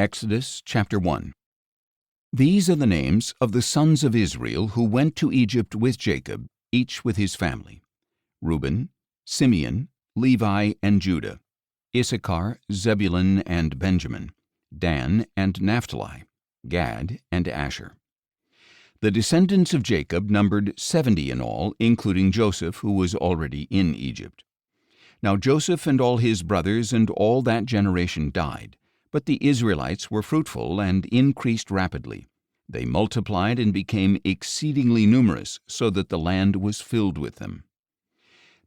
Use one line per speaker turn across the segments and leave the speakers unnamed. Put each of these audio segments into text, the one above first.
Exodus chapter 1. These are the names of the sons of Israel who went to Egypt with Jacob, each with his family: Reuben, Simeon, Levi, and Judah; Issachar, Zebulun, and Benjamin; Dan and Naphtali; Gad and Asher. The descendants of Jacob numbered 70 in all, including Joseph, who was already in Egypt. Now Joseph and all his brothers and all that generation died, but the Israelites were fruitful and increased rapidly. They multiplied and became exceedingly numerous, so that the land was filled with them.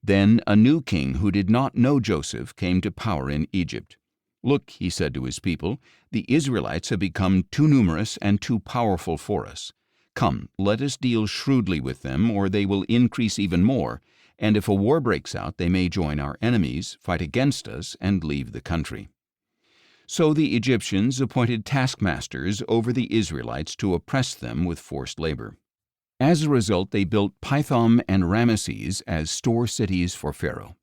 Then a new king who did not know Joseph came to power in Egypt. "Look," he said to his people, "the Israelites have become too numerous and too powerful for us. Come, let us deal shrewdly with them, or they will increase even more, and if a war breaks out, they may join our enemies, fight against us, and leave the country." So the Egyptians appointed taskmasters over the Israelites to oppress them with forced labor. As a result, they built Pithom and Ramesses as store cities for Pharaoh.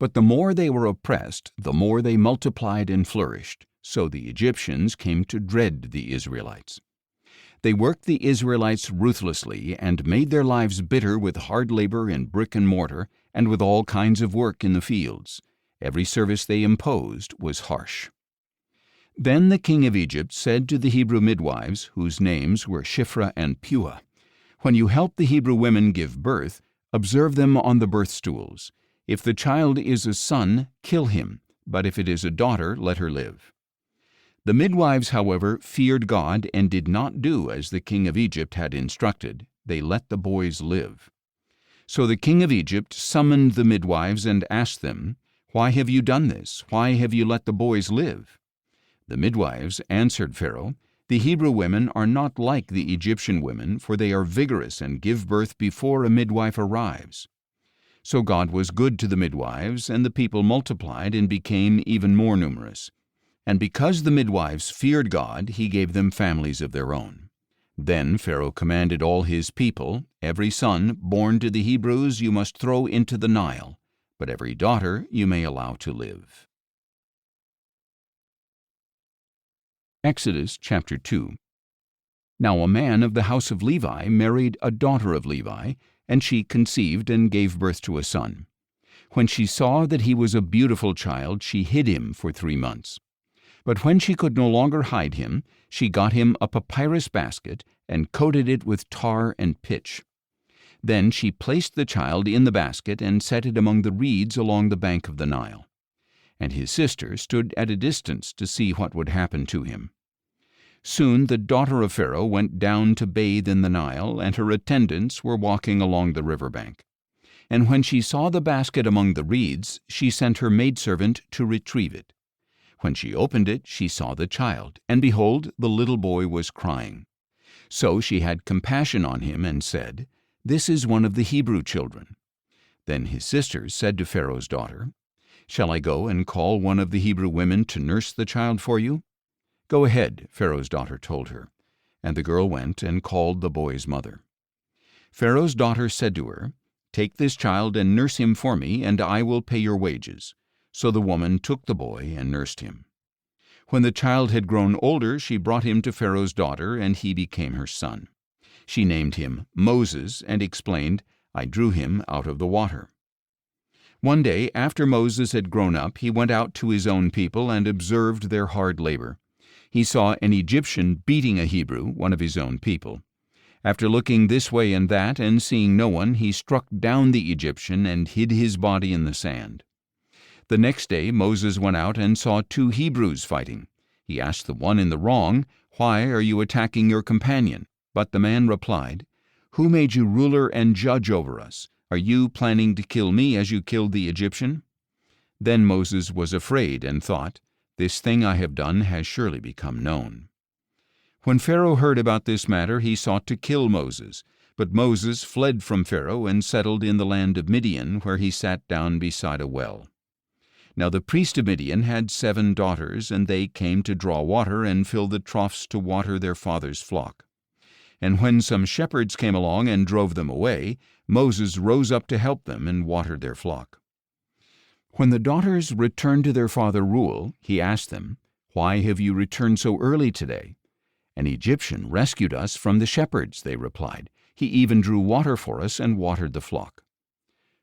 But the more they were oppressed, the more they multiplied and flourished, so the Egyptians came to dread the Israelites. They worked the Israelites ruthlessly and made their lives bitter with hard labor in brick and mortar and with all kinds of work in the fields. Every service they imposed was harsh. Then the king of Egypt said to the Hebrew midwives, whose names were Shiphrah and Puah, "When you help the Hebrew women give birth, observe them on the birth stools. If the child is a son, kill him, but if it is a daughter, let her live." The midwives, however, feared God and did not do as the king of Egypt had instructed. They let the boys live. So the king of Egypt summoned the midwives and asked them, "Why have you done this? Why have you let the boys live?" The midwives answered Pharaoh, "The Hebrew women are not like the Egyptian women, for they are vigorous and give birth before a midwife arrives." So God was good to the midwives, and the people multiplied and became even more numerous. And because the midwives feared God, he gave them families of their own. Then Pharaoh commanded all his people, "Every son born to the Hebrews you must throw into the Nile, but every daughter you may allow to live." Exodus chapter 2. Now a man of the house of Levi married a daughter of Levi, and she conceived and gave birth to a son. When she saw that he was a beautiful child, she hid him for 3 months. But when she could no longer hide him, she got him a papyrus basket and coated it with tar and pitch. Then she placed the child in the basket and set it among the reeds along the bank of the Nile. And his sister stood at a distance to see what would happen to him. Soon the daughter of Pharaoh went down to bathe in the Nile, and her attendants were walking along the river bank. And when she saw the basket among the reeds, she sent her maidservant to retrieve it. When she opened it, she saw the child, and behold, the little boy was crying. So she had compassion on him and said, "This is one of the Hebrew children." Then his sisters said to Pharaoh's daughter, "Shall I go and call one of the Hebrew women to nurse the child for you?" "Go ahead," Pharaoh's daughter told her, and the girl went and called the boy's mother. Pharaoh's daughter said to her, "Take this child and nurse him for me, and I will pay your wages." So the woman took the boy and nursed him. When the child had grown older, she brought him to Pharaoh's daughter, and he became her son. She named him Moses and explained, "I drew him out of the water." One day, after Moses had grown up, he went out to his own people and observed their hard labor. He saw an Egyptian beating a Hebrew, one of his own people. After looking this way and that and seeing no one, he struck down the Egyptian and hid his body in the sand. The next day Moses went out and saw 2 Hebrews fighting. He asked the one in the wrong, "Why are you attacking your companion?" But the man replied, "Who made you ruler and judge over us? Are you planning to kill me as you killed the Egyptian?" Then Moses was afraid and thought, "This thing I have done has surely become known." When Pharaoh heard about this matter, he sought to kill Moses. But Moses fled from Pharaoh and settled in the land of Midian, where he sat down beside a well. Now the priest of Midian had 7 daughters, and they came to draw water and fill the troughs to water their father's flock. And when some shepherds came along and drove them away, Moses rose up to help them and watered their flock. When the daughters returned to their father Reuel, he asked them, "Why have you returned so early today?" "An Egyptian rescued us from the shepherds," they replied. "He even drew water for us and watered the flock."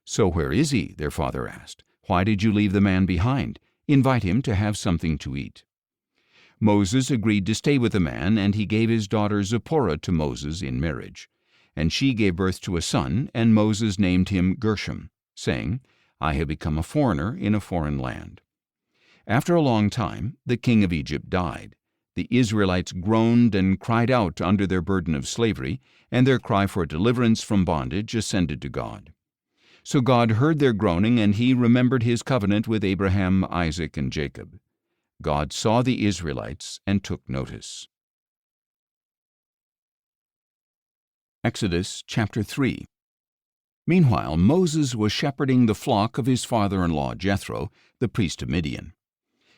"So where is he?" their father asked. "Why did you leave the man behind? Invite him to have something to eat." Moses agreed to stay with the man, and he gave his daughter Zipporah to Moses in marriage. And she gave birth to a son, and Moses named him Gershom, saying, "I have become a foreigner in a foreign land." After a long time, the king of Egypt died. The Israelites groaned and cried out under their burden of slavery, and their cry for deliverance from bondage ascended to God. So God heard their groaning, and he remembered his covenant with Abraham, Isaac, and Jacob. God saw the Israelites and took notice. Exodus chapter 3. Meanwhile, Moses was shepherding the flock of his father-in-law Jethro, the priest of Midian.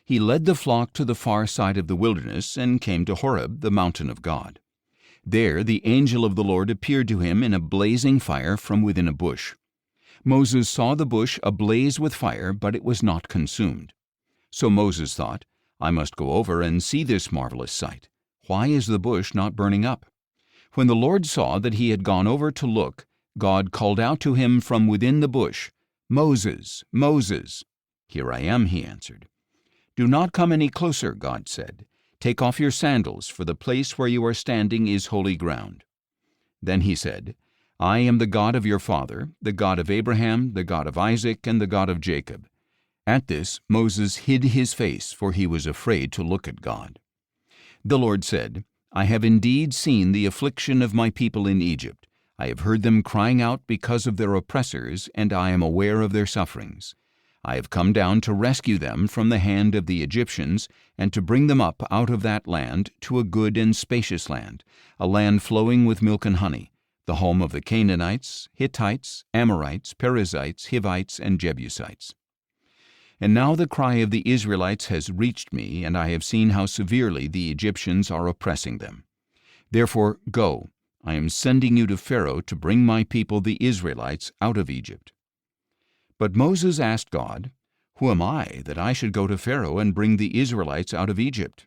He led the flock to the far side of the wilderness and came to Horeb, the mountain of God. There the angel of the Lord appeared to him in a blazing fire from within a bush. Moses saw the bush ablaze with fire, but it was not consumed. So Moses thought, "I must go over and see this marvelous sight. Why is the bush not burning up?" When the Lord saw that he had gone over to look, God called out to him from within the bush, "Moses, Moses." "Here I am," he answered. "Do not come any closer," God said. "Take off your sandals, for the place where you are standing is holy ground." Then he said, "I am the God of your father, the God of Abraham, the God of Isaac, and the God of Jacob." At this, Moses hid his face, for he was afraid to look at God. The Lord said, "I have indeed seen the affliction of my people in Egypt. I have heard them crying out because of their oppressors, and I am aware of their sufferings. I have come down to rescue them from the hand of the Egyptians, and to bring them up out of that land to a good and spacious land, a land flowing with milk and honey, the home of the Canaanites, Hittites, Amorites, Perizzites, Hivites, and Jebusites. And now the cry of the Israelites has reached me, and I have seen how severely the Egyptians are oppressing them. Therefore, go, I am sending you to Pharaoh to bring my people the Israelites out of Egypt." But Moses asked God, "Who am I that I should go to Pharaoh and bring the Israelites out of Egypt?"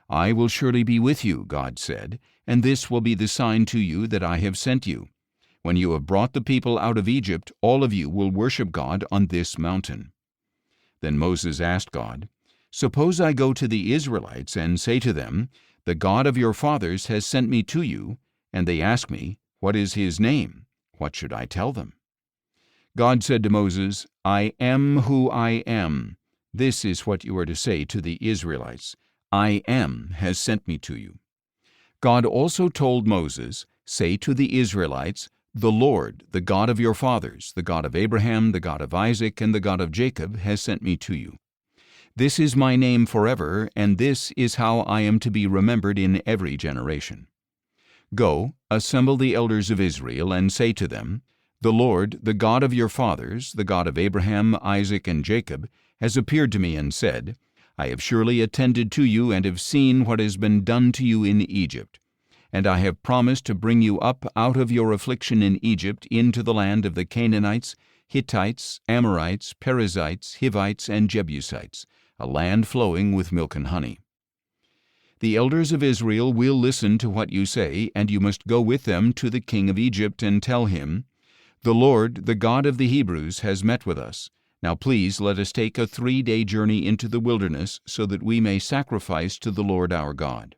"I will surely be with you," God said, "and this will be the sign to you that I have sent you. When you have brought the people out of Egypt, all of you will worship God on this mountain." Then Moses asked God, "Suppose I go to the Israelites and say to them, 'The God of your fathers has sent me to you,' and they ask me, 'What is his name?' What should I tell them?" God said to Moses, "I am who I am. This is what you are to say to the Israelites. 'I am has sent me to you.'" God also told Moses, "Say to the Israelites, 'The Lord, the God of your fathers, the God of Abraham, the God of Isaac, and the God of Jacob, has sent me to you. This is my name forever, and this is how I am to be remembered in every generation. Go, assemble the elders of Israel, and say to them, 'The Lord, the God of your fathers, the God of Abraham, Isaac, and Jacob, has appeared to me and said, I have surely attended to you and have seen what has been done to you in Egypt. And I have promised to bring you up out of your affliction in Egypt into the land of the Canaanites, Hittites, Amorites, Perizzites, Hivites, and Jebusites, a land flowing with milk and honey. The elders of Israel will listen to what you say, and you must go with them to the king of Egypt and tell him, The Lord, the God of the Hebrews, has met with us. Now please let us take a 3-day journey into the wilderness so that we may sacrifice to the Lord our God.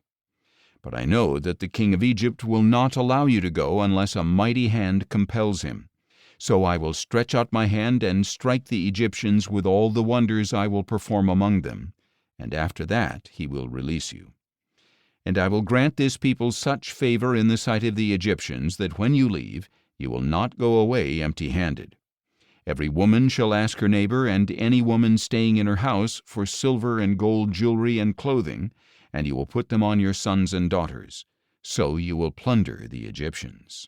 But I know that the king of Egypt will not allow you to go unless a mighty hand compels him. So I will stretch out my hand and strike the Egyptians with all the wonders I will perform among them, and after that he will release you. And I will grant this people such favor in the sight of the Egyptians that when you leave, you will not go away empty-handed. Every woman shall ask her neighbor and any woman staying in her house for silver and gold jewelry and clothing, and you will put them on your sons and daughters. So you will plunder the Egyptians."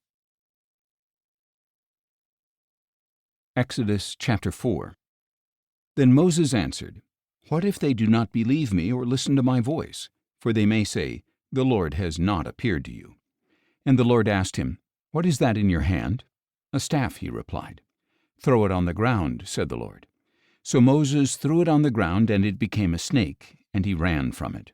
Exodus chapter 4. Then Moses answered, "What if they do not believe me or listen to my voice? For they may say, 'The Lord has not appeared to you.'" And the Lord asked him, "What is that in your hand?" "A staff," he replied. "Throw it on the ground," said the Lord. So Moses threw it on the ground, and it became a snake, and he ran from it.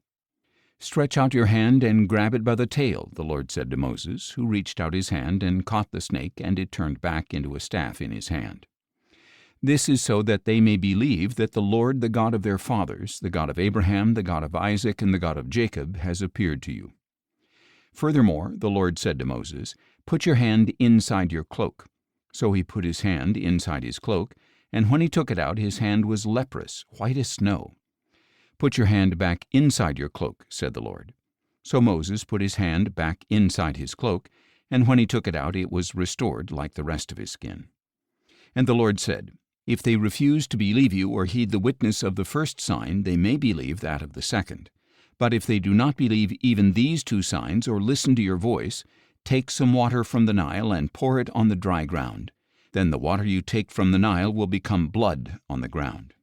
"Stretch out your hand and grab it by the tail," the Lord said to Moses, who reached out his hand and caught the snake, and it turned back into a staff in his hand. "This is so that they may believe that the Lord, the God of their fathers, the God of Abraham, the God of Isaac, and the God of Jacob, has appeared to you." Furthermore, the Lord said to Moses, "Put your hand inside your cloak." So he put his hand inside his cloak, and when he took it out, his hand was leprous, white as snow. "Put your hand back inside your cloak," said the Lord. So Moses put his hand back inside his cloak, and when he took it out, it was restored like the rest of his skin. And the Lord said, "If they refuse to believe you or heed the witness of the first sign, they may believe that of the second. But if they do not believe even these two signs or listen to your voice, take some water from the Nile and pour it on the dry ground. Then the water you take from the Nile will become blood on the ground."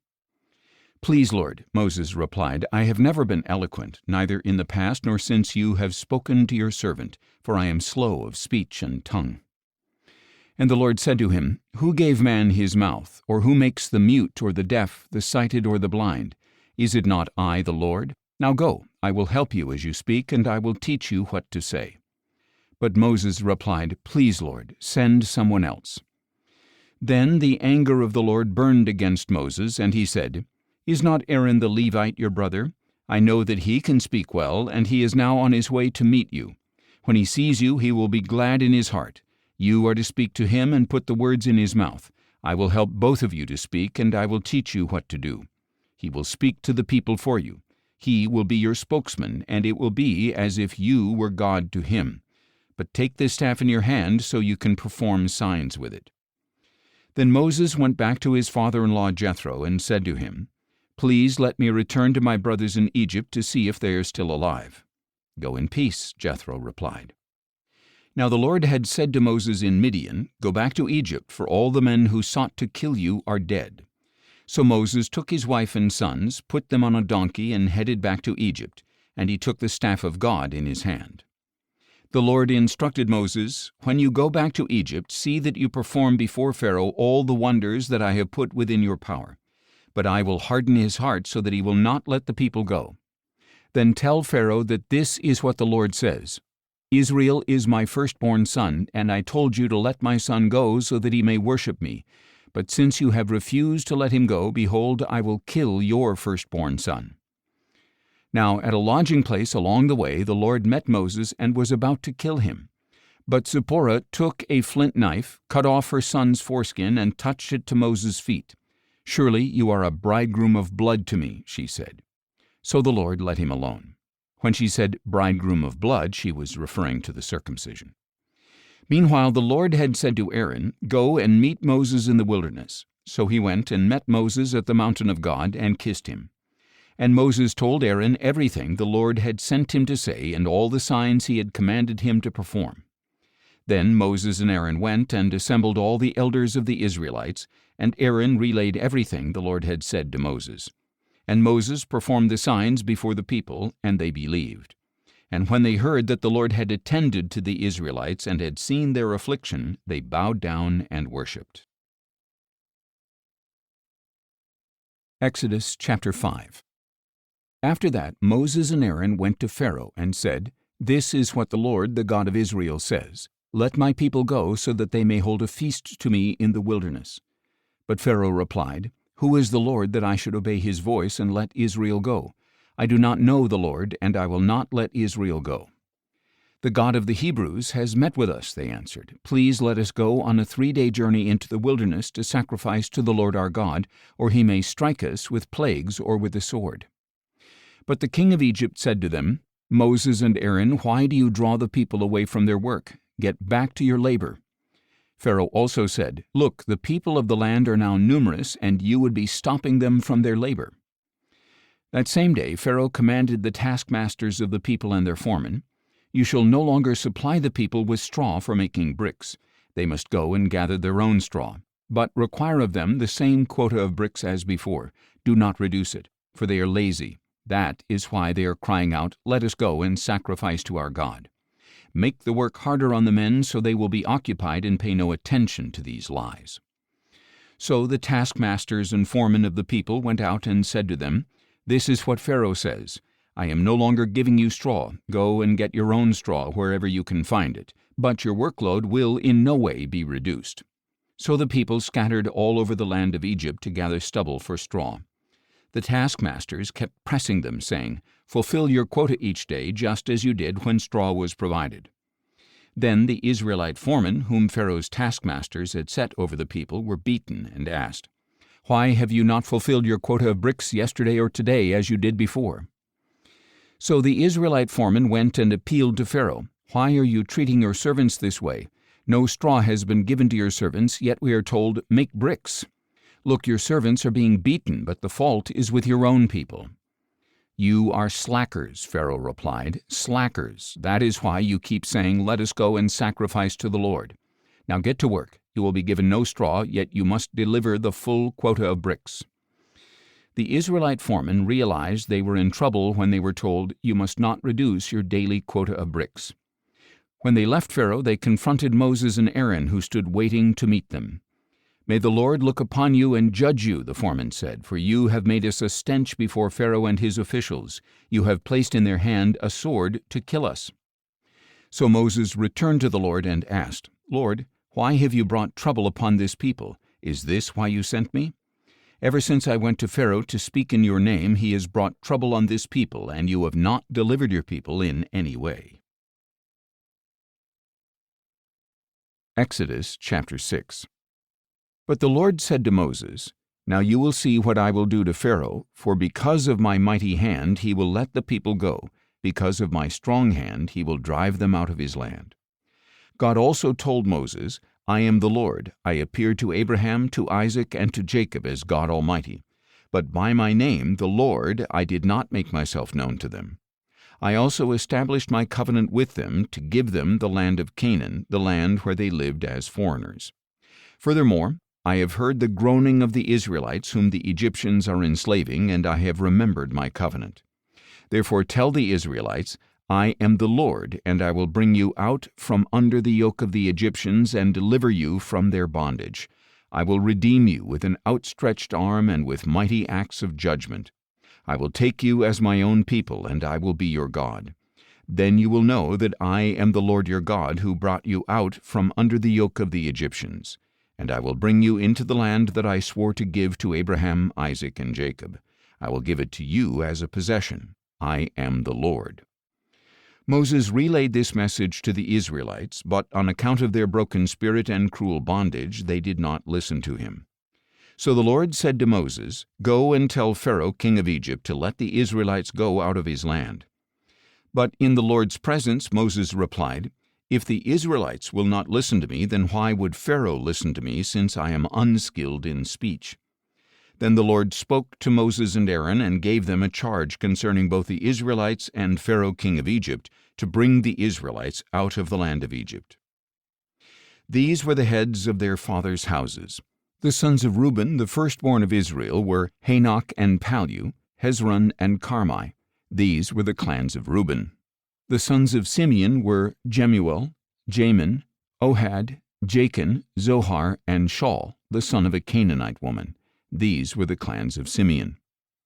"Please, Lord," Moses replied, "I have never been eloquent, neither in the past nor since you have spoken to your servant, for I am slow of speech and tongue." And the Lord said to him, "Who gave man his mouth, or who makes the mute or the deaf, the sighted or the blind? Is it not I, the Lord? Now go, I will help you as you speak, and I will teach you what to say." But Moses replied, "Please, Lord, send someone else." Then the anger of the Lord burned against Moses, and he said, "Is not Aaron the Levite your brother? I know that he can speak well, and he is now on his way to meet you. When he sees you, he will be glad in his heart. You are to speak to him and put the words in his mouth. I will help both of you to speak, and I will teach you what to do. He will speak to the people for you. He will be your spokesman, and it will be as if you were God to him. But take this staff in your hand so you can perform signs with it." Then Moses went back to his father-in-law Jethro and said to him, "Please let me return to my brothers in Egypt to see if they are still alive." "Go in peace," Jethro replied. Now the Lord had said to Moses in Midian, "Go back to Egypt, for all the men who sought to kill you are dead." So Moses took his wife and sons, put them on a donkey, and headed back to Egypt, and he took the staff of God in his hand. The Lord instructed Moses, "When you go back to Egypt, see that you perform before Pharaoh all the wonders that I have put within your power. But I will harden his heart so that he will not let the people go. Then tell Pharaoh that this is what the Lord says. Israel is my firstborn son, and I told you to let my son go so that he may worship me. But since you have refused to let him go, behold, I will kill your firstborn son." Now at a lodging place along the way, the Lord met Moses and was about to kill him. But Zipporah took a flint knife, cut off her son's foreskin, and touched it to Moses' feet. "Surely you are a bridegroom of blood to me," she said. So the Lord let him alone. When she said bridegroom of blood, she was referring to the circumcision. Meanwhile the Lord had said to Aaron, "Go and meet Moses in the wilderness." So he went and met Moses at the mountain of God and kissed him. And Moses told Aaron everything the Lord had sent him to say and all the signs he had commanded him to perform. Then Moses and Aaron went and assembled all the elders of the Israelites, and Aaron relayed everything the Lord had said to Moses. And Moses performed the signs before the people, and they believed. And when they heard that the Lord had attended to the Israelites and had seen their affliction, they bowed down and worshipped. Exodus chapter 5. After that, Moses and Aaron went to Pharaoh and said, "This is what the Lord, the God of Israel, says. Let my people go so that they may hold a feast to me in the wilderness." But Pharaoh replied, "Who is the Lord that I should obey his voice and let Israel go? I do not know the Lord, and I will not let Israel go." "The God of the Hebrews has met with us," they answered. "Please let us go on a 3-day journey into the wilderness to sacrifice to the Lord our God, or he may strike us with plagues or with the sword." But the king of Egypt said to them, "Moses and Aaron, why do you draw the people away from their work? Get back to your labor." Pharaoh also said, "Look, the people of the land are now numerous, and you would be stopping them from their labor." That same day Pharaoh commanded the taskmasters of the people and their foremen, "You shall no longer supply the people with straw for making bricks. They must go and gather their own straw. But require of them the same quota of bricks as before. Do not reduce it, for they are lazy. That is why they are crying out, 'Let us go and sacrifice to our God.' Make the work harder on the men so they will be occupied and pay no attention to these lies." So the taskmasters and foremen of the people went out and said to them, This is what Pharaoh says, I am no longer giving you straw. Go and get your own straw wherever you can find it, but your workload will in no way be reduced. So the people scattered all over the land of Egypt to gather stubble for straw. The taskmasters kept pressing them, saying, Fulfill your quota each day, just as you did when straw was provided. Then the Israelite foremen, whom Pharaoh's taskmasters had set over the people, were beaten and asked, Why have you not fulfilled your quota of bricks yesterday or today, as you did before? So the Israelite foreman went and appealed to Pharaoh, Why are you treating your servants this way? No straw has been given to your servants, yet we are told, Make bricks. Look, your servants are being beaten, but the fault is with your own people. You are slackers, Pharaoh replied, slackers. That is why you keep saying, Let us go and sacrifice to the Lord. Now get to work. You will be given no straw, yet you must deliver the full quota of bricks. The Israelite foremen realized they were in trouble when they were told, You must not reduce your daily quota of bricks. When they left Pharaoh, they confronted Moses and Aaron, who stood waiting to meet them. May the Lord look upon you and judge you, the foreman said, for you have made us a stench before Pharaoh and his officials. You have placed in their hand a sword to kill us. So Moses returned to the Lord and asked, Lord, why have you brought trouble upon this people? Is this why you sent me? Ever since I went to Pharaoh to speak in your name, he has brought trouble on this people, and you have not delivered your people in any way. Exodus chapter 6. But the Lord said to Moses, Now you will see what I will do to Pharaoh, for because of my mighty hand he will let the people go, because of my strong hand he will drive them out of his land. God also told Moses, I am the Lord. I appeared to Abraham, to Isaac, and to Jacob as God Almighty. But by my name, the Lord, I did not make myself known to them. I also established my covenant with them to give them the land of Canaan, the land where they lived as foreigners. Furthermore, I have heard the groaning of the Israelites whom the Egyptians are enslaving, and I have remembered my covenant. Therefore tell the Israelites, I am the Lord, and I will bring you out from under the yoke of the Egyptians and deliver you from their bondage. I will redeem you with an outstretched arm and with mighty acts of judgment. I will take you as my own people, and I will be your God. Then you will know that I am the Lord your God, who brought you out from under the yoke of the Egyptians. And I will bring you into the land that I swore to give to Abraham, Isaac, and Jacob. I will give it to you as a possession. I am the Lord. Moses relayed this message to the Israelites, but on account of their broken spirit and cruel bondage, they did not listen to him. So the Lord said to Moses, Go and tell Pharaoh, king of Egypt, to let the Israelites go out of his land. But in the Lord's presence Moses replied, If the Israelites will not listen to me, then why would Pharaoh listen to me, since I am unskilled in speech? Then the Lord spoke to Moses and Aaron and gave them a charge concerning both the Israelites and Pharaoh king of Egypt, to bring the Israelites out of the land of Egypt. These were the heads of their fathers' houses. The sons of Reuben, the firstborn of Israel, were Hanok and Palu, Hezron and Carmi. These were the clans of Reuben. The sons of Simeon were Jemuel, Jamin, Ohad, Jachin, Zohar, and Shaul, the son of a Canaanite woman. These were the clans of Simeon.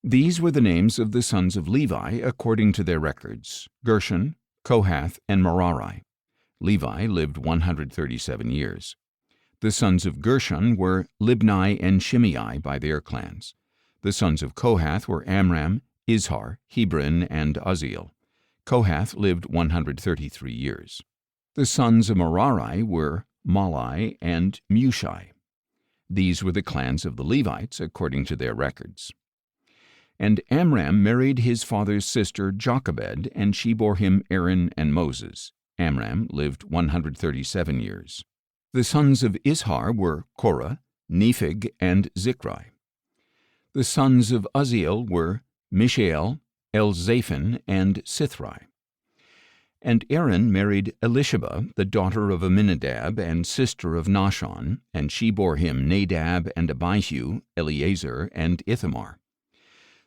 These were the names of the sons of Levi according to their records: Gershon, Kohath, and Merari. Levi lived 137 years. The sons of Gershon were Libni and Shimei by their clans. The sons of Kohath were Amram, Izhar, Hebron, and Uzziel. Kohath lived 133 years. The sons of Merari were Malai and Mushai. These were the clans of the Levites according to their records. And Amram married his father's sister Jochebed, and she bore him Aaron and Moses. Amram lived 137 years. The sons of Izhar were Korah, Nepheg, and Zichri. The sons of Uzziel were Mishael, Elzaphan, and Sithri. And Aaron married Elisheba, the daughter of Amminadab and sister of Nahshon, and she bore him Nadab and Abihu, Eleazar, and Ithamar.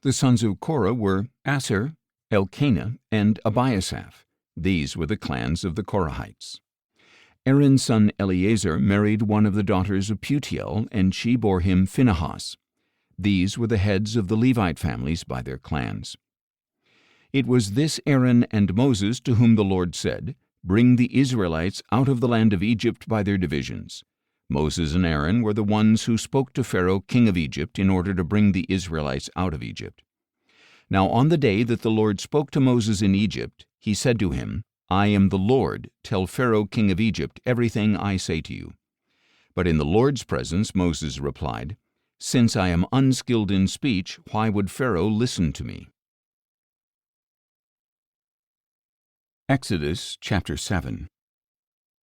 The sons of Korah were Asher, Elkanah, and Abiasaph. These were the clans of the Korahites. Aaron's son Eleazar married one of the daughters of Putiel, and she bore him Phinehas. These were the heads of the Levite families by their clans. It was this Aaron and Moses to whom the Lord said, "Bring the Israelites out of the land of Egypt by their divisions." Moses and Aaron were the ones who spoke to Pharaoh, king of Egypt, in order to bring the Israelites out of Egypt. Now on the day that the Lord spoke to Moses in Egypt, he said to him, "I am the Lord. Tell Pharaoh, king of Egypt, everything I say to you." But in the Lord's presence Moses replied, "Since I am unskilled in speech, why would Pharaoh listen to me?" Exodus chapter 7.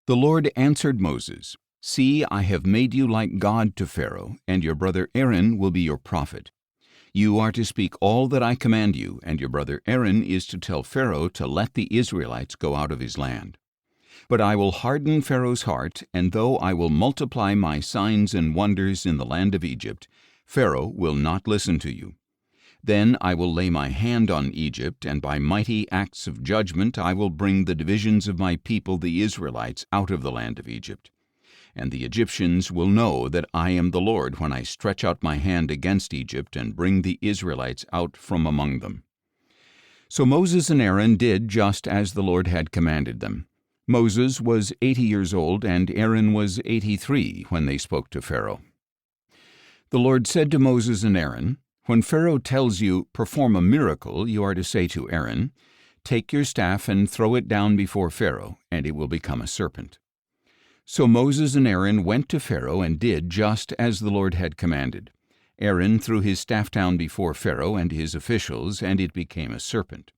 The Lord answered Moses, "See, I have made you like God to Pharaoh, and your brother Aaron will be your prophet. You are to speak all that I command you, and your brother Aaron is to tell Pharaoh to let the Israelites go out of his land. But I will harden Pharaoh's heart, and though I will multiply my signs and wonders in the land of Egypt, Pharaoh will not listen to you. Then I will lay my hand on Egypt, and by mighty acts of judgment I will bring the divisions of my people the Israelites out of the land of Egypt. And the Egyptians will know that I am the Lord when I stretch out my hand against Egypt and bring the Israelites out from among them." So Moses and Aaron did just as the Lord had commanded them. Moses was 80 years old, and Aaron was 83 when they spoke to Pharaoh. The Lord said to Moses and Aaron, "When Pharaoh tells you, 'Perform a miracle,' you are to say to Aaron, 'Take your staff and throw it down before Pharaoh, and it will become a serpent.'" So Moses and Aaron went to Pharaoh and did just as the Lord had commanded. Aaron threw his staff down before Pharaoh and his officials, and it became a serpent.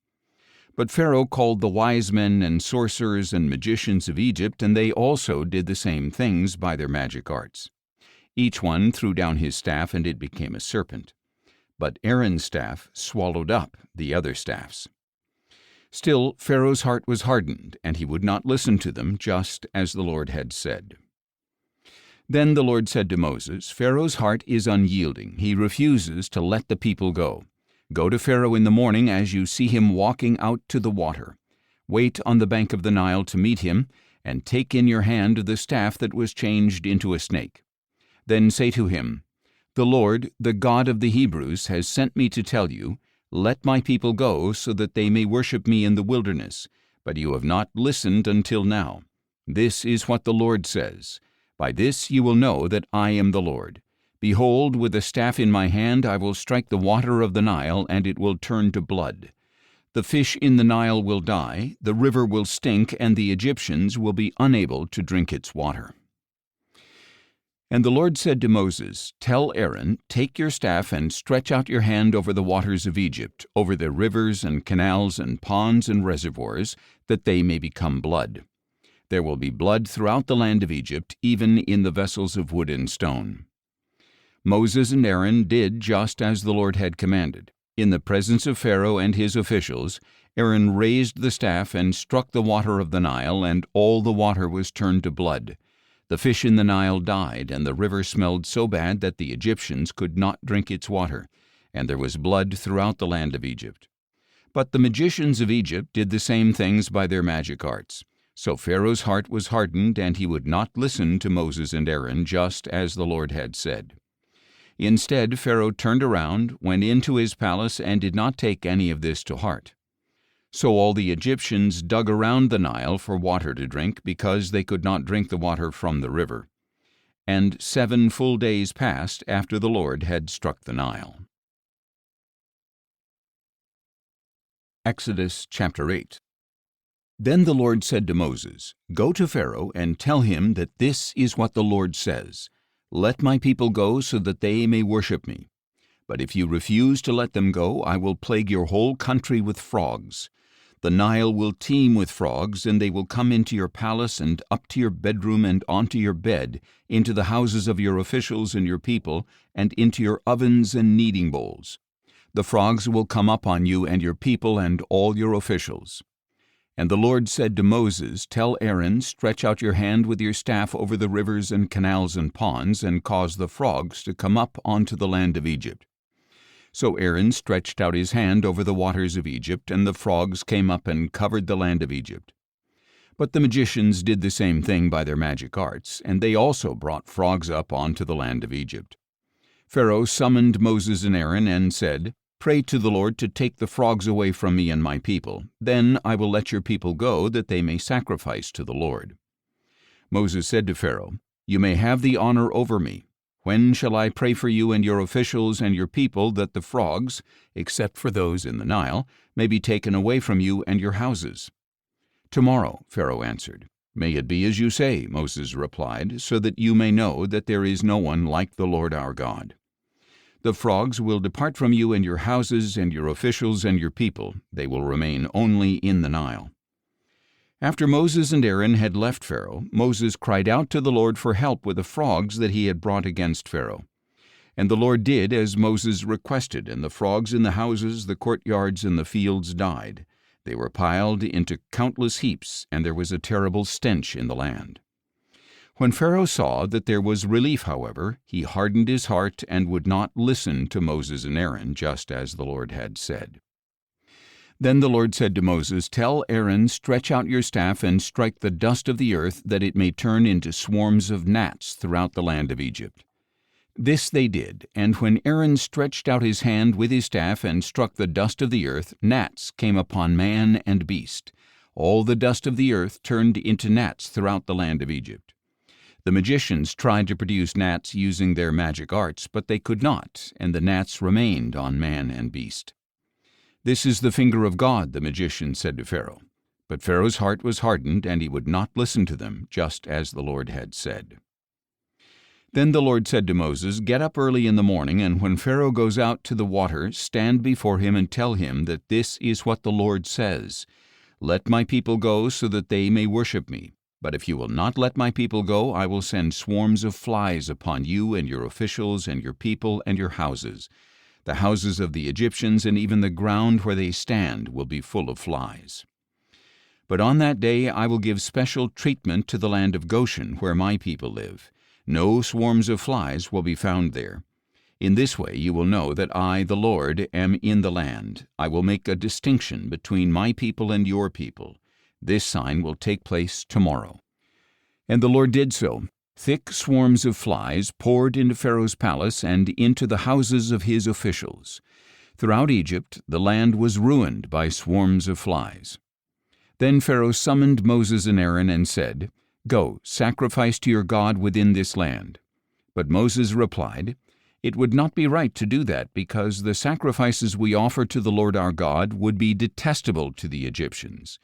But Pharaoh called the wise men and sorcerers and magicians of Egypt, and they also did the same things by their magic arts. Each one threw down his staff, and it became a serpent. But Aaron's staff swallowed up the other staffs. Still, Pharaoh's heart was hardened, and he would not listen to them, just as the Lord had said. Then the Lord said to Moses, "Pharaoh's heart is unyielding. He refuses to let the people go. Go to Pharaoh in the morning as you see him walking out to the water. Wait on the bank of the Nile to meet him, and take in your hand the staff that was changed into a snake. Then say to him, 'The Lord, the God of the Hebrews, has sent me to tell you, let my people go so that they may worship me in the wilderness, but you have not listened until now. This is what the Lord says. By this you will know that I am the Lord. Behold, with a staff in my hand I will strike the water of the Nile, and it will turn to blood. The fish in the Nile will die, the river will stink, and the Egyptians will be unable to drink its water.'" And the Lord said to Moses, "Tell Aaron, take your staff and stretch out your hand over the waters of Egypt, over their rivers and canals and ponds and reservoirs, that they may become blood. There will be blood throughout the land of Egypt, even in the vessels of wood and stone." Moses and Aaron did just as the Lord had commanded. In the presence of Pharaoh and his officials, Aaron raised the staff and struck the water of the Nile, and all the water was turned to blood. The fish in the Nile died, and the river smelled so bad that the Egyptians could not drink its water, and there was blood throughout the land of Egypt. But the magicians of Egypt did the same things by their magic arts. So Pharaoh's heart was hardened, and he would not listen to Moses and Aaron, just as the Lord had said. Instead, Pharaoh turned around, went into his palace, and did not take any of this to heart. So all the Egyptians dug around the Nile for water to drink, because they could not drink the water from the river. And 7 full days passed after the Lord had struck the Nile. Exodus chapter 8. Then the Lord said to Moses, "Go to Pharaoh and tell him that this is what the Lord says. Let my people go so that they may worship me. But if you refuse to let them go, I will plague your whole country with frogs. The Nile will teem with frogs, and they will come into your palace and up to your bedroom and onto your bed, into the houses of your officials and your people, and into your ovens and kneading bowls. The frogs will come up on you and your people and all your officials." And the Lord said to Moses, "Tell Aaron, stretch out your hand with your staff over the rivers and canals and ponds, and cause the frogs to come up onto the land of Egypt." So Aaron stretched out his hand over the waters of Egypt, and the frogs came up and covered the land of Egypt. But the magicians did the same thing by their magic arts, and they also brought frogs up onto the land of Egypt. Pharaoh summoned Moses and Aaron and said, "Pray to the Lord to take the frogs away from me and my people. Then I will let your people go, that they may sacrifice to the Lord." Moses said to Pharaoh, "You may have the honor over me. When shall I pray for you and your officials and your people that the frogs, except for those in the Nile, may be taken away from you and your houses?" "Tomorrow," Pharaoh answered. "May it be as you say," Moses replied, "so that you may know that there is no one like the Lord our God. The frogs will depart from you and your houses and your officials and your people. They will remain only in the Nile." After Moses and Aaron had left Pharaoh, Moses cried out to the Lord for help with the frogs that he had brought against Pharaoh. And the Lord did as Moses requested, and the frogs in the houses, the courtyards, and the fields died. They were piled into countless heaps, and there was a terrible stench in the land. When Pharaoh saw that there was relief, however, he hardened his heart and would not listen to Moses and Aaron, just as the Lord had said. Then the Lord said to Moses, "Tell Aaron, stretch out your staff and strike the dust of the earth, that it may turn into swarms of gnats throughout the land of Egypt." This they did, and when Aaron stretched out his hand with his staff and struck the dust of the earth, gnats came upon man and beast. All the dust of the earth turned into gnats throughout the land of Egypt. The magicians tried to produce gnats using their magic arts, but they could not, and the gnats remained on man and beast. "This is the finger of God," the magician said to Pharaoh. But Pharaoh's heart was hardened, and he would not listen to them, just as the Lord had said. Then the Lord said to Moses, "Get up early in the morning, and when Pharaoh goes out to the water, stand before him and tell him that this is what the Lord says. Let my people go so that they may worship me. But if you will not let my people go, I will send swarms of flies upon you and your officials and your people and your houses. The houses of the Egyptians and even the ground where they stand will be full of flies. But on that day I will give special treatment to the land of Goshen, where my people live. No swarms of flies will be found there. In this way you will know that I, the Lord, am in the land. I will make a distinction between my people and your people. This sign will take place tomorrow." And the Lord did so. Thick swarms of flies poured into Pharaoh's palace and into the houses of his officials. Throughout Egypt, the land was ruined by swarms of flies. Then Pharaoh summoned Moses and Aaron and said, "Go, sacrifice to your God within this land." But Moses replied, "It would not be right to do that, because the sacrifices we offer to the Lord our God would be detestable to the Egyptians.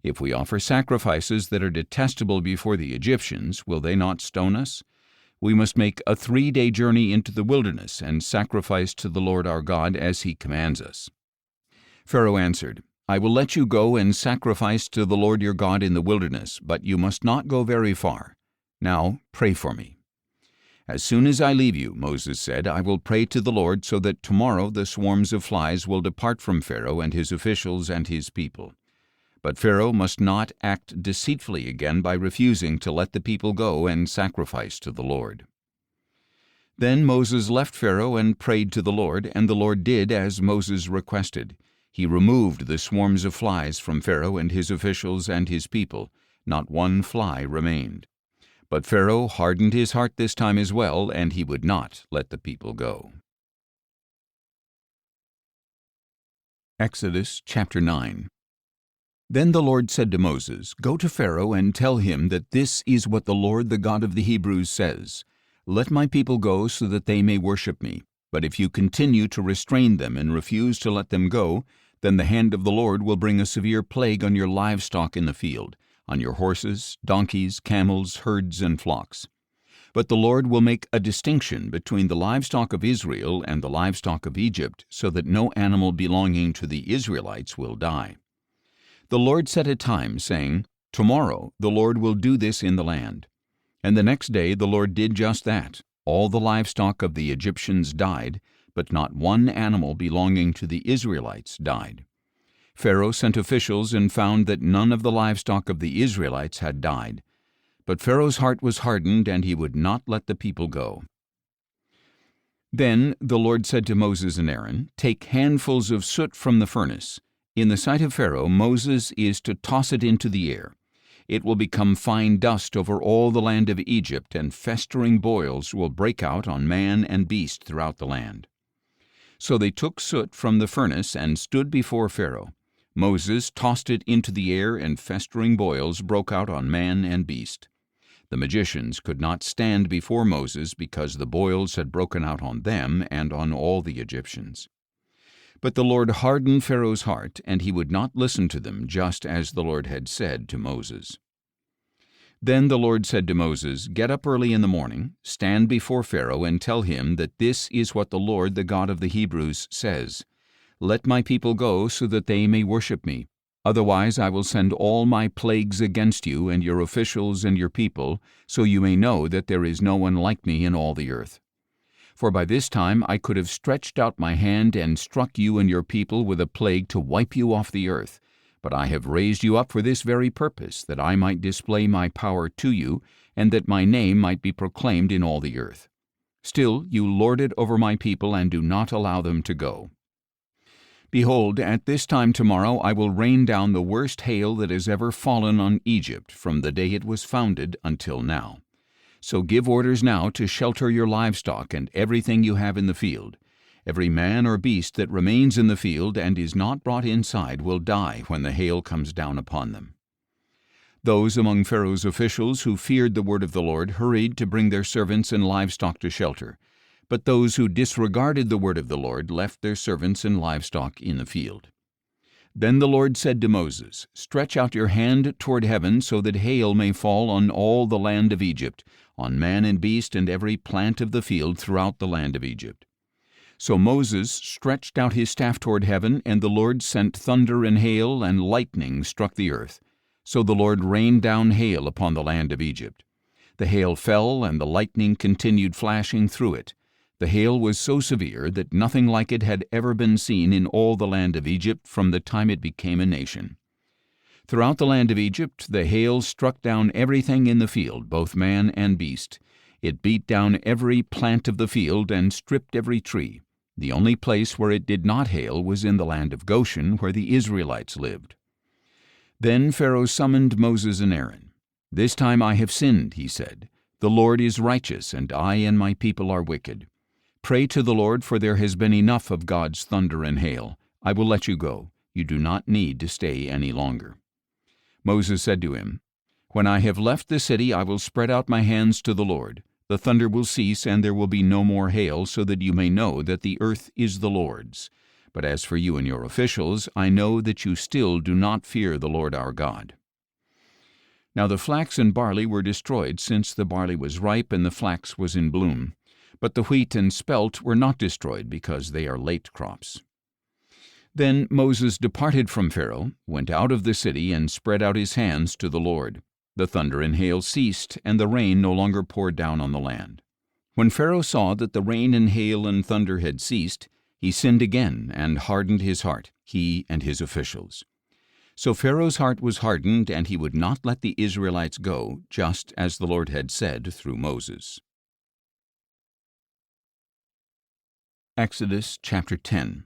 If we offer sacrifices that are detestable before the Egyptians, will they not stone us? We must make a 3-day journey into the wilderness and sacrifice to the Lord our God as he commands us." Pharaoh answered, "I will let you go and sacrifice to the Lord your God in the wilderness, but you must not go very far. Now pray for me." "As soon as I leave you," Moses said, "I will pray to the Lord so that tomorrow the swarms of flies will depart from Pharaoh and his officials and his people. But Pharaoh must not act deceitfully again by refusing to let the people go and sacrifice to the Lord." Then Moses left Pharaoh and prayed to the Lord, and the Lord did as Moses requested. He removed the swarms of flies from Pharaoh and his officials and his people. Not one fly remained. But Pharaoh hardened his heart this time as well, and he would not let the people go. Exodus chapter 9. Then the Lord said to Moses, "Go to Pharaoh and tell him that this is what the Lord, the God of the Hebrews, says. Let my people go so that they may worship me. But if you continue to restrain them and refuse to let them go, then the hand of the Lord will bring a severe plague on your livestock in the field, on your horses, donkeys, camels, herds, and flocks. But the Lord will make a distinction between the livestock of Israel and the livestock of Egypt, so that no animal belonging to the Israelites will die." The Lord set a time, saying, "Tomorrow the Lord will do this in the land." And the next day the Lord did just that. All the livestock of the Egyptians died, but not one animal belonging to the Israelites died. Pharaoh sent officials and found that none of the livestock of the Israelites had died. But Pharaoh's heart was hardened, and he would not let the people go. Then the Lord said to Moses and Aaron, "Take handfuls of soot from the furnace. In the sight of Pharaoh, Moses is to toss it into the air. It will become fine dust over all the land of Egypt, and festering boils will break out on man and beast throughout the land." So they took soot from the furnace and stood before Pharaoh. Moses tossed it into the air, and festering boils broke out on man and beast. The magicians could not stand before Moses because the boils had broken out on them and on all the Egyptians. But the Lord hardened Pharaoh's heart, and he would not listen to them, just as the Lord had said to Moses. Then the Lord said to Moses, "Get up early in the morning, stand before Pharaoh, and tell him that this is what the Lord, the God of the Hebrews, says. Let my people go so that they may worship me. Otherwise I will send all my plagues against you and your officials and your people, so you may know that there is no one like me in all the earth. For by this time I could have stretched out my hand and struck you and your people with a plague to wipe you off the earth. But I have raised you up for this very purpose, that I might display my power to you, and that my name might be proclaimed in all the earth. Still you lord it over my people and do not allow them to go. Behold, at this time tomorrow I will rain down the worst hail that has ever fallen on Egypt from the day it was founded until now. So give orders now to shelter your livestock and everything you have in the field. Every man or beast that remains in the field and is not brought inside will die when the hail comes down upon them." Those among Pharaoh's officials who feared the word of the Lord hurried to bring their servants and livestock to shelter. But those who disregarded the word of the Lord left their servants and livestock in the field. Then the Lord said to Moses, "Stretch out your hand toward heaven so that hail may fall on all the land of Egypt, on man and beast and every plant of the field throughout the land of Egypt." So Moses stretched out his staff toward heaven, and the Lord sent thunder and hail, and lightning struck the earth. So the Lord rained down hail upon the land of Egypt. The hail fell, and the lightning continued flashing through it. The hail was so severe that nothing like it had ever been seen in all the land of Egypt from the time it became a nation. Throughout the land of Egypt the hail struck down everything in the field, both man and beast. It beat down every plant of the field and stripped every tree. The only place where it did not hail was in the land of Goshen, where the Israelites lived. Then Pharaoh summoned Moses and Aaron. "This time I have sinned," he said. "The Lord is righteous, and I and my people are wicked. Pray to the Lord, for there has been enough of God's thunder and hail. I will let you go. You do not need to stay any longer." Moses said to him, "When I have left the city, I will spread out my hands to the Lord. The thunder will cease, and there will be no more hail, so that you may know that the earth is the Lord's. But as for you and your officials, I know that you still do not fear the Lord our God." Now the flax and barley were destroyed, since the barley was ripe and the flax was in bloom. But the wheat and spelt were not destroyed, because they are late crops. Then Moses departed from Pharaoh, went out of the city, and spread out his hands to the Lord. The thunder and hail ceased, and the rain no longer poured down on the land. When Pharaoh saw that the rain and hail and thunder had ceased, he sinned again and hardened his heart, he and his officials. So Pharaoh's heart was hardened, and he would not let the Israelites go, just as the Lord had said through Moses. Exodus chapter 10.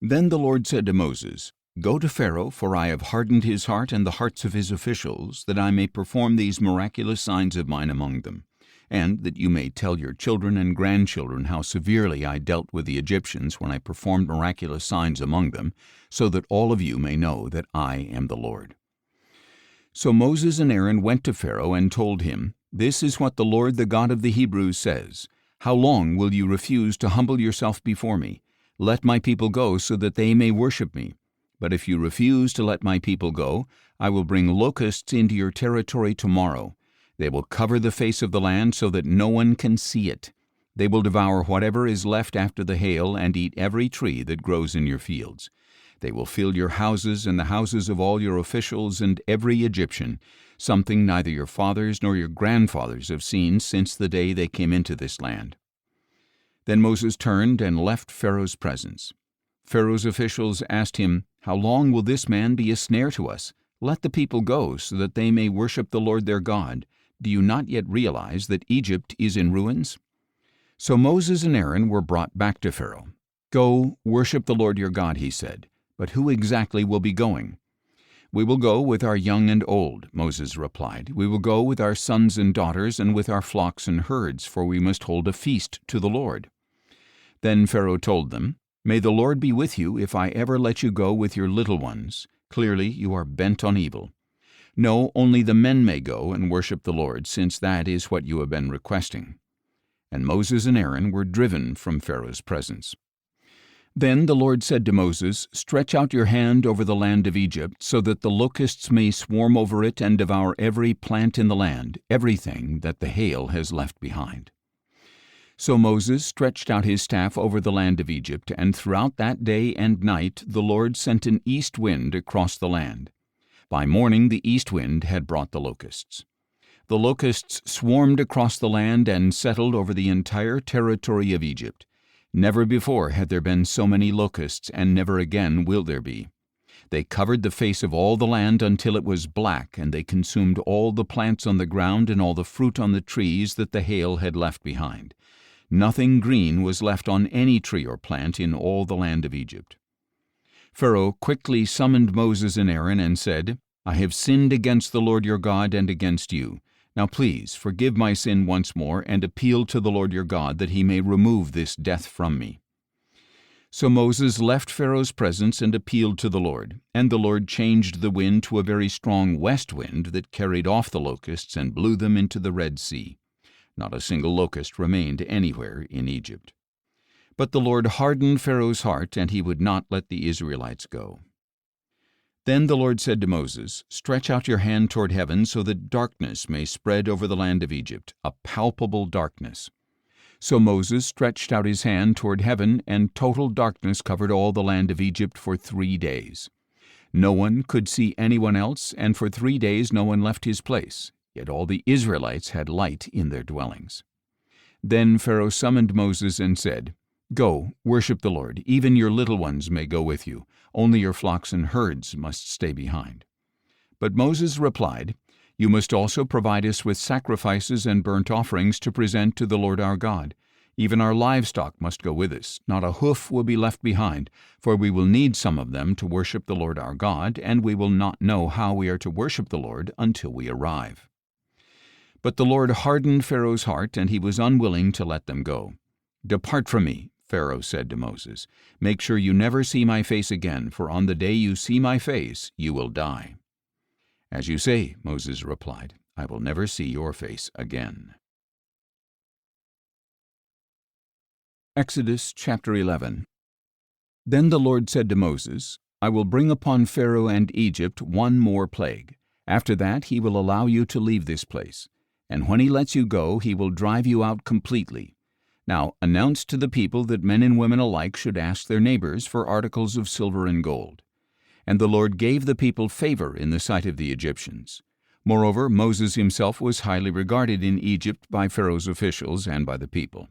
Then the Lord said to Moses, "Go to Pharaoh, for I have hardened his heart and the hearts of his officials, that I may perform these miraculous signs of mine among them, and that you may tell your children and grandchildren how severely I dealt with the Egyptians when I performed miraculous signs among them, so that all of you may know that I am the Lord." So Moses and Aaron went to Pharaoh and told him, "This is what the Lord, the God of the Hebrews, says. How long will you refuse to humble yourself before me? Let my people go so that they may worship me. But if you refuse to let my people go, I will bring locusts into your territory tomorrow. They will cover the face of the land so that no one can see it. They will devour whatever is left after the hail and eat every tree that grows in your fields. They will fill your houses and the houses of all your officials and every Egyptian, something neither your fathers nor your grandfathers have seen since the day they came into this land." Then Moses turned and left Pharaoh's presence. Pharaoh's officials asked him, "How long will this man be a snare to us? Let the people go so that they may worship the Lord their God. Do you not yet realize that Egypt is in ruins?" So Moses and Aaron were brought back to Pharaoh. "Go, worship the Lord your God," he said. "But who exactly will be going?" "We will go with our young and old," Moses replied. "We will go with our sons and daughters and with our flocks and herds, for we must hold a feast to the Lord." Then Pharaoh told them, "May the Lord be with you if I ever let you go with your little ones. Clearly you are bent on evil. No, only the men may go and worship the Lord, since that is what you have been requesting." And Moses and Aaron were driven from Pharaoh's presence. Then the Lord said to Moses, "Stretch out your hand over the land of Egypt, so that the locusts may swarm over it and devour every plant in the land, everything that the hail has left behind." So Moses stretched out his staff over the land of Egypt, and throughout that day and night the Lord sent an east wind across the land. By morning the east wind had brought the locusts. The locusts swarmed across the land and settled over the entire territory of Egypt. Never before had there been so many locusts, and never again will there be. They covered the face of all the land until it was black, and they consumed all the plants on the ground and all the fruit on the trees that the hail had left behind. Nothing green was left on any tree or plant in all the land of Egypt. Pharaoh quickly summoned Moses and Aaron and said, "I have sinned against the Lord your God and against you. Now please forgive my sin once more and appeal to the Lord your God that he may remove this death from me." So Moses left Pharaoh's presence and appealed to the Lord, and the Lord changed the wind to a very strong west wind that carried off the locusts and blew them into the Red Sea. Not a single locust remained anywhere in Egypt. But the Lord hardened Pharaoh's heart, and he would not let the Israelites go. Then the Lord said to Moses, "Stretch out your hand toward heaven so that darkness may spread over the land of Egypt, a palpable darkness." So Moses stretched out his hand toward heaven, and total darkness covered all the land of Egypt for 3 days. No one could see anyone else, and for 3 days no one left his place, yet all the Israelites had light in their dwellings. Then Pharaoh summoned Moses and said, "Go, worship the Lord. Even your little ones may go with you. Only your flocks and herds must stay behind." But Moses replied, "You must also provide us with sacrifices and burnt offerings to present to the Lord our God. Even our livestock must go with us. Not a hoof will be left behind, for we will need some of them to worship the Lord our God, and we will not know how we are to worship the Lord until we arrive." But the Lord hardened Pharaoh's heart, and he was unwilling to let them go. "Depart from me," Pharaoh said to Moses. "Make sure you never see my face again, for on the day you see my face, you will die." "As you say," Moses replied, "I will never see your face again." Exodus chapter 11. Then the Lord said to Moses, "I will bring upon Pharaoh and Egypt one more plague. After that he will allow you to leave this place. And when he lets you go, he will drive you out completely. Now announce to the people that men and women alike should ask their neighbors for articles of silver and gold." And the Lord gave the people favor in the sight of the Egyptians. Moreover, Moses himself was highly regarded in Egypt by Pharaoh's officials and by the people.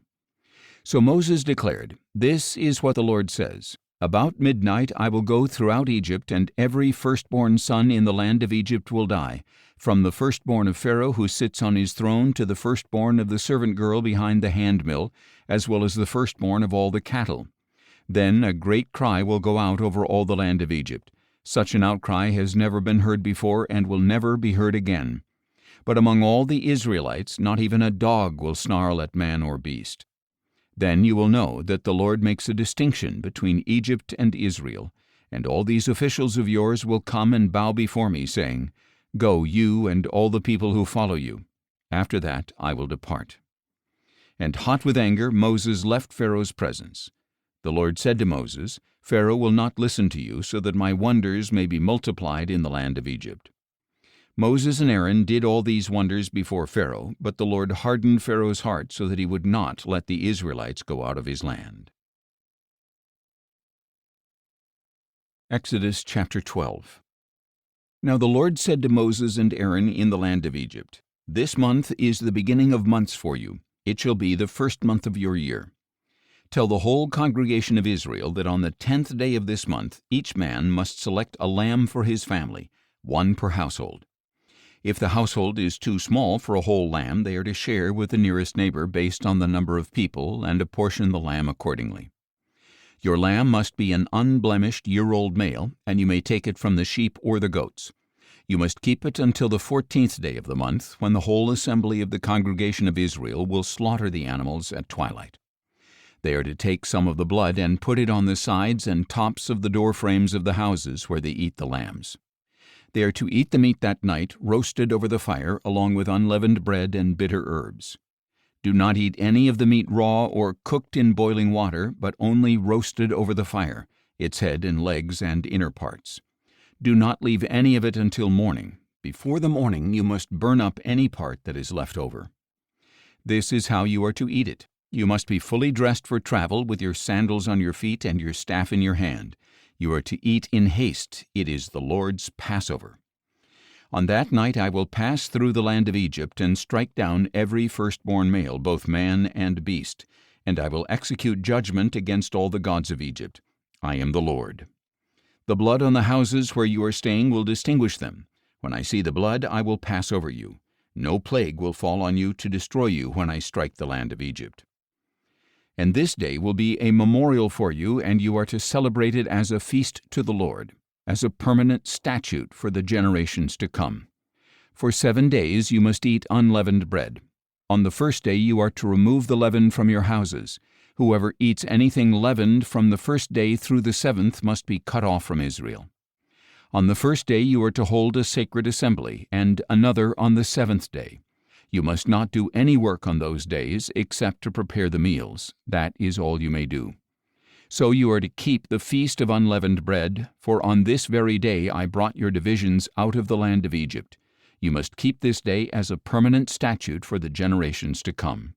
So Moses declared, "This is what the Lord says. About midnight I will go throughout Egypt, and every firstborn son in the land of Egypt will die, from the firstborn of Pharaoh who sits on his throne to the firstborn of the servant girl behind the handmill, as well as the firstborn of all the cattle. Then a great cry will go out over all the land of Egypt. Such an outcry has never been heard before and will never be heard again. But among all the Israelites not even a dog will snarl at man or beast. Then you will know that the Lord makes a distinction between Egypt and Israel, and all these officials of yours will come and bow before me, saying, 'Go, you and all the people who follow you.' After that I will depart." And hot with anger, Moses left Pharaoh's presence. The Lord said to Moses, "Pharaoh will not listen to you, so that my wonders may be multiplied in the land of Egypt." Moses and Aaron did all these wonders before Pharaoh, but the Lord hardened Pharaoh's heart so that he would not let the Israelites go out of his land. Exodus chapter 12. Now the Lord said to Moses and Aaron in the land of Egypt, "This month is the beginning of months for you. It shall be the first month of your year. Tell the whole congregation of Israel that on the 10th day of this month each man must select a lamb for his family, one per household. If the household is too small for a whole lamb, they are to share with the nearest neighbor based on the number of people and apportion the lamb accordingly. Your lamb must be an unblemished year-old male, and you may take it from the sheep or the goats. You must keep it until the 14th day of the month, when the whole assembly of the congregation of Israel will slaughter the animals at twilight. They are to take some of the blood and put it on the sides and tops of the door frames of the houses where they eat the lambs. They are to eat the meat that night, roasted over the fire, along with unleavened bread and bitter herbs. Do not eat any of the meat raw or cooked in boiling water, but only roasted over the fire, its head and legs and inner parts. Do not leave any of it until morning. Before the morning you must burn up any part that is left over. This is how you are to eat it. You must be fully dressed for travel, with your sandals on your feet and your staff in your hand. You are to eat in haste. It is the Lord's Passover. On that night I will pass through the land of Egypt and strike down every firstborn male, both man and beast, and I will execute judgment against all the gods of Egypt. I am the Lord. The blood on the houses where you are staying will distinguish them. When I see the blood, I will pass over you. No plague will fall on you to destroy you when I strike the land of Egypt. And this day will be a memorial for you, and you are to celebrate it as a feast to the Lord, as a permanent statute for the generations to come. For 7 days you must eat unleavened bread. On the first day you are to remove the leaven from your houses. Whoever eats anything leavened from the first day through the 7th must be cut off from Israel. On the first day you are to hold a sacred assembly, and another on the 7th day. You must not do any work on those days except to prepare the meals. That is all you may do. So you are to keep the feast of unleavened bread, for on this very day I brought your divisions out of the land of Egypt. You must keep this day as a permanent statute for the generations to come.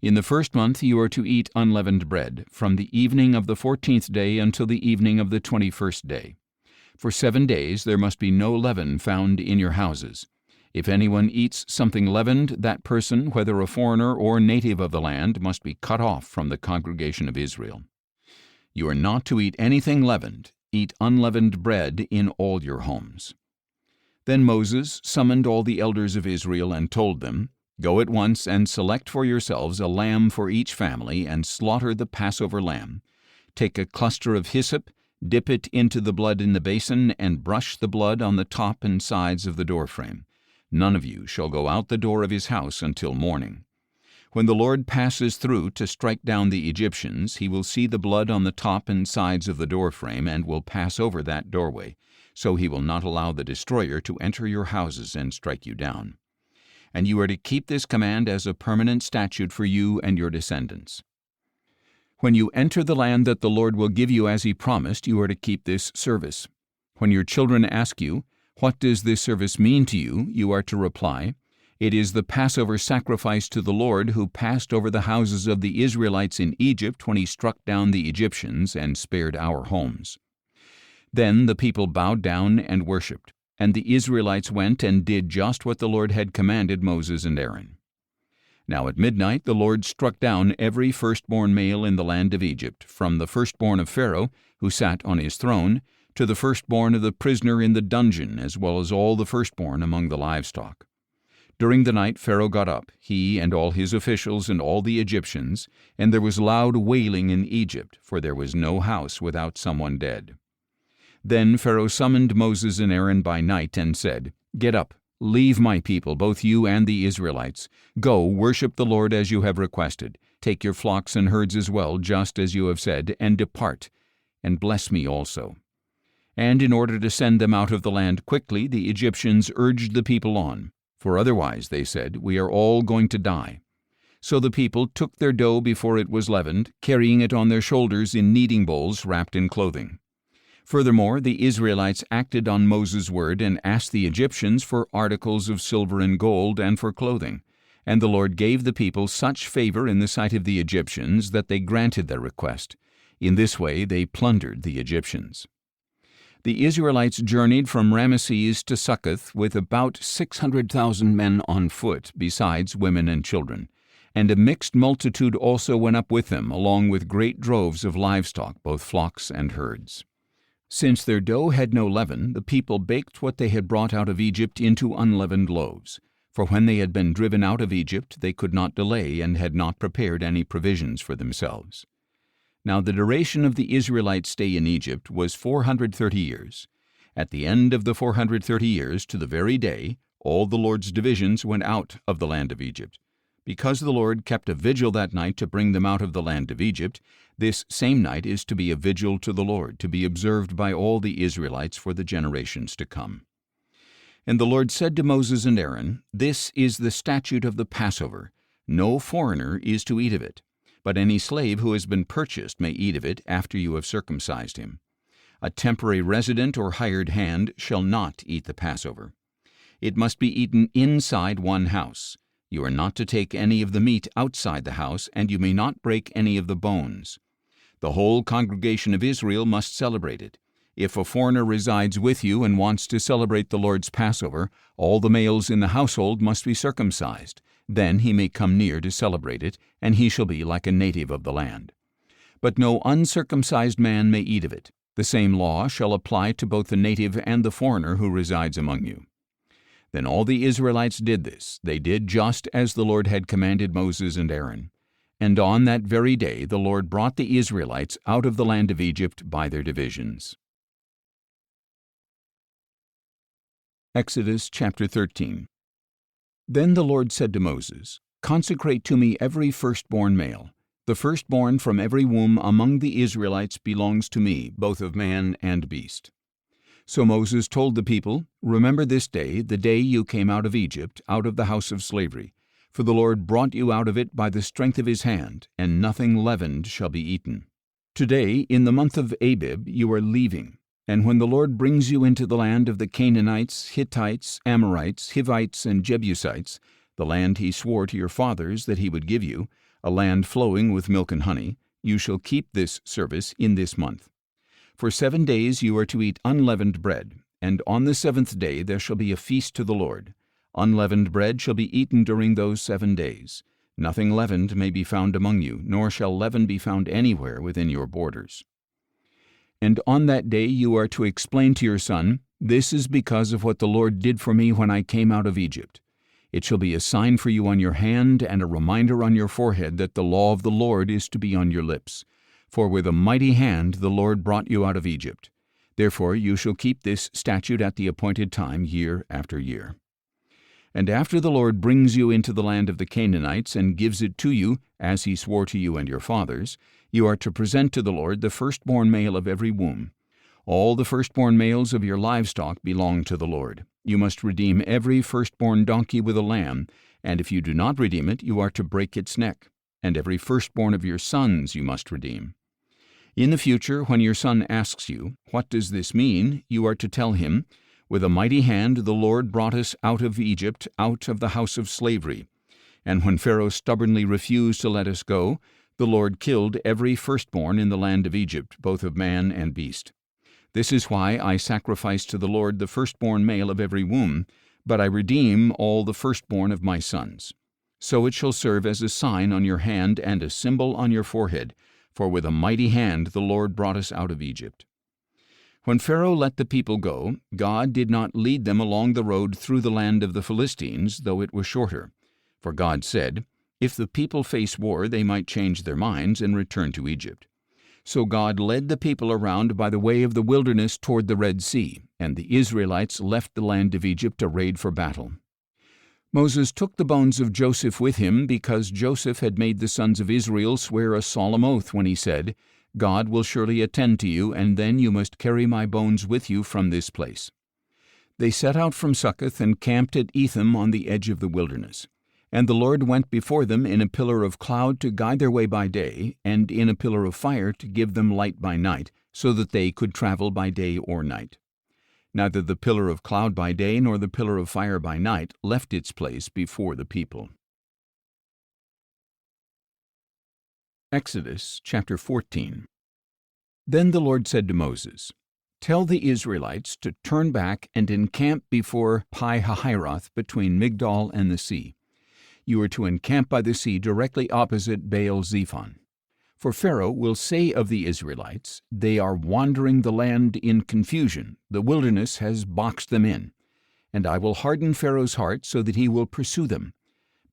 In the first month you are to eat unleavened bread, from the evening of the 14th day until the evening of the 21st day. For 7 days there must be no leaven found in your houses. If anyone eats something leavened, that person, whether a foreigner or native of the land, must be cut off from the congregation of Israel. You are not to eat anything leavened. Eat unleavened bread in all your homes. Then Moses summoned all the elders of Israel and told them, Go at once and select for yourselves a lamb for each family, and slaughter the Passover lamb. Take a cluster of hyssop, dip it into the blood in the basin, and brush the blood on the top and sides of the doorframe. None of you shall go out the door of his house until morning. When the Lord passes through to strike down the Egyptians, he will see the blood on the top and sides of the doorframe and will pass over that doorway, so he will not allow the destroyer to enter your houses and strike you down. And you are to keep this command as a permanent statute for you and your descendants. When you enter the land that the Lord will give you as he promised, you are to keep this service. When your children ask you, What does this service mean to you? You are to reply, It is the Passover sacrifice to the Lord, who passed over the houses of the Israelites in Egypt when he struck down the Egyptians and spared our homes. Then the people bowed down and worshipped, and the Israelites went and did just what the Lord had commanded Moses and Aaron. Now at midnight the Lord struck down every firstborn male in the land of Egypt, from the firstborn of Pharaoh, who sat on his throne, to the firstborn of the prisoner in the dungeon, as well as all the firstborn among the livestock. During the night Pharaoh got up, he and all his officials and all the Egyptians, and there was loud wailing in Egypt, for there was no house without someone dead. Then Pharaoh summoned Moses and Aaron by night and said, Get up, leave my people, both you and the Israelites. Go, worship the Lord as you have requested. Take your flocks and herds as well, just as you have said, and depart, and bless me also. And in order to send them out of the land quickly, the Egyptians urged the people on. For otherwise, they said, we are all going to die. So the people took their dough before it was leavened, carrying it on their shoulders in kneading bowls wrapped in clothing. Furthermore, the Israelites acted on Moses' word and asked the Egyptians for articles of silver and gold and for clothing. And the Lord gave the people such favor in the sight of the Egyptians that they granted their request. In this way they plundered the Egyptians. The Israelites journeyed from Ramesses to Succoth with about 600,000 men on foot, besides women and children. And a mixed multitude also went up with them, along with great droves of livestock, both flocks and herds. Since their dough had no leaven, the people baked what they had brought out of Egypt into unleavened loaves. For when they had been driven out of Egypt, they could not delay and had not prepared any provisions for themselves. Now the duration of the Israelites' stay in Egypt was 430 years. At the end of the 430 years, to the very day, all the Lord's divisions went out of the land of Egypt. Because the Lord kept a vigil that night to bring them out of the land of Egypt, this same night is to be a vigil to the Lord, to be observed by all the Israelites for the generations to come. And the Lord said to Moses and Aaron, "This is the statute of the Passover. No foreigner is to eat of it, but any slave who has been purchased may eat of it after you have circumcised him. A temporary resident or hired hand shall not eat the Passover. It must be eaten inside one house. You are not to take any of the meat outside the house, and you may not break any of the bones. The whole congregation of Israel must celebrate it. If a foreigner resides with you and wants to celebrate the Lord's Passover, all the males in the household must be circumcised. Then he may come near to celebrate it, and he shall be like a native of the land. But no uncircumcised man may eat of it. The same law shall apply to both the native and the foreigner who resides among you." Then all the Israelites did this. They did just as the Lord had commanded Moses and Aaron. And on that very day the Lord brought the Israelites out of the land of Egypt by their divisions. Exodus chapter 13. Then the Lord said to Moses, "Consecrate to me every firstborn male. The firstborn from every womb among the Israelites belongs to me, both of man and beast." So Moses told the people, "Remember this day, the day you came out of Egypt, out of the house of slavery. For the Lord brought you out of it by the strength of his hand, and nothing leavened shall be eaten. Today, in the month of Abib, you are leaving. And when the Lord brings you into the land of the Canaanites, Hittites, Amorites, Hivites, and Jebusites, the land he swore to your fathers that he would give you, a land flowing with milk and honey, you shall keep this service in this month. For 7 days you are to eat unleavened bread, and on the 7th day there shall be a feast to the Lord. Unleavened bread shall be eaten during those 7 days. Nothing leavened may be found among you, nor shall leaven be found anywhere within your borders. And on that day you are to explain to your son, 'This is because of what the Lord did for me when I came out of Egypt.' It shall be a sign for you on your hand and a reminder on your forehead that the law of the Lord is to be on your lips. For with a mighty hand the Lord brought you out of Egypt. Therefore you shall keep this statute at the appointed time year after year. And after the Lord brings you into the land of the Canaanites and gives it to you, as he swore to you and your fathers, you are to present to the Lord the firstborn male of every womb. All the firstborn males of your livestock belong to the Lord. You must redeem every firstborn donkey with a lamb, and if you do not redeem it, you are to break its neck. And every firstborn of your sons you must redeem. In the future, when your son asks you, 'What does this mean?' you are to tell him, 'With a mighty hand the Lord brought us out of Egypt, out of the house of slavery. And when Pharaoh stubbornly refused to let us go, the Lord killed every firstborn in the land of Egypt, both of man and beast. This is why I sacrifice to the Lord the firstborn male of every womb, but I redeem all the firstborn of my sons. So it shall serve as a sign on your hand and a symbol on your forehead, for with a mighty hand the Lord brought us out of Egypt." When Pharaoh let the people go, God did not lead them along the road through the land of the Philistines, though it was shorter. For God said, "If the people face war, they might change their minds and return to Egypt." So God led the people around by the way of the wilderness toward the Red Sea, and the Israelites left the land of Egypt arrayed for battle. Moses took the bones of Joseph with him because Joseph had made the sons of Israel swear a solemn oath when he said, "God will surely attend to you, and then you must carry my bones with you from this place." They set out from Succoth and camped at Etham on the edge of the wilderness. And the Lord went before them in a pillar of cloud to guide their way by day, and in a pillar of fire to give them light by night, so that they could travel by day or night. Neither the pillar of cloud by day nor the pillar of fire by night left its place before the people. Exodus chapter 14. Then the Lord said to Moses, "Tell the Israelites to turn back and encamp before Pi-hahiroth between Migdol and the sea. You are to encamp by the sea directly opposite Baal-zephon. For Pharaoh will say of the Israelites, 'They are wandering the land in confusion. The wilderness has boxed them in.' And I will harden Pharaoh's heart so that he will pursue them.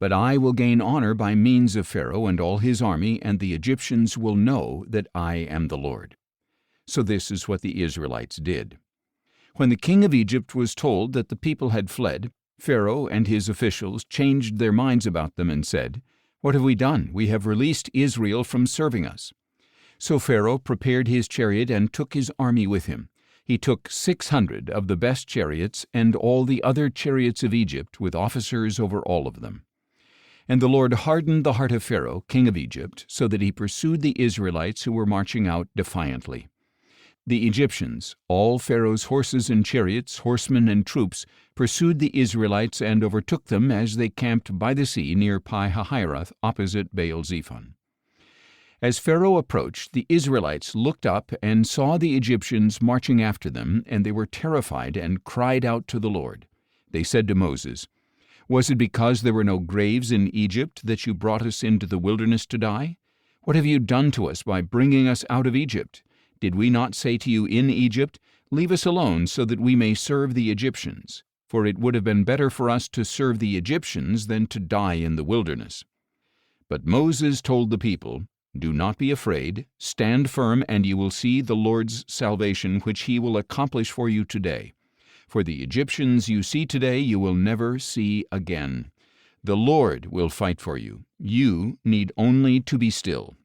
But I will gain honor by means of Pharaoh and all his army, and the Egyptians will know that I am the Lord." So this is what the Israelites did. When the king of Egypt was told that the people had fled, Pharaoh and his officials changed their minds about them and said, "What have we done? We have released Israel from serving us." So Pharaoh prepared his chariot and took his army with him. He took 600 of the best chariots and all the other chariots of Egypt, with officers over all of them. And the Lord hardened the heart of Pharaoh, king of Egypt, so that he pursued the Israelites who were marching out defiantly. The Egyptians, all Pharaoh's horses and chariots, horsemen and troops, pursued the Israelites and overtook them as they camped by the sea near Pi-hahiroth, opposite Baal-zephon. As Pharaoh approached, the Israelites looked up and saw the Egyptians marching after them, and they were terrified and cried out to the Lord. They said to Moses, "Was it because there were no graves in Egypt that you brought us into the wilderness to die? What have you done to us by bringing us out of Egypt? Did we not say to you in Egypt, 'Leave us alone so that we may serve the Egyptians'? For it would have been better for us to serve the Egyptians than to die in the wilderness." But Moses told the people, "Do not be afraid. Stand firm, and you will see the Lord's salvation, which he will accomplish for you today. For the Egyptians you see today you will never see again. The Lord will fight for you. You need only to be still."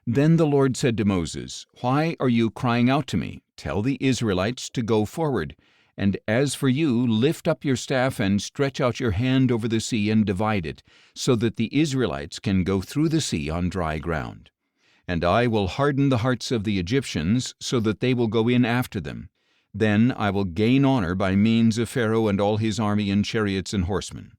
Then the Lord said to Moses, "Why are you crying out to me? Tell the Israelites to go forward. And as for you, lift up your staff and stretch out your hand over the sea and divide it, so that the Israelites can go through the sea on dry ground. And I will harden the hearts of the Egyptians, so that they will go in after them. Then I will gain honor by means of Pharaoh and all his army and chariots and horsemen.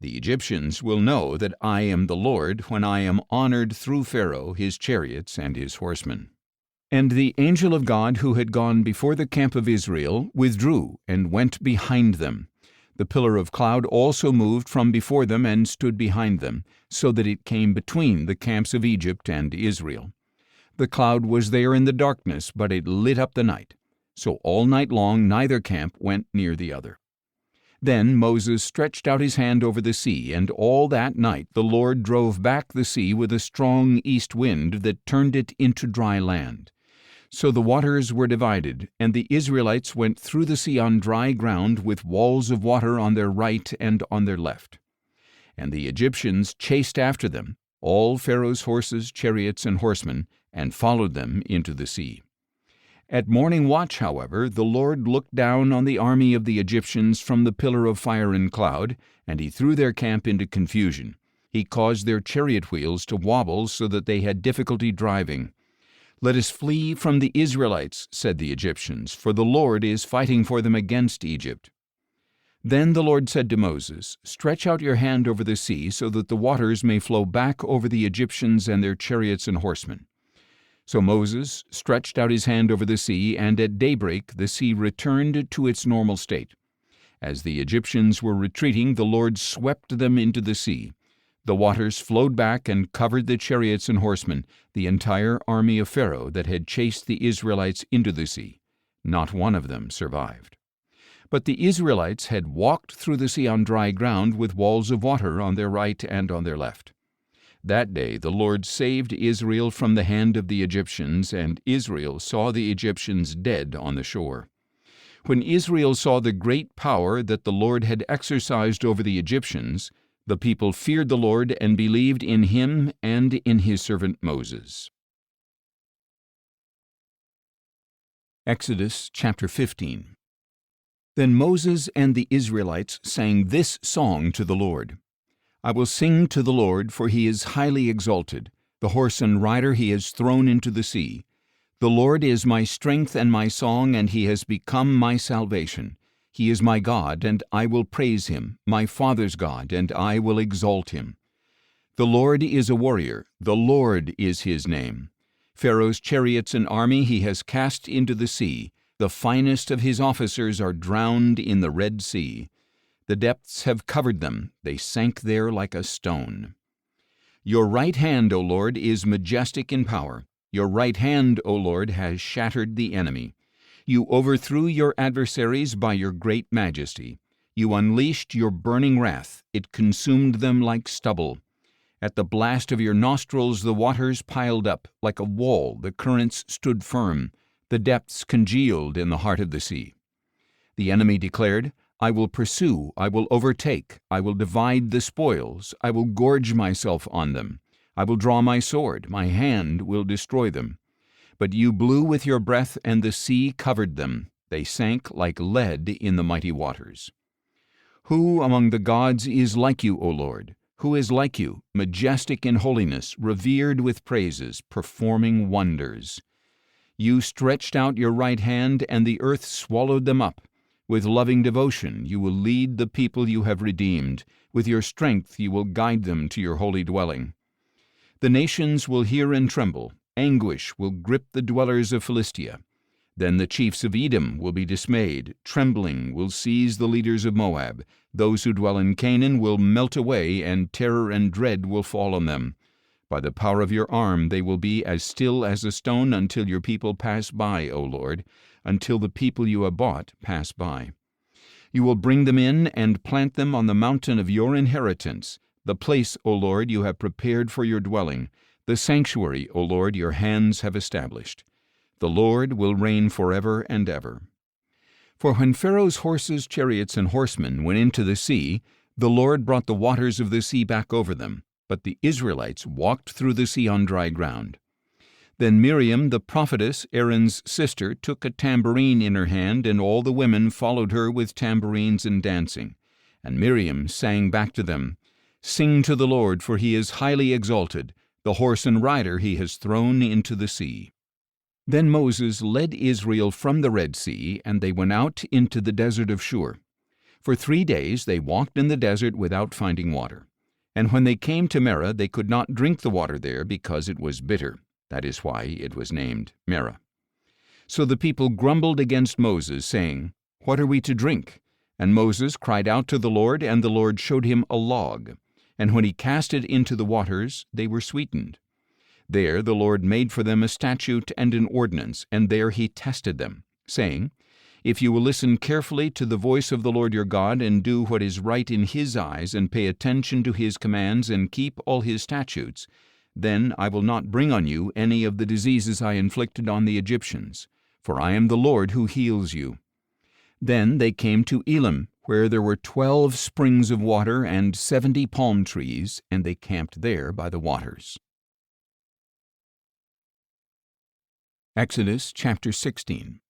The Egyptians will know that I am the Lord when I am honored through Pharaoh, his chariots, and his horsemen." And the angel of God who had gone before the camp of Israel withdrew and went behind them. The pillar of cloud also moved from before them and stood behind them, so that it came between the camps of Egypt and Israel. The cloud was there in the darkness, but it lit up the night. So all night long neither camp went near the other. Then Moses stretched out his hand over the sea, and all that night the Lord drove back the sea with a strong east wind that turned it into dry land. So the waters were divided, and the Israelites went through the sea on dry ground with walls of water on their right and on their left. And the Egyptians chased after them, all Pharaoh's horses, chariots, and horsemen, and followed them into the sea. At morning watch, however, the Lord looked down on the army of the Egyptians from the pillar of fire and cloud, and he threw their camp into confusion. He caused their chariot wheels to wobble so that they had difficulty driving. "Let us flee from the Israelites," said the Egyptians, "for the Lord is fighting for them against Egypt." Then the Lord said to Moses, "Stretch out your hand over the sea so that the waters may flow back over the Egyptians and their chariots and horsemen." So Moses stretched out his hand over the sea, and at daybreak the sea returned to its normal state. As the Egyptians were retreating, the Lord swept them into the sea. The waters flowed back and covered the chariots and horsemen, the entire army of Pharaoh that had chased the Israelites into the sea. Not one of them survived. But the Israelites had walked through the sea on dry ground with walls of water on their right and on their left. That day the Lord saved Israel from the hand of the Egyptians, and Israel saw the Egyptians dead on the shore. When Israel saw the great power that the Lord had exercised over the Egyptians, the people feared the Lord and believed in him and in his servant Moses. Exodus chapter 15. Then Moses and the Israelites sang this song to the Lord. "I will sing to the Lord, for he is highly exalted. The horse and rider he has thrown into the sea. The Lord is my strength and my song, and he has become my salvation. He is my God, and I will praise him, my father's God, and I will exalt him. The Lord is a warrior, the Lord is his name. Pharaoh's chariots and army he has cast into the sea. The finest of his officers are drowned in the Red Sea. The depths have covered them, they sank there like a stone. Your right hand, O Lord, is majestic in power. Your right hand, O Lord, has shattered the enemy. You overthrew your adversaries by your great majesty. You unleashed your burning wrath. It consumed them like stubble. At the blast of your nostrils the waters piled up. Like a wall the currents stood firm. The depths congealed in the heart of the sea. The enemy declared, I will pursue, I will overtake, I will divide the spoils, I will gorge myself on them. I will draw my sword, my hand will destroy them. But you blew with your breath, and the sea covered them. They sank like lead in the mighty waters. Who among the gods is like you, O Lord? Who is like you, majestic in holiness, revered with praises, performing wonders? You stretched out your right hand, and the earth swallowed them up. With loving devotion you will lead the people you have redeemed. With your strength you will guide them to your holy dwelling. The nations will hear and tremble. Anguish will grip the dwellers of Philistia. Then the chiefs of Edom will be dismayed. Trembling will seize the leaders of Moab. Those who dwell in Canaan will melt away, and terror and dread will fall on them. By the power of your arm they will be as still as a stone until your people pass by, O Lord, until the people you have bought pass by. You will bring them in and plant them on the mountain of your inheritance, the place, O Lord, you have prepared for your dwelling, the sanctuary, O Lord, your hands have established. The Lord will reign forever and ever. For when Pharaoh's horses, chariots, and horsemen went into the sea, the Lord brought the waters of the sea back over them, but the Israelites walked through the sea on dry ground. Then Miriam, the prophetess, Aaron's sister, took a tambourine in her hand, and all the women followed her with tambourines and dancing. And Miriam sang back to them, Sing to the Lord, for he is highly exalted. The horse and rider he has thrown into the sea. Then Moses led Israel from the Red Sea, and they went out into the desert of Shur. For 3 days they walked in the desert without finding water. And when they came to Merah, they could not drink the water there because it was bitter. That is why it was named Merah. So the people grumbled against Moses, saying, What are we to drink? And Moses cried out to the Lord, and the Lord showed him a log. And when he cast it into the waters, they were sweetened. There the Lord made for them a statute and an ordinance, and there he tested them, saying, If you will listen carefully to the voice of the Lord your God, and do what is right in his eyes, and pay attention to his commands, and keep all his statutes, then I will not bring on you any of the diseases I inflicted on the Egyptians, for I am the Lord who heals you. Then they came to Elim, where there were 12 springs of water and 70 palm trees, and they camped there by the waters. Exodus chapter 16.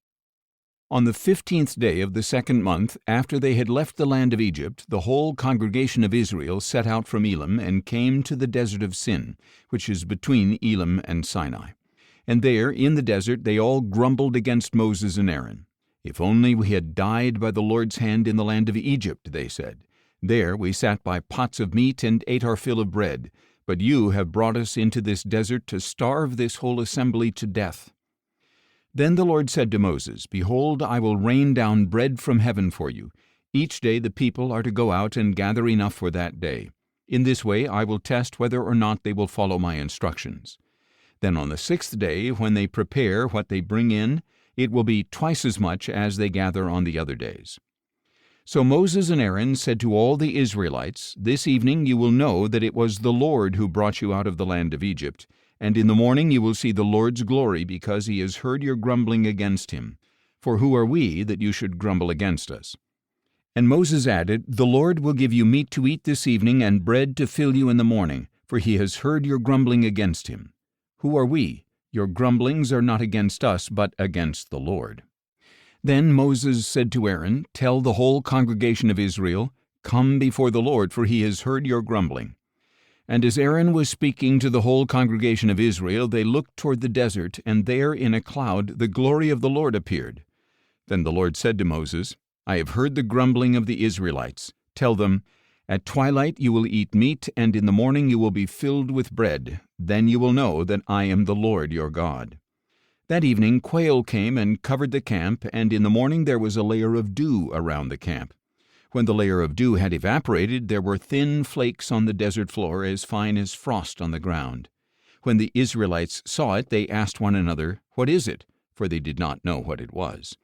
On the 15th day of the 2nd month, after they had left the land of Egypt, the whole congregation of Israel set out from Elim and came to the desert of Sin, which is between Elim and Sinai. And there, in the desert, they all grumbled against Moses and Aaron. If only we had died by the Lord's hand in the land of Egypt, they said. There we sat by pots of meat and ate our fill of bread. But you have brought us into this desert to starve this whole assembly to death. Then the Lord said to Moses, Behold, I will rain down bread from heaven for you. Each day the people are to go out and gather enough for that day. In this way I will test whether or not they will follow my instructions. Then on the 6th day, when they prepare what they bring in, it will be twice as much as they gather on the other days. So Moses and Aaron said to all the Israelites, This evening you will know that it was the Lord who brought you out of the land of Egypt. And in the morning you will see the Lord's glory, because he has heard your grumbling against him. For who are we that you should grumble against us? And Moses added, The Lord will give you meat to eat this evening and bread to fill you in the morning, for he has heard your grumbling against him. Who are we? Your grumblings are not against us, but against the Lord. Then Moses said to Aaron, Tell the whole congregation of Israel, Come before the Lord, for he has heard your grumbling. And as Aaron was speaking to the whole congregation of Israel, they looked toward the desert, and there in a cloud the glory of the Lord appeared. Then the Lord said to Moses, I have heard the grumbling of the Israelites. Tell them, At twilight you will eat meat, and in the morning you will be filled with bread. Then you will know that I am the Lord your God. That evening quail came and covered the camp, and in the morning there was a layer of dew around the camp. When the layer of dew had evaporated, there were thin flakes on the desert floor as fine as frost on the ground. When the Israelites saw it, they asked one another, What is it? For they did not know what it was.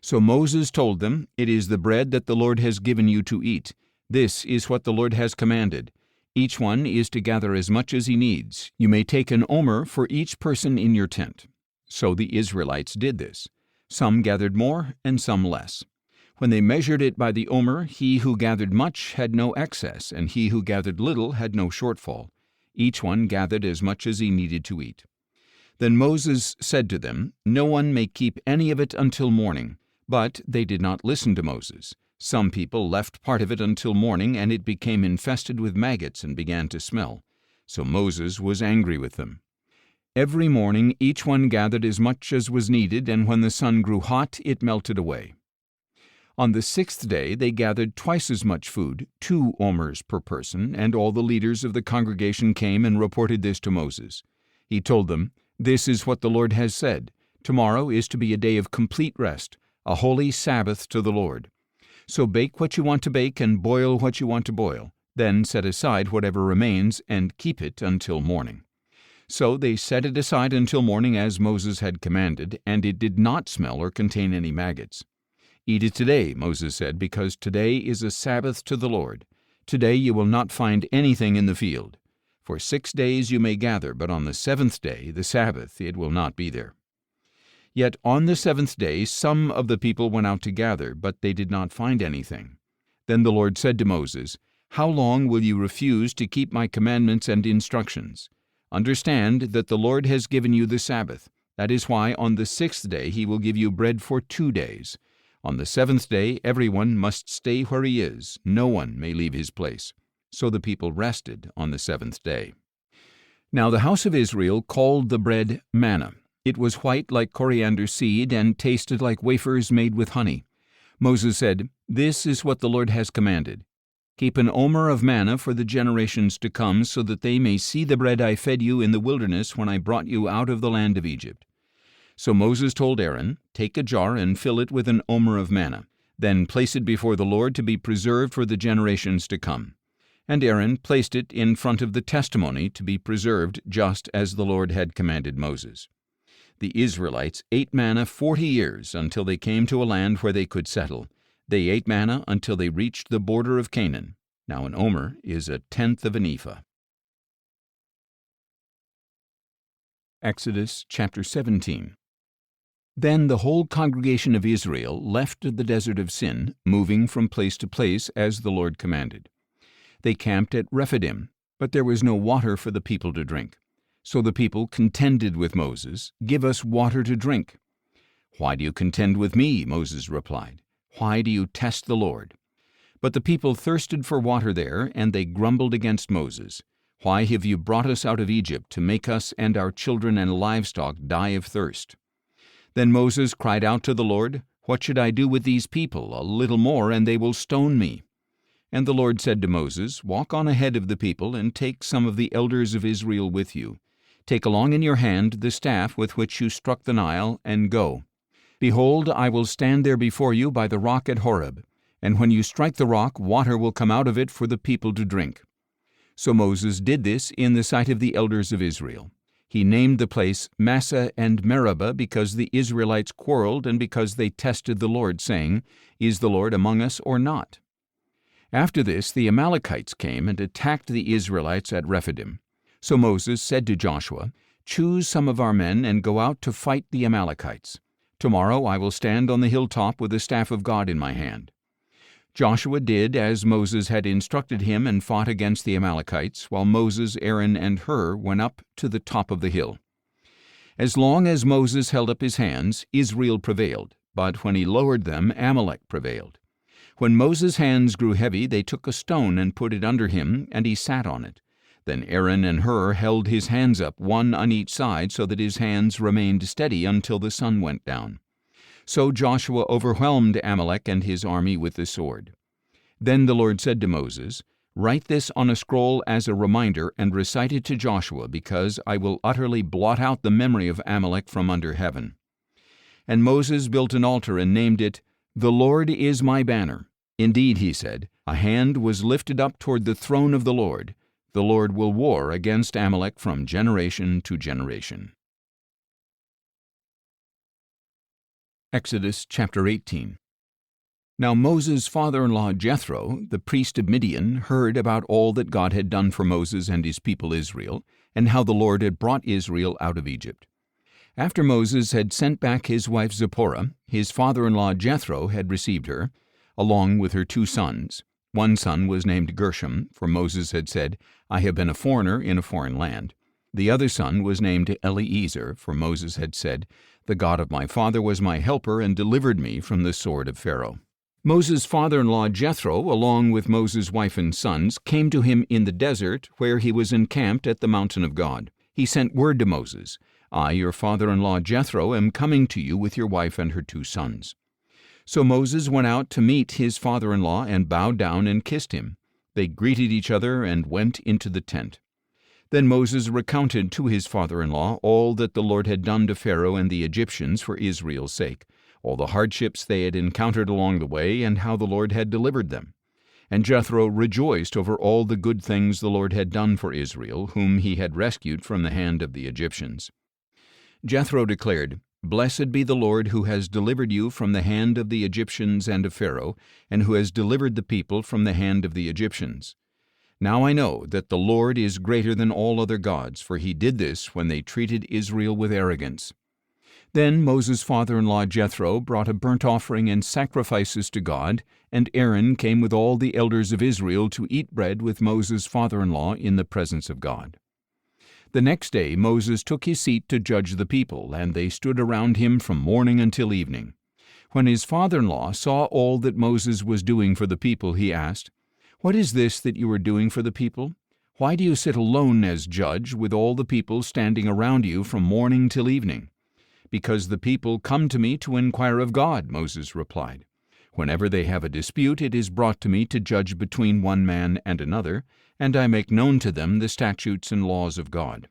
So Moses told them, "It is the bread that the Lord has given you to eat. This is what the Lord has commanded. Each one is to gather as much as he needs. You may take an omer for each person in your tent." So the Israelites did this. Some gathered more and some less. When they measured it by the omer, he who gathered much had no excess, and he who gathered little had no shortfall. Each one gathered as much as he needed to eat. Then Moses said to them, "No one may keep any of it until morning." But they did not listen to Moses. Some people left part of it until morning, and it became infested with maggots and began to smell. So Moses was angry with them. Every morning each one gathered as much as was needed, and when the sun grew hot, it melted away. On the 6th day they gathered twice as much food, 2 omers per person, and all the leaders of the congregation came and reported this to Moses. He told them, "This is what the Lord has said. Tomorrow is to be a day of complete rest, a holy Sabbath to the Lord. So bake what you want to bake and boil what you want to boil. Then set aside whatever remains and keep it until morning." So they set it aside until morning as Moses had commanded, and it did not smell or contain any maggots. "Eat it today," Moses said, "because today is a Sabbath to the Lord. Today you will not find anything in the field. For 6 days you may gather, but on the 7th day, the Sabbath, it will not be there." Yet on the 7th day some of the people went out to gather, but they did not find anything. Then the Lord said to Moses, "How long will you refuse to keep my commandments and instructions? Understand that the Lord has given you the Sabbath. That is why on the 6th day he will give you bread for 2 days. On the 7th day everyone must stay where he is. No one may leave his place." So the people rested on the 7th day. Now the house of Israel called the bread manna. It was white like coriander seed and tasted like wafers made with honey. Moses said, "This is what the Lord has commanded. Keep an omer of manna for the generations to come, so that they may see the bread I fed you in the wilderness when I brought you out of the land of Egypt." So Moses told Aaron, "Take a jar and fill it with an omer of manna. Then place it before the Lord to be preserved for the generations to come." And Aaron placed it in front of the testimony to be preserved, just as the Lord had commanded Moses. The Israelites ate manna 40 years until they came to a land where they could settle. They ate manna until they reached the border of Canaan. Now an omer is 1/10 of an ephah. Exodus chapter 17. Then the whole congregation of Israel left the desert of Sin, moving from place to place as the Lord commanded. They camped at Rephidim, but there was no water for the people to drink. So the people contended with Moses, "Give us water to drink." "Why do you contend with me?" Moses replied. "Why do you test the Lord?" But the people thirsted for water there, and they grumbled against Moses. "Why have you brought us out of Egypt to make us and our children and livestock die of thirst?" Then Moses cried out to the Lord, "What should I do with these people? A little more, and they will stone me." And the Lord said to Moses, "Walk on ahead of the people, and take some of the elders of Israel with you. Take along in your hand the staff with which you struck the Nile, and go. Behold, I will stand there before you by the rock at Horeb, and when you strike the rock, water will come out of it for the people to drink." So Moses did this in the sight of the elders of Israel. He named the place Massah and Meribah because the Israelites quarreled and because they tested the Lord, saying, "Is the Lord among us or not?" After this the Amalekites came and attacked the Israelites at Rephidim. So Moses said to Joshua, "Choose some of our men and go out to fight the Amalekites. Tomorrow I will stand on the hilltop with the staff of God in my hand." Joshua did as Moses had instructed him and fought against the Amalekites, while Moses, Aaron, and Hur went up to the top of the hill. As long as Moses held up his hands, Israel prevailed, but when he lowered them, Amalek prevailed. When Moses' hands grew heavy, they took a stone and put it under him, and he sat on it. Then Aaron and Hur held his hands up, one on each side, so that his hands remained steady until the sun went down. So Joshua overwhelmed Amalek and his army with the sword. Then the Lord said to Moses, "Write this on a scroll as a reminder and recite it to Joshua, because I will utterly blot out the memory of Amalek from under heaven." And Moses built an altar and named it, "The Lord is my banner." Indeed, he said, a hand was lifted up toward the throne of the Lord. The Lord will war against Amalek from generation to generation. Exodus chapter 18. Now Moses' father-in-law Jethro, the priest of Midian, heard about all that God had done for Moses and his people Israel, and how the Lord had brought Israel out of Egypt. After Moses had sent back his wife Zipporah, his father-in-law Jethro had received her, along with her 2 sons. One son was named Gershom, for Moses had said, I have been a foreigner in a foreign land. The other son was named Eleazar, for Moses had said, The God of my father was my helper and delivered me from the sword of Pharaoh. Moses' father-in-law Jethro, along with Moses' wife and sons, came to him in the desert, where he was encamped at the mountain of God. He sent word to Moses, I, your father-in-law Jethro, am coming to you with your wife and her 2 sons. So Moses went out to meet his father-in-law and bowed down and kissed him. They greeted each other and went into the tent. Then Moses recounted to his father-in-law all that the Lord had done to Pharaoh and the Egyptians for Israel's sake, all the hardships they had encountered along the way, and how the Lord had delivered them. And Jethro rejoiced over all the good things the Lord had done for Israel, whom he had rescued from the hand of the Egyptians. Jethro declared, Blessed be the Lord who has delivered you from the hand of the Egyptians and of Pharaoh, and who has delivered the people from the hand of the Egyptians. Now I know that the Lord is greater than all other gods, for he did this when they treated Israel with arrogance. Then Moses' father-in-law Jethro brought a burnt offering and sacrifices to God, and Aaron came with all the elders of Israel to eat bread with Moses' father-in-law in the presence of God. The next day Moses took his seat to judge the people, and they stood around him from morning until evening. When his father-in-law saw all that Moses was doing for the people, he asked, What is this that you are doing for the people? Why do you sit alone as judge, with all the people standing around you from morning till evening? Because the people come to me to inquire of God, Moses replied. Whenever they have a dispute, it is brought to me to judge between one man and another, and I make known to them the statutes and laws of God.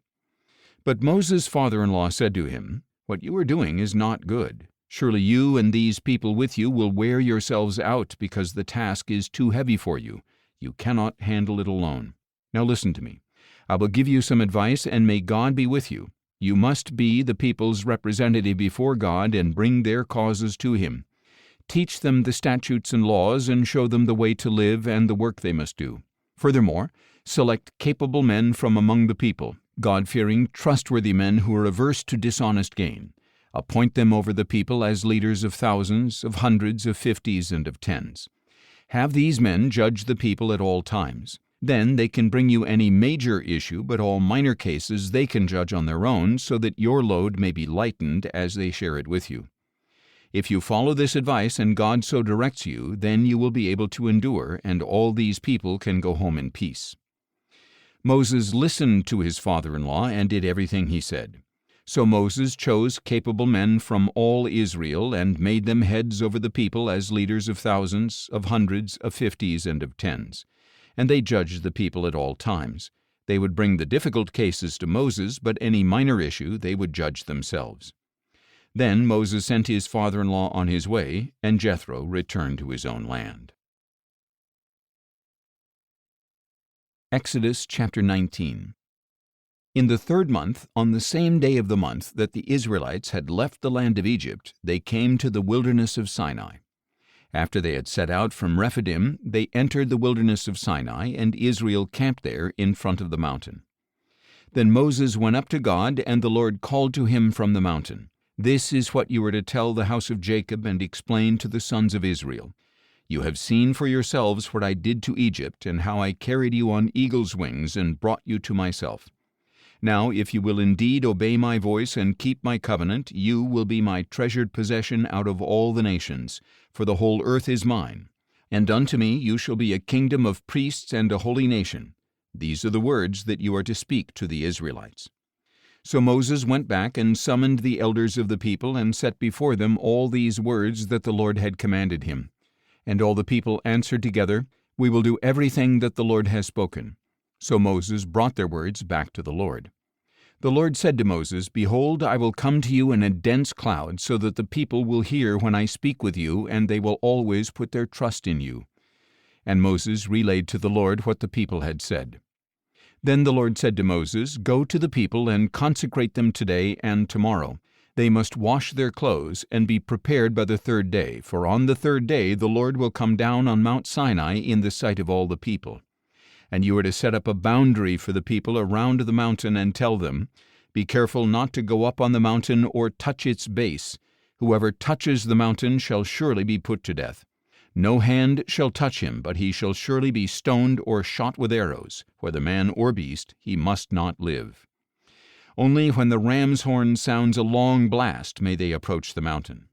But Moses' father-in-law said to him, What you are doing is not good. Surely you and these people with you will wear yourselves out, because the task is too heavy for you. You cannot handle it alone. Now listen to me. I will give you some advice, and may God be with you. You must be the people's representative before God and bring their causes to Him. Teach them the statutes and laws and show them the way to live and the work they must do. Furthermore, select capable men from among the people, God-fearing, trustworthy men who are averse to dishonest gain. Appoint them over the people as leaders of thousands, of hundreds, of 50s, and of 10s. Have these men judge the people at all times. Then they can bring you any major issue, but all minor cases they can judge on their own, so that your load may be lightened as they share it with you. If you follow this advice and God so directs you, then you will be able to endure, and all these people can go home in peace. Moses listened to his father-in-law and did everything he said. So Moses chose capable men from all Israel and made them heads over the people as leaders of thousands, of hundreds, of 50s, and of 10s. And they judged the people at all times. They would bring the difficult cases to Moses, but any minor issue they would judge themselves. Then Moses sent his father-in-law on his way, and Jethro returned to his own land. Exodus chapter 19. In the 3rd month, on the same day of the month that the Israelites had left the land of Egypt, they came to the wilderness of Sinai. After they had set out from Rephidim, they entered the wilderness of Sinai, and Israel camped there in front of the mountain. Then Moses went up to God, and the Lord called to him from the mountain, This is what you are to tell the house of Jacob and explain to the sons of Israel. You have seen for yourselves what I did to Egypt, and how I carried you on eagle's wings and brought you to myself. Now, if you will indeed obey my voice and keep my covenant, you will be my treasured possession out of all the nations, for the whole earth is mine. And unto me you shall be a kingdom of priests and a holy nation. These are the words that you are to speak to the Israelites. So Moses went back and summoned the elders of the people and set before them all these words that the Lord had commanded him. And all the people answered together, We will do everything that the Lord has spoken. So Moses brought their words back to the Lord. The Lord said to Moses, Behold, I will come to you in a dense cloud, so that the people will hear when I speak with you, and they will always put their trust in you. And Moses relayed to the Lord what the people had said. Then the Lord said to Moses, Go to the people and consecrate them today and tomorrow. They must wash their clothes and be prepared by the third day, for on the third day the Lord will come down on Mount Sinai in the sight of all the people. And you are to set up a boundary for the people around the mountain and tell them, Be careful not to go up on the mountain or touch its base. Whoever touches the mountain shall surely be put to death. No hand shall touch him, but he shall surely be stoned or shot with arrows, whether man or beast, he must not live. Only when the ram's horn sounds a long blast may they approach the mountain.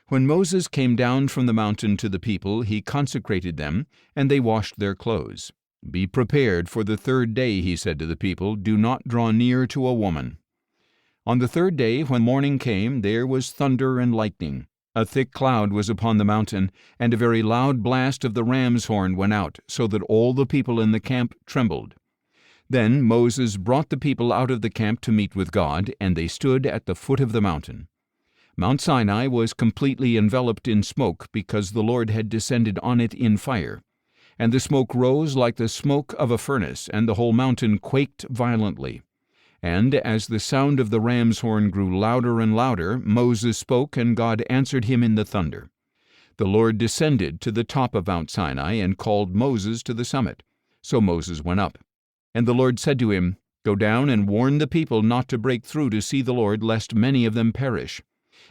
When Moses came down from the mountain to the people, he consecrated them, and they washed their clothes. Be prepared for the third day, he said to the people, do not draw near to a woman. On the third day, when morning came, there was thunder and lightning. A thick cloud was upon the mountain, and a very loud blast of the ram's horn went out, so that all the people in the camp trembled. Then Moses brought the people out of the camp to meet with God, and they stood at the foot of the mountain. Mount Sinai was completely enveloped in smoke, because the Lord had descended on it in fire. And the smoke rose like the smoke of a furnace, and the whole mountain quaked violently. And as the sound of the ram's horn grew louder and louder, Moses spoke, and God answered him in the thunder. The Lord descended to the top of Mount Sinai and called Moses to the summit. So Moses went up. And the Lord said to him, Go down and warn the people not to break through to see the Lord, lest many of them perish.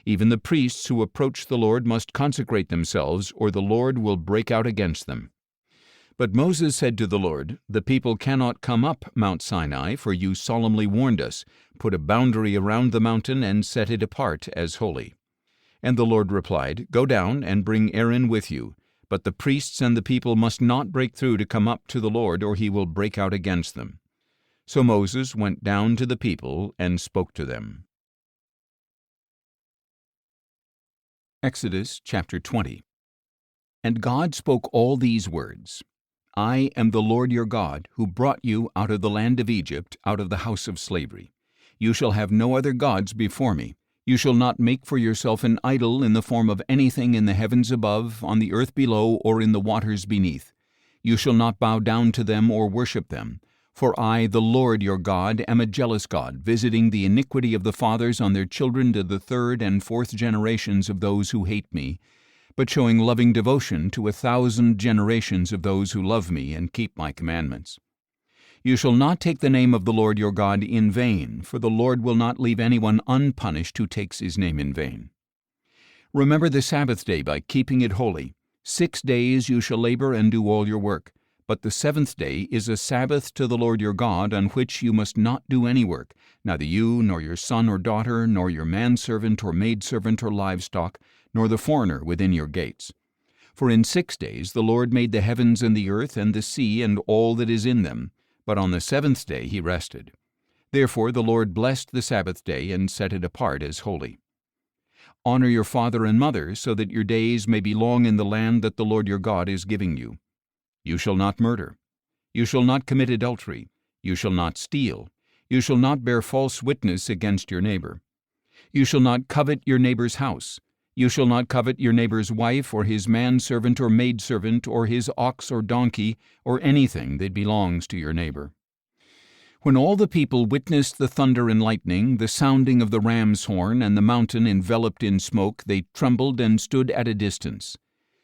Even the priests who approach the Lord must consecrate themselves, or the Lord will break out against them. But Moses said to the Lord, The people cannot come up Mount Sinai, for you solemnly warned us, Put a boundary around the mountain and set it apart as holy. And the Lord replied, Go down and bring Aaron with you, but the priests and the people must not break through to come up to the Lord, or he will break out against them. So Moses went down to the people and spoke to them. Exodus chapter 20. And God spoke all these words, I am the Lord your God, who brought you out of the land of Egypt, out of the house of slavery. You shall have no other gods before me. You shall not make for yourself an idol in the form of anything in the heavens above, on the earth below, or in the waters beneath. You shall not bow down to them or worship them. For I, the Lord your God, am a jealous God, visiting the iniquity of the fathers on their children to the third and fourth generations of those who hate me, but showing loving devotion to 1,000 generations of those who love me and keep my commandments. You shall not take the name of the Lord your God in vain, for the Lord will not leave anyone unpunished who takes his name in vain. Remember the Sabbath day by keeping it holy. 6 days you shall labor and do all your work, but the seventh day is a Sabbath to the Lord your God, on which you must not do any work, neither you, nor your son or daughter, nor your manservant or maidservant or livestock, nor the foreigner within your gates. For in 6 days the Lord made the heavens and the earth and the sea and all that is in them, but on the seventh day he rested. Therefore the Lord blessed the Sabbath day and set it apart as holy. Honor your father and mother, so that your days may be long in the land that the Lord your God is giving you. You shall not murder. You shall not commit adultery. You shall not steal. You shall not bear false witness against your neighbor. You shall not covet your neighbor's house. You shall not covet your neighbor's wife, or his manservant or maidservant, or his ox or donkey, or anything that belongs to your neighbor. When all the people witnessed the thunder and lightning, the sounding of the ram's horn, and the mountain enveloped in smoke, they trembled and stood at a distance.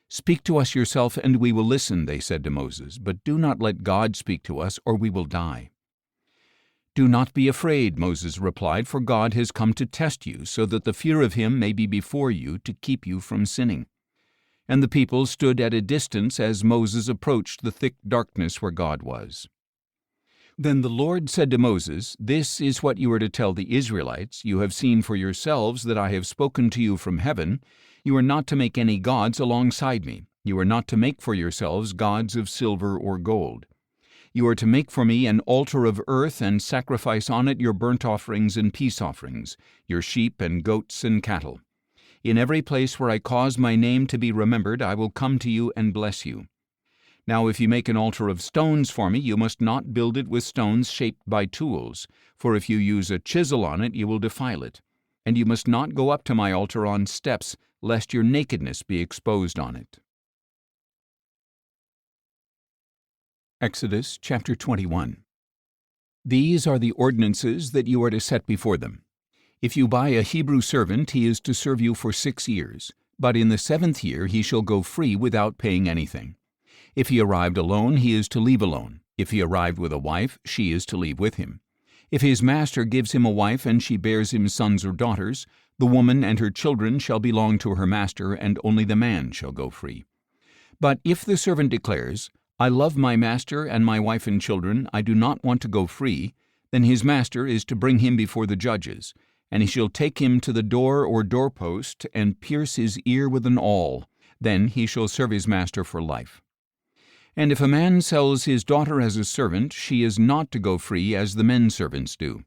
Speak to us yourself, and we will listen, they said to Moses, but do not let God speak to us, or we will die. Do not be afraid, Moses replied, for God has come to test you, so that the fear of him may be before you to keep you from sinning. And the people stood at a distance as Moses approached the thick darkness where God was. Then the Lord said to Moses, This is what you are to tell the Israelites. You have seen for yourselves that I have spoken to you from heaven. You are not to make any gods alongside me. You are not to make for yourselves gods of silver or gold. You are to make for me an altar of earth and sacrifice on it your burnt offerings and peace offerings, your sheep and goats and cattle. In every place where I cause my name to be remembered, I will come to you and bless you. Now if you make an altar of stones for me, you must not build it with stones shaped by tools, for if you use a chisel on it, you will defile it. And you must not go up to my altar on steps, lest your nakedness be exposed on it. Exodus chapter 21. These are the ordinances that you are to set before them. If you buy a Hebrew servant, he is to serve you for 6 years, but in the 7th year he shall go free without paying anything. If he arrived alone, he is to leave alone. If he arrived with a wife, she is to leave with him. If his master gives him a wife and she bears him sons or daughters, the woman and her children shall belong to her master, and only the man shall go free. But if the servant declares, I love my master and my wife and children, I do not want to go free, then his master is to bring him before the judges, and he shall take him to the door or doorpost and pierce his ear with an awl. Then he shall serve his master for life. And if a man sells his daughter as a servant, she is not to go free as the men servants do.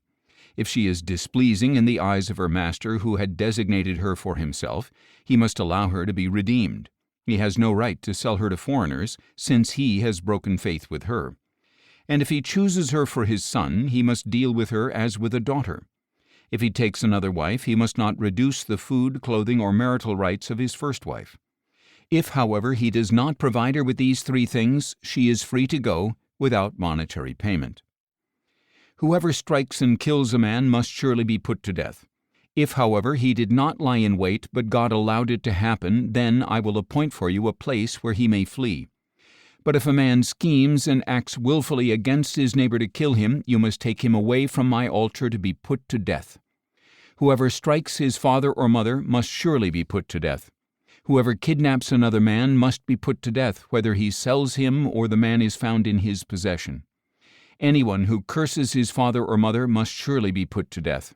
If she is displeasing in the eyes of her master, who had designated her for himself, he must allow her to be redeemed. He has no right to sell her to foreigners, since he has broken faith with her. And if he chooses her for his son, he must deal with her as with a daughter. If he takes another wife, he must not reduce the food, clothing, or marital rights of his first wife. If, however, he does not provide her with these 3 things, she is free to go without monetary payment. Whoever strikes and kills a man must surely be put to death. If, however, he did not lie in wait, but God allowed it to happen, then I will appoint for you a place where he may flee. But if a man schemes and acts willfully against his neighbor to kill him, you must take him away from my altar to be put to death. Whoever strikes his father or mother must surely be put to death. Whoever kidnaps another man must be put to death, whether he sells him or the man is found in his possession. Anyone who curses his father or mother must surely be put to death.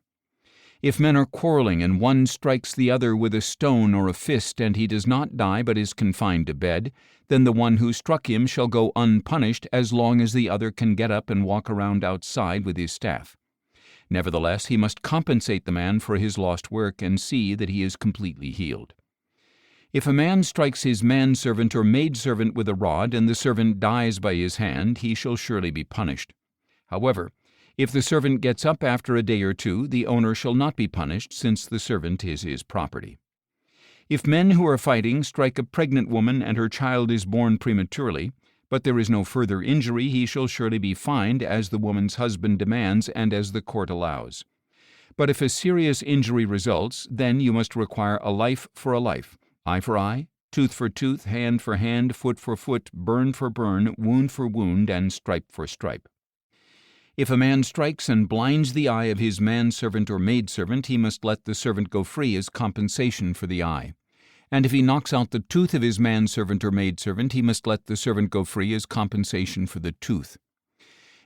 If men are quarreling and one strikes the other with a stone or a fist, and he does not die but is confined to bed, then the one who struck him shall go unpunished as long as the other can get up and walk around outside with his staff. Nevertheless, he must compensate the man for his lost work and see that he is completely healed. If a man strikes his manservant or maidservant with a rod, and the servant dies by his hand, he shall surely be punished. However, if the servant gets up after a day or 2, the owner shall not be punished, since the servant is his property. If men who are fighting strike a pregnant woman and her child is born prematurely, but there is no further injury, he shall surely be fined as the woman's husband demands and as the court allows. But if a serious injury results, then you must require a life for a life, eye for eye, tooth for tooth, hand for hand, foot for foot, burn for burn, wound for wound, and stripe for stripe. If a man strikes and blinds the eye of his manservant or maidservant, he must let the servant go free as compensation for the eye. And if he knocks out the tooth of his manservant or maidservant, he must let the servant go free as compensation for the tooth.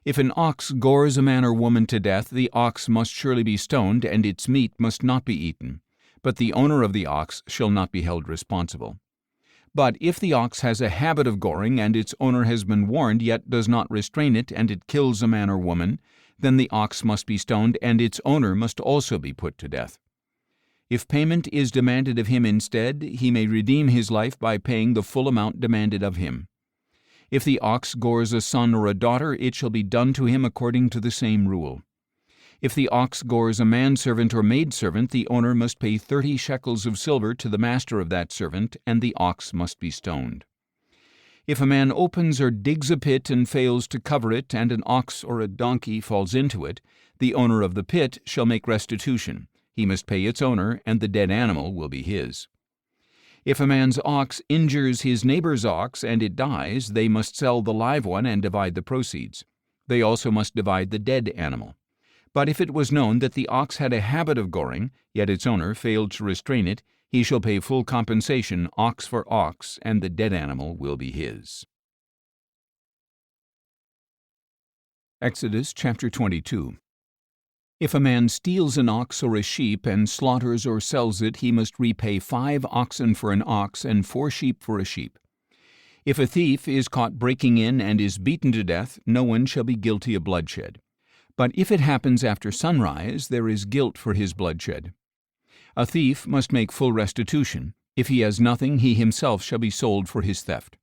If an ox gores a man or woman to death, the ox must surely be stoned, and its meat must not be eaten. But the owner of the ox shall not be held responsible. But if the ox has a habit of goring, and its owner has been warned yet does not restrain it, and it kills a man or woman, then the ox must be stoned, and its owner must also be put to death. If payment is demanded of him instead, he may redeem his life by paying the full amount demanded of him. If the ox gores a son or a daughter, it shall be done to him according to the same rule. If the ox gores a manservant or maidservant, the owner must pay 30 shekels of silver to the master of that servant, and the ox must be stoned. If a man opens or digs a pit and fails to cover it, and an ox or a donkey falls into it, the owner of the pit shall make restitution. He must pay its owner, and the dead animal will be his. If a man's ox injures his neighbor's ox and it dies, they must sell the live one and divide the proceeds. They also must divide the dead animal. But if it was known that the ox had a habit of goring, yet its owner failed to restrain it, he shall pay full compensation, ox for ox, and the dead animal will be his. Exodus chapter 22. If a man steals an ox or a sheep and slaughters or sells it, he must repay 5 oxen for an ox and 4 sheep for a sheep. If a thief is caught breaking in and is beaten to death, no one shall be guilty of bloodshed. But if it happens after sunrise, there is guilt for his bloodshed. A thief must make full restitution. If he has nothing, he himself shall be sold for his theft.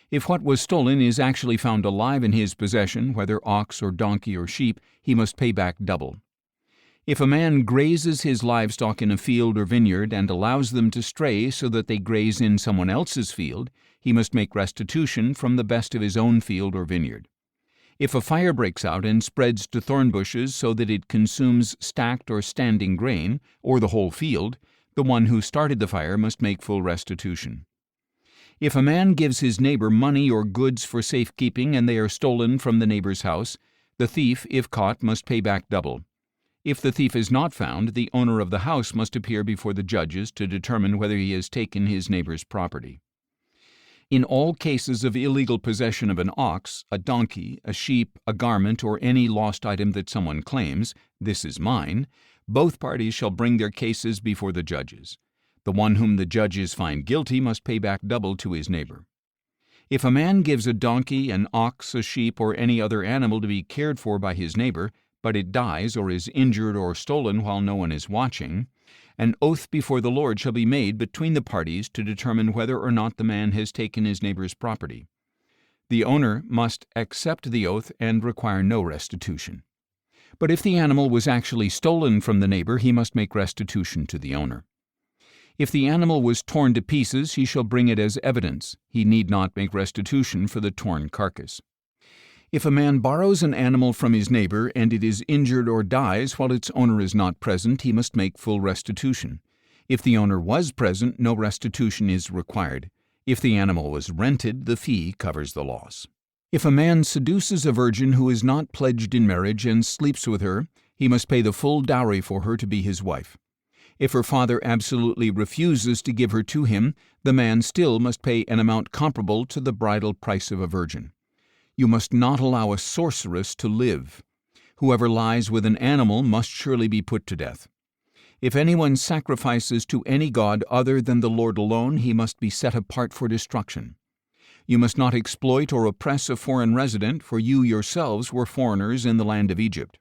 If what was stolen is actually found alive in his possession, whether ox or donkey or sheep, he must pay back double. If a man grazes his livestock in a field or vineyard and allows them to stray so that they graze in someone else's field, he must make restitution from the best of his own field or vineyard. If a fire breaks out and spreads to thorn bushes so that it consumes stacked or standing grain, or the whole field, the one who started the fire must make full restitution. If a man gives his neighbor money or goods for safekeeping and they are stolen from the neighbor's house, the thief, if caught, must pay back double. If the thief is not found, the owner of the house must appear before the judges to determine whether he has taken his neighbor's property. In all cases of illegal possession of an ox, a donkey, a sheep, a garment, or any lost item that someone claims, "This is mine," both parties shall bring their cases before the judges. The one whom the judges find guilty must pay back double to his neighbor. If a man gives a donkey, an ox, a sheep, or any other animal to be cared for by his neighbor, but it dies or is injured or stolen while no one is watching, an oath before the Lord shall be made between the parties to determine whether or not the man has taken his neighbor's property. The owner must accept the oath and require no restitution. But if the animal was actually stolen from the neighbor, he must make restitution to the owner. If the animal was torn to pieces, he shall bring it as evidence. He need not make restitution for the torn carcass. If a man borrows an animal from his neighbor and it is injured or dies while its owner is not present, he must make full restitution. If the owner was present, no restitution is required. If the animal was rented, the fee covers the loss. If a man seduces a virgin who is not pledged in marriage and sleeps with her, he must pay the full dowry for her to be his wife. If her father absolutely refuses to give her to him, the man still must pay an amount comparable to the bridal price of a virgin. You must not allow a sorceress to live. Whoever lies with an animal must surely be put to death. If anyone sacrifices to any god other than the Lord alone, he must be set apart for destruction. You must not exploit or oppress a foreign resident, for you yourselves were foreigners in the land of Egypt.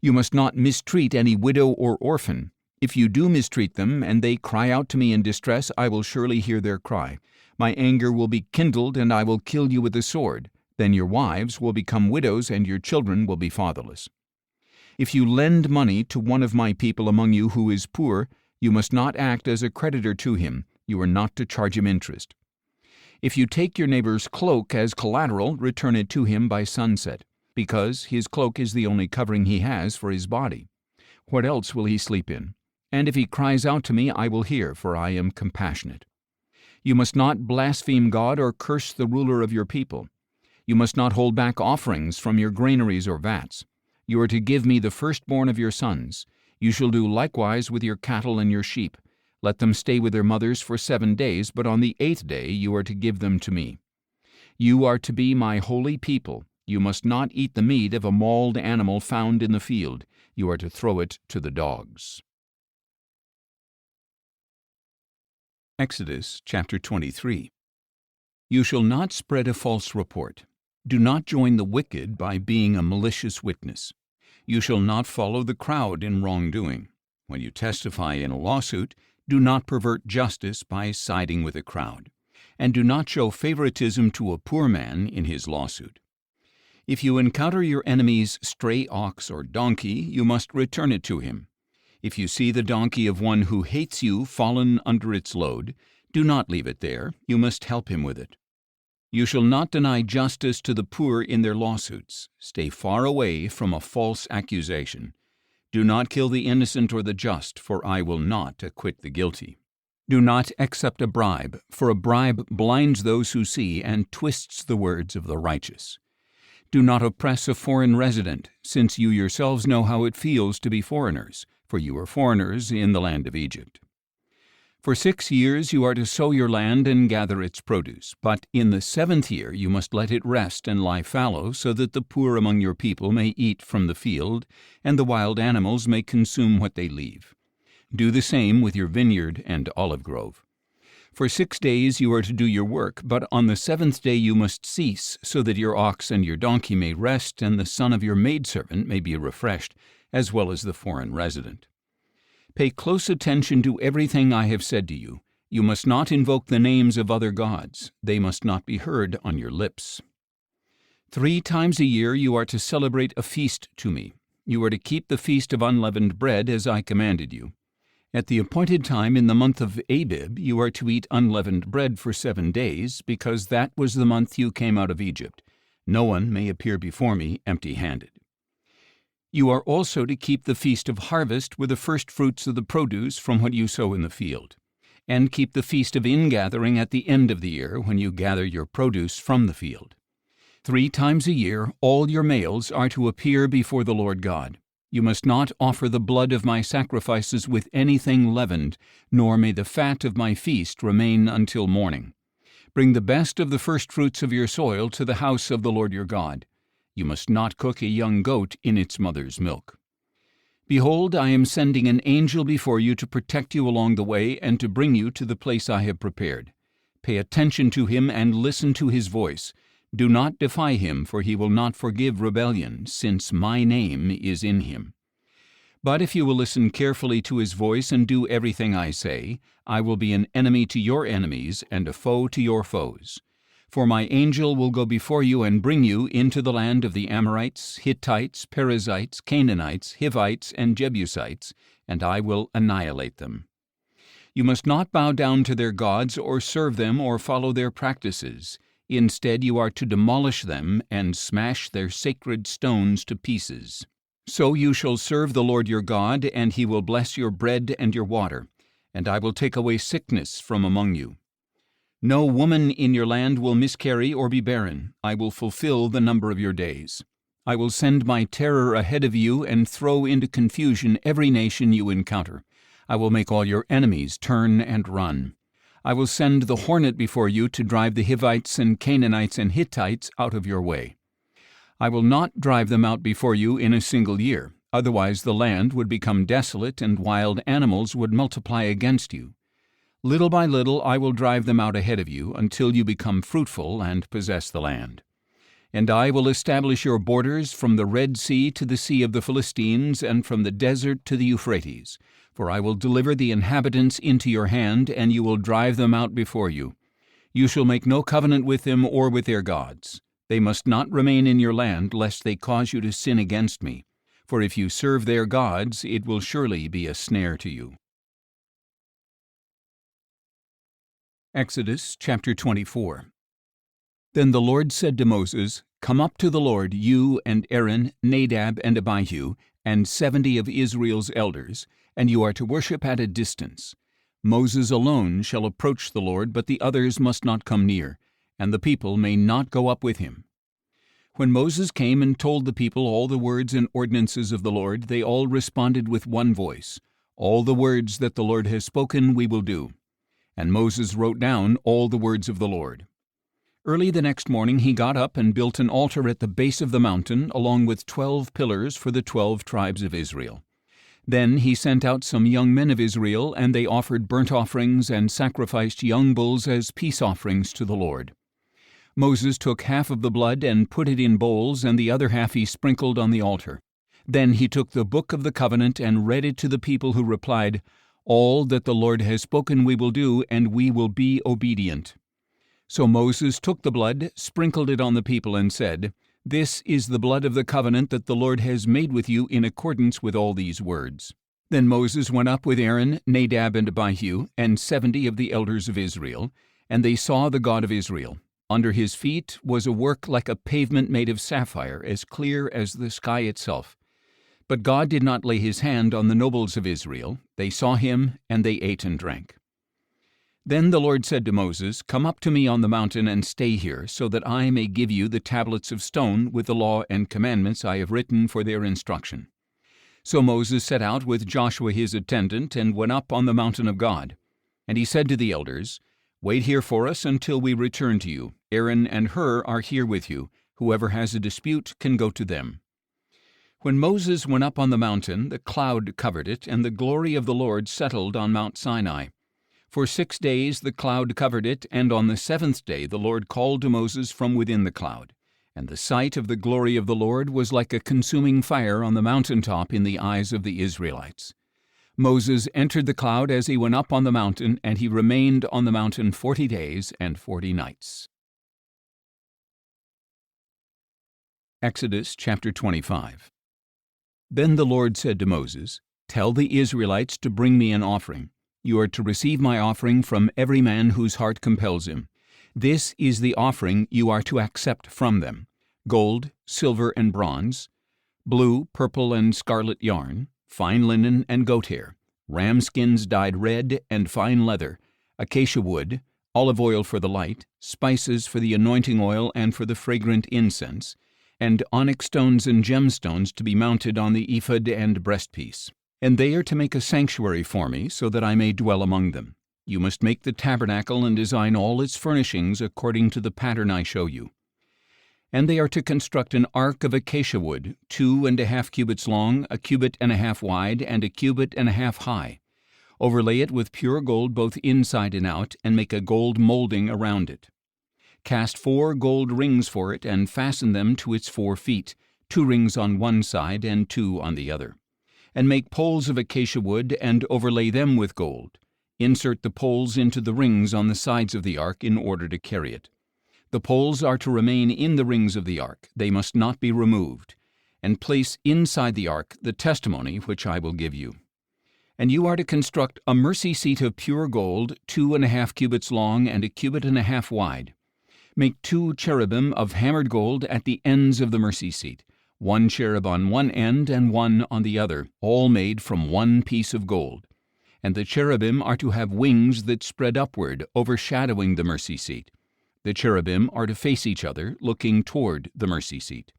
You must not mistreat any widow or orphan. If you do mistreat them, and they cry out to me in distress, I will surely hear their cry. My anger will be kindled, and I will kill you with the sword. Then your wives will become widows, and your children will be fatherless. If you lend money to one of my people among you who is poor, you must not act as a creditor to him. You are not to charge him interest. If you take your neighbor's cloak as collateral, return it to him by sunset, because his cloak is the only covering he has for his body. What else will he sleep in? And if he cries out to me, I will hear, for I am compassionate. You must not blaspheme God or curse the ruler of your people. You must not hold back offerings from your granaries or vats. You are to give me the firstborn of your sons. You shall do likewise with your cattle and your sheep. Let them stay with their mothers for 7 days, but on the 8th day you are to give them to me. You are to be my holy people. You must not eat the meat of a mauled animal found in the field. You are to throw it to the dogs. Exodus chapter 23. You shall not spread a false report. Do not join the wicked by being a malicious witness. You shall not follow the crowd in wrongdoing. When you testify in a lawsuit, do not pervert justice by siding with the crowd, and do not show favoritism to a poor man in his lawsuit. If you encounter your enemy's stray ox or donkey, you must return it to him. If you see the donkey of one who hates you fallen under its load, do not leave it there. You must help him with it. You shall not deny justice to the poor in their lawsuits. Stay far away from a false accusation. Do not kill the innocent or the just, for I will not acquit the guilty. Do not accept a bribe, for a bribe blinds those who see and twists the words of the righteous. Do not oppress a foreign resident, since you yourselves know how it feels to be foreigners, for you are foreigners in the land of Egypt. For 6 years you are to sow your land and gather its produce, but in the 7th year you must let it rest and lie fallow, so that the poor among your people may eat from the field, and the wild animals may consume what they leave. Do the same with your vineyard and olive grove. For 6 days you are to do your work, but on the 7th day you must cease, so that your ox and your donkey may rest, and the son of your maidservant may be refreshed, as well as the foreign resident. Pay close attention to everything I have said to you. You must not invoke the names of other gods. They must not be heard on your lips. 3 times a year you are to celebrate a feast to me. You are to keep the feast of unleavened bread as I commanded you. At the appointed time in the month of Abib you are to eat unleavened bread for 7 days, because that was the month you came out of Egypt. No one may appear before me empty-handed. You are also to keep the feast of harvest with the first fruits of the produce from what you sow in the field, and keep the feast of ingathering at the end of the year, when you gather your produce from the field. 3 times a year all your males are to appear before the Lord God. You must not offer the blood of my sacrifices with anything leavened, nor may the fat of my feast remain until morning. Bring the best of the first fruits of your soil to the house of the Lord your God. You must not cook a young goat in its mother's milk. Behold, I am sending an angel before you to protect you along the way and to bring you to the place I have prepared. Pay attention to him and listen to his voice. Do not defy him, for he will not forgive rebellion, since my name is in him. But if you will listen carefully to his voice and do everything I say, I will be an enemy to your enemies and a foe to your foes. For my angel will go before you and bring you into the land of the Amorites, Hittites, Perizzites, Canaanites, Hivites, and Jebusites, and I will annihilate them. You must not bow down to their gods or serve them or follow their practices. Instead, you are to demolish them and smash their sacred stones to pieces. So you shall serve the Lord your God, and he will bless your bread and your water, and I will take away sickness from among you. No woman in your land will miscarry or be barren. I will fulfill the number of your days. I will send my terror ahead of you and throw into confusion every nation you encounter. I will make all your enemies turn and run. I will send the hornet before you to drive the Hivites and Canaanites and Hittites out of your way. I will not drive them out before you in a single year, otherwise the land would become desolate and wild animals would multiply against you. Little by little I will drive them out ahead of you until you become fruitful and possess the land. And I will establish your borders from the Red Sea to the Sea of the Philistines and from the desert to the Euphrates. For I will deliver the inhabitants into your hand, and you will drive them out before you. You shall make no covenant with them or with their gods. They must not remain in your land, lest they cause you to sin against me. For if you serve their gods, it will surely be a snare to you. Exodus chapter 24. Then the Lord said to Moses, Come up to the Lord, you and Aaron, Nadab and Abihu, and 70 of Israel's elders, and you are to worship at a distance. Moses alone shall approach the Lord, but the others must not come near, and the people may not go up with him. When Moses came and told the people all the words and ordinances of the Lord, they all responded with one voice, All the words that the Lord has spoken we will do. And Moses wrote down all the words of the Lord. Early the next morning he got up and built an altar at the base of the mountain, along with 12 pillars for the 12 tribes of Israel. Then he sent out some young men of Israel, and they offered burnt offerings and sacrificed young bulls as peace offerings to the Lord. Moses took half of the blood and put it in bowls, and the other half he sprinkled on the altar. Then he took the book of the covenant and read it to the people, who replied, All that the Lord has spoken we will do, and we will be obedient. So Moses took the blood, sprinkled it on the people, and said, This is the blood of the covenant that the Lord has made with you in accordance with all these words. Then Moses went up with Aaron, Nadab and Abihu, and 70 of the elders of Israel, and they saw the God of Israel. Under his feet was a work like a pavement made of sapphire, as clear as the sky itself. But God did not lay his hand on the nobles of Israel. They saw him, and they ate and drank. Then the Lord said to Moses, Come up to me on the mountain and stay here, so that I may give you the tablets of stone with the law and commandments I have written for their instruction. So Moses set out with Joshua his attendant and went up on the mountain of God. And he said to the elders, Wait here for us until we return to you. Aaron and Hur are here with you. Whoever has a dispute can go to them. When Moses went up on the mountain, the cloud covered it, and the glory of the Lord settled on Mount Sinai. For 6 days the cloud covered it, and on the 7th day the Lord called to Moses from within the cloud. And the sight of the glory of the Lord was like a consuming fire on the mountaintop in the eyes of the Israelites. Moses entered the cloud as he went up on the mountain, and he remained on the mountain 40 days and 40 nights. Exodus chapter 25. Then the Lord said to Moses, Tell the Israelites to bring me an offering. You are to receive my offering from every man whose heart compels him. This is the offering you are to accept from them. gold, silver, and bronze, blue, purple, and scarlet yarn, fine linen and goat hair, ram skins dyed red, and fine leather, acacia wood, olive oil for the light, spices for the anointing oil and for the fragrant incense, and onyx stones and gemstones to be mounted on the ephod and breastpiece. And they are to make a sanctuary for me, so that I may dwell among them. You must make the tabernacle and design all its furnishings according to the pattern I show you. And they are to construct an ark of acacia wood, 2.5 cubits long, 1.5 cubits wide, and 1.5 cubits high. Overlay it with pure gold both inside and out, and make a gold molding around it. Cast 4 gold rings for it, and fasten them to its 4 feet, 2 rings on one side and 2 on the other. And make poles of acacia wood, and overlay them with gold. Insert the poles into the rings on the sides of the ark in order to carry it. The poles are to remain in the rings of the ark, they must not be removed. And place inside the ark the testimony which I will give you. And you are to construct a mercy seat of pure gold, 2.5 cubits long and 1.5 cubits wide. Make 2 cherubim of hammered gold at the ends of the mercy seat, 1 cherub on one end and 1 on the other, all made from 1 piece of gold. And the cherubim are to have wings that spread upward, overshadowing the mercy seat. The cherubim are to face each other, looking toward the mercy seat.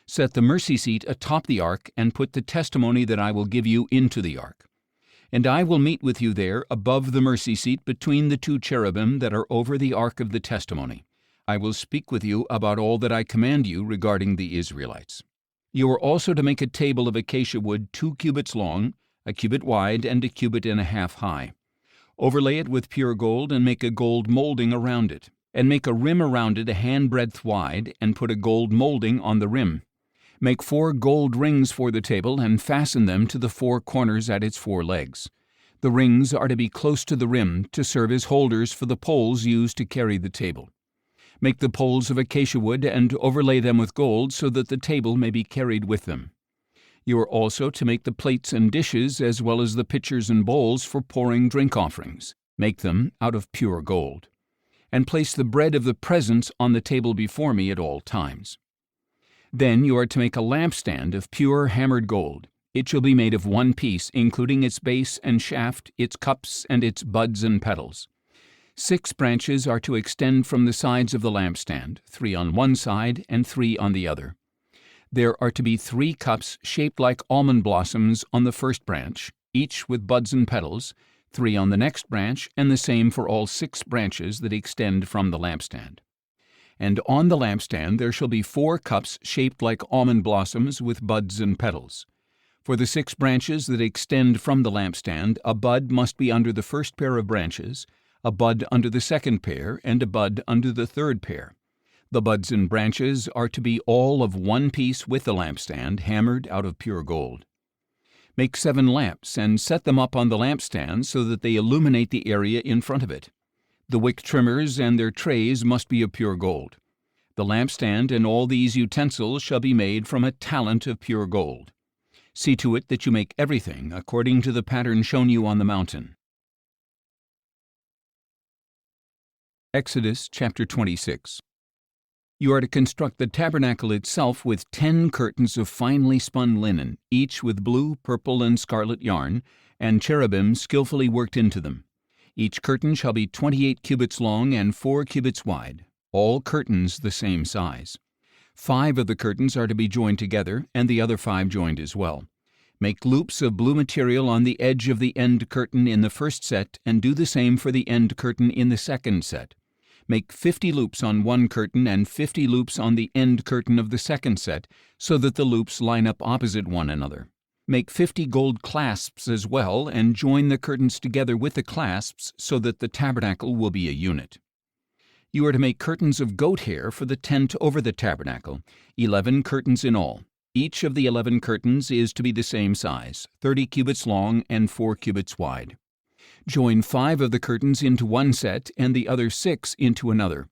Set the mercy seat atop the ark, and put the testimony that I will give you into the ark. And I will meet with you there above the mercy seat between the 2 cherubim that are over the ark of the testimony. I will speak with you about all that I command you regarding the Israelites. You are also to make a table of acacia wood 2 cubits long, 1 cubit wide, and 1.5 cubits high. Overlay it with pure gold, and make a gold molding around it. And make a rim around it a handbreadth wide, and put a gold molding on the rim. Make 4 gold rings for the table, and fasten them to the 4 corners at its 4 legs. The rings are to be close to the rim, to serve as holders for the poles used to carry the table. Make the poles of acacia wood, and overlay them with gold, so that the table may be carried with them. You are also to make the plates and dishes, as well as the pitchers and bowls for pouring drink offerings. Make them out of pure gold. And place the bread of the presence on the table before me at all times. Then you are to make a lampstand of pure hammered gold. It shall be made of 1 piece, including its base and shaft, its cups, and its buds and petals. 6 branches are to extend from the sides of the lampstand, 3 on one side and 3 on the other. There are to be 3 cups shaped like almond blossoms on the first branch, each with buds and petals, 3 on the next branch, and the same for all 6 branches that extend from the lampstand. And on the lampstand there shall be 4 cups shaped like almond blossoms with buds and petals. For the 6 branches that extend from the lampstand, a bud must be under the first pair of branches, a bud under the second pair, and a bud under the third pair. The buds and branches are to be all of 1 piece with the lampstand, hammered out of pure gold. Make 7 lamps, and set them up on the lampstand so that they illuminate the area in front of it. The wick trimmers and their trays must be of pure gold. The lampstand and all these utensils shall be made from a talent of pure gold. See to it that you make everything according to the pattern shown you on the mountain. Exodus chapter 26. You are to construct the tabernacle itself with 10 curtains of finely spun linen, each with blue, purple, and scarlet yarn, and cherubim skillfully worked into them. Each curtain shall be 28 cubits long and 4 cubits wide, all curtains the same size. 5 of the curtains are to be joined together, and the other 5 joined as well. Make loops of blue material on the edge of the end curtain in the first set, and do the same for the end curtain in the second set. Make 50 loops on one curtain and 50 loops on the end curtain of the second set, so that the loops line up opposite one another. Make 50 gold clasps as well, and join the curtains together with the clasps, so that the tabernacle will be a unit. You are to make curtains of goat hair for the tent over the tabernacle, 11 curtains in all. Each of the 11 curtains is to be the same size, 30 cubits long and 4 cubits wide. Join 5 of the curtains into one set and the other 6 into another.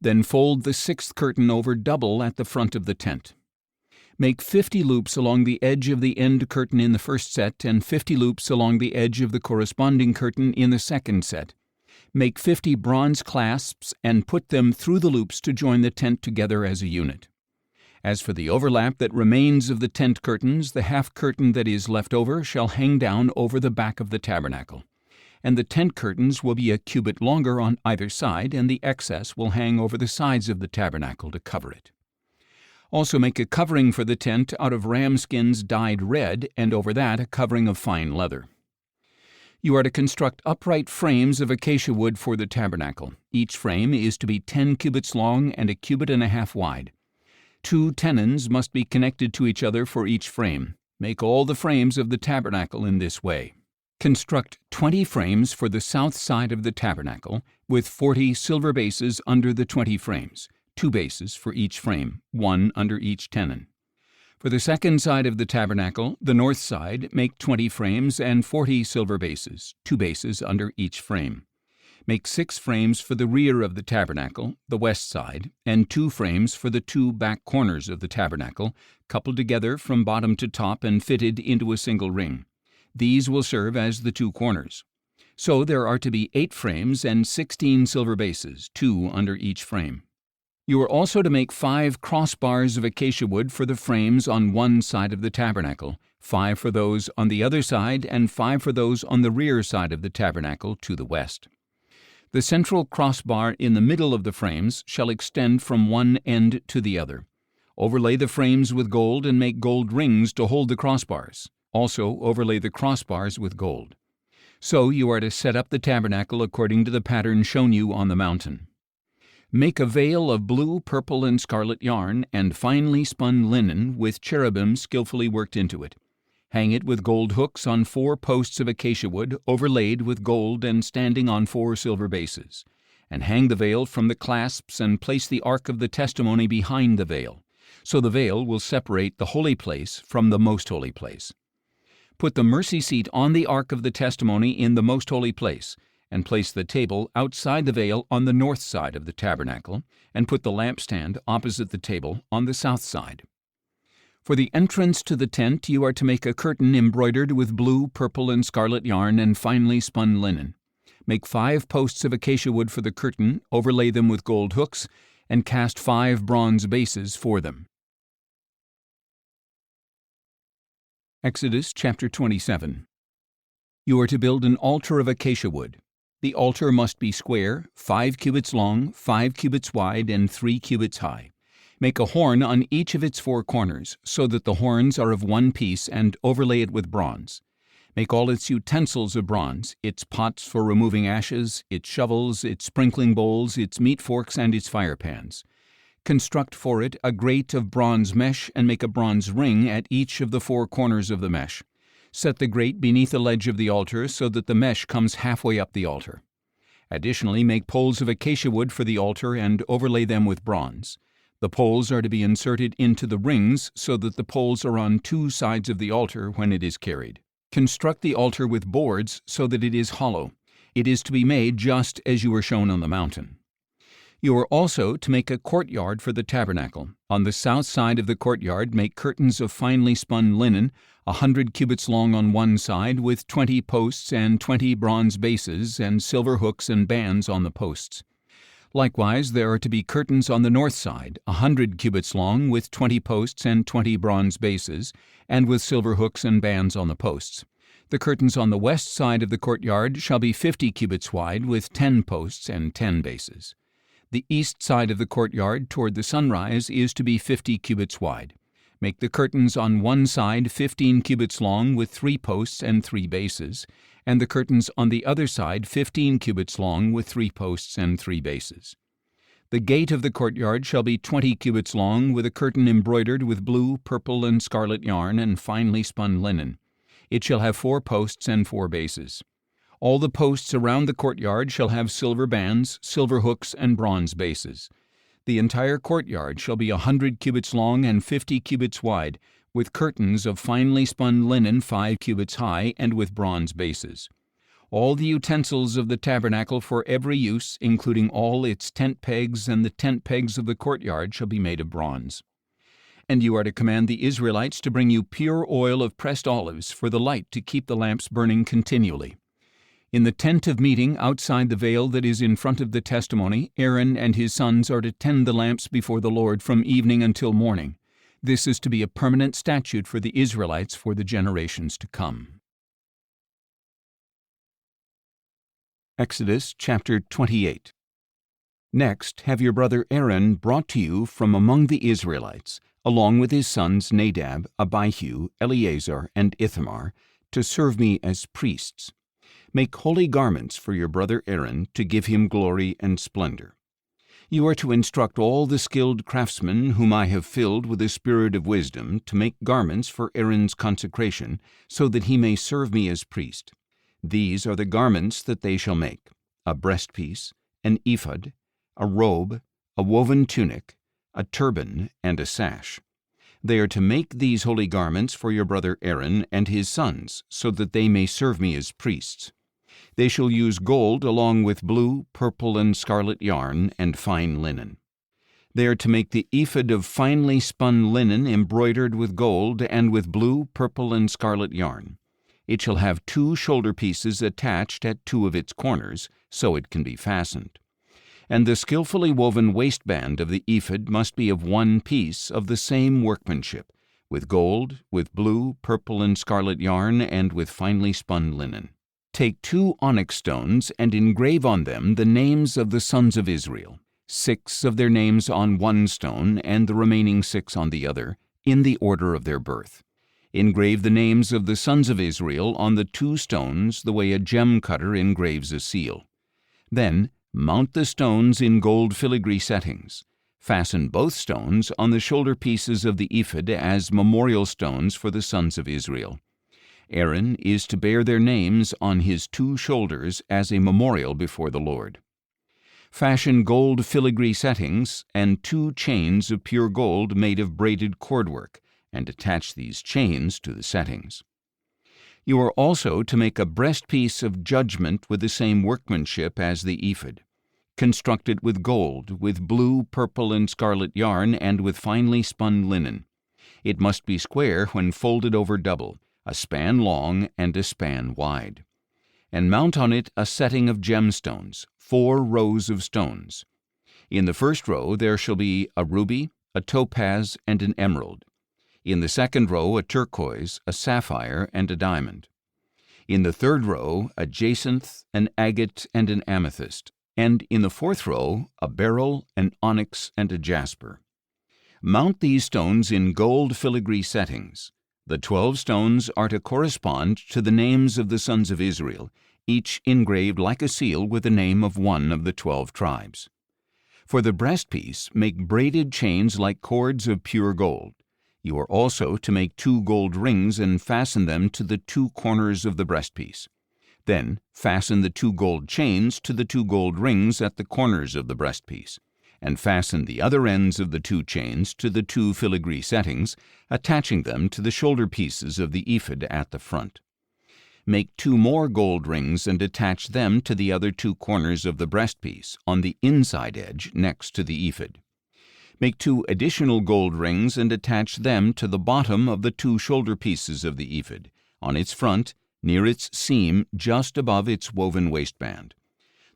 Then fold the 6th curtain over double at the front of the tent. Make 50 loops along the edge of the end curtain in the first set and 50 loops along the edge of the corresponding curtain in the second set. Make 50 bronze clasps and put them through the loops to join the tent together as a unit. As for the overlap that remains of the tent curtains, the half curtain that is left over shall hang down over the back of the tabernacle. And the tent curtains will be a cubit longer on either side, and the excess will hang over the sides of the tabernacle to cover it. Also make a covering for the tent out of ram skins dyed red, and over that a covering of fine leather. You are to construct upright frames of acacia wood for the tabernacle. Each frame is to be 10 cubits long and a cubit and a half wide. 2 tenons must be connected to each other for each frame. Make all the frames of the tabernacle in this way. Construct 20 frames for the south side of the tabernacle, with 40 silver bases under the 20 frames, 2 bases for each frame, 1 under each tenon. For the second side of the tabernacle, the north side, make 20 frames and 40 silver bases, 2 bases under each frame. Make 6 frames for the rear of the tabernacle, the west side, and 2 frames for the 2 back corners of the tabernacle, coupled together from bottom to top and fitted into a single ring. These will serve as the 2 corners. So there are to be 8 frames and 16 silver bases, 2 under each frame. You are also to make 5 crossbars of acacia wood for the frames on one side of the tabernacle, 5 for those on the other side, and 5 for those on the rear side of the tabernacle to the west. The central crossbar in the middle of the frames shall extend from one end to the other. Overlay the frames with gold and make gold rings to hold the crossbars. Also overlay the crossbars with gold. So you are to set up the tabernacle according to the pattern shown you on the mountain. Make a veil of blue, purple, and scarlet yarn and finely spun linen with cherubim skillfully worked into it. Hang it with gold hooks on 4 posts of acacia wood overlaid with gold and standing on 4 silver bases. And hang the veil from the clasps and place the ark of the testimony behind the veil. So the veil will separate the holy place from the most holy place. Put the mercy seat on the ark of the testimony in the most holy place, and place the table outside the veil on the north side of the tabernacle, and put the lampstand opposite the table on the south side. For the entrance to the tent you are to make a curtain embroidered with blue, purple, and scarlet yarn and finely spun linen. Make 5 posts of acacia wood for the curtain, overlay them with gold hooks, and cast 5 bronze bases for them. Exodus chapter 27. You are to build an altar of acacia wood. The altar must be square, 5 cubits long, 5 cubits wide, and 3 cubits high. Make a horn on each of its 4 corners, so that the horns are of one piece, and overlay it with bronze. Make all its utensils of bronze, its pots for removing ashes, its shovels, its sprinkling bowls, its meat forks, and its fire pans. Construct for it a grate of bronze mesh, and make a bronze ring at each of the 4 corners of the mesh. Set the grate beneath the ledge of the altar so that the mesh comes halfway up the altar. Additionally, make poles of acacia wood for the altar and overlay them with bronze. The poles are to be inserted into the rings so that the poles are on 2 sides of the altar when it is carried. Construct the altar with boards so that it is hollow. It is to be made just as you were shown on the mountain. You are also to make a courtyard for the tabernacle. On the south side of the courtyard make curtains of finely spun linen, 100 cubits long on one side, with 20 posts and 20 bronze bases and silver hooks and bands on the posts. Likewise, there are to be curtains on the north side, 100 cubits long, with 20 posts and 20 bronze bases, and with silver hooks and bands on the posts. The curtains on the west side of the courtyard shall be 50 cubits wide, with 10 posts and 10 bases. The east side of the courtyard toward the sunrise is to be 50 cubits wide. Make the curtains on one side 15 cubits long with 3 posts and 3 bases, and the curtains on the other side 15 cubits long with 3 posts and 3 bases. The gate of the courtyard shall be 20 cubits long, with a curtain embroidered with blue, purple, and scarlet yarn and finely spun linen. It shall have 4 posts and 4 bases. All the posts around the courtyard shall have silver bands, silver hooks, and bronze bases. The entire courtyard shall be 100 cubits long and 50 cubits wide, with curtains of finely spun linen 5 cubits high and with bronze bases. All the utensils of the tabernacle for every use, including all its tent pegs and the tent pegs of the courtyard, shall be made of bronze. And you are to command the Israelites to bring you pure oil of pressed olives for the light to keep the lamps burning continually. In the tent of meeting outside the veil that is in front of the testimony, Aaron and his sons are to tend the lamps before the Lord from evening until morning. This is to be a permanent statute for the Israelites for the generations to come. Exodus chapter 28. Next, have your brother Aaron brought to you from among the Israelites, along with his sons Nadab, Abihu, Eleazar, and Ithamar, to serve me as priests. Make holy garments for your brother Aaron to give him glory and splendor. You are to instruct all the skilled craftsmen whom I have filled with the spirit of wisdom to make garments for Aaron's consecration, so that he may serve me as priest. These are the garments that they shall make: a breastpiece, an ephod, a robe, a woven tunic, a turban, and a sash. They are to make these holy garments for your brother Aaron and his sons, so that they may serve me as priests. They shall use gold along with blue, purple, and scarlet yarn and fine linen. They are to make the ephod of finely spun linen embroidered with gold and with blue, purple, and scarlet yarn. It shall have 2 shoulder pieces attached at 2 of its corners, so it can be fastened. And the skillfully woven waistband of the ephod must be of 1 piece of the same workmanship, with gold, with blue, purple, and scarlet yarn, and with finely spun linen. Take 2 onyx stones and engrave on them the names of the sons of Israel, 6 of their names on 1 stone and the remaining 6 on the other, in the order of their birth. Engrave the names of the sons of Israel on the 2 stones the way a gem cutter engraves a seal. Then mount the stones in gold filigree settings. Fasten both stones on the shoulder pieces of the ephod as memorial stones for the sons of Israel. Aaron is to bear their names on his 2 shoulders as a memorial before the Lord. Fashion gold filigree settings and 2 chains of pure gold made of braided cordwork, and attach these chains to the settings. You are also to make a breastpiece of judgment with the same workmanship as the ephod. Construct it with gold, with blue, purple, and scarlet yarn, and with finely spun linen. It must be square when folded over double, a span long and a span wide. And mount on it a setting of gemstones, 4 rows of stones. In the first row there shall be a ruby, a topaz, and an emerald. In the second row a turquoise, a sapphire, and a diamond. In the third row a jacinth, an agate, and an amethyst. And in the fourth row a beryl, an onyx, and a jasper. Mount these stones in gold filigree settings. The 12 stones are to correspond to the names of the sons of Israel, each engraved like a seal with the name of one of the 12 tribes. For the breastpiece, make braided chains like cords of pure gold. You are also to make 2 gold rings and fasten them to the 2 corners of the breastpiece. Then fasten the 2 gold chains to the 2 gold rings at the corners of the breastpiece, and fasten the other ends of the 2 chains to the 2 filigree settings, attaching them to the shoulder pieces of the ephod at the front. Make 2 more gold rings and attach them to the other 2 corners of the breastpiece, on the inside edge next to the ephod. Make 2 additional gold rings and attach them to the bottom of the 2 shoulder pieces of the ephod, on its front, near its seam just above its woven waistband.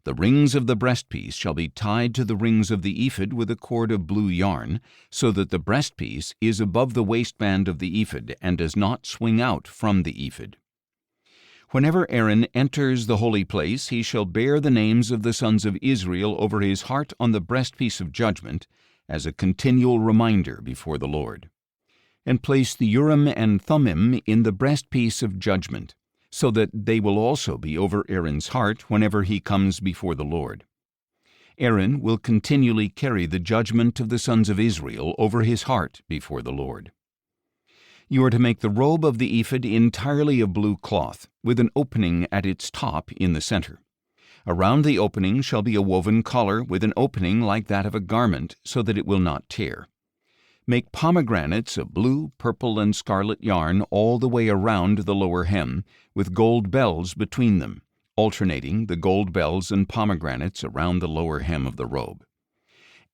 The rings of the breastpiece shall be tied to the rings of the ephod with a cord of blue yarn, so that the breastpiece is above the waistband of the ephod and does not swing out from the ephod. Whenever Aaron enters the holy place, he shall bear the names of the sons of Israel over his heart on the breastpiece of judgment, as a continual reminder before the Lord. And place the Urim and Thummim in the breastpiece of judgment, so that they will also be over Aaron's heart whenever he comes before the Lord. Aaron will continually carry the judgment of the sons of Israel over his heart before the Lord. You are to make the robe of the ephod entirely of blue cloth, with an opening at its top in the center. Around the opening shall be a woven collar with an opening like that of a garment, so that it will not tear. Make pomegranates of blue, purple, and scarlet yarn all the way around the lower hem, with gold bells between them, alternating the gold bells and pomegranates around the lower hem of the robe.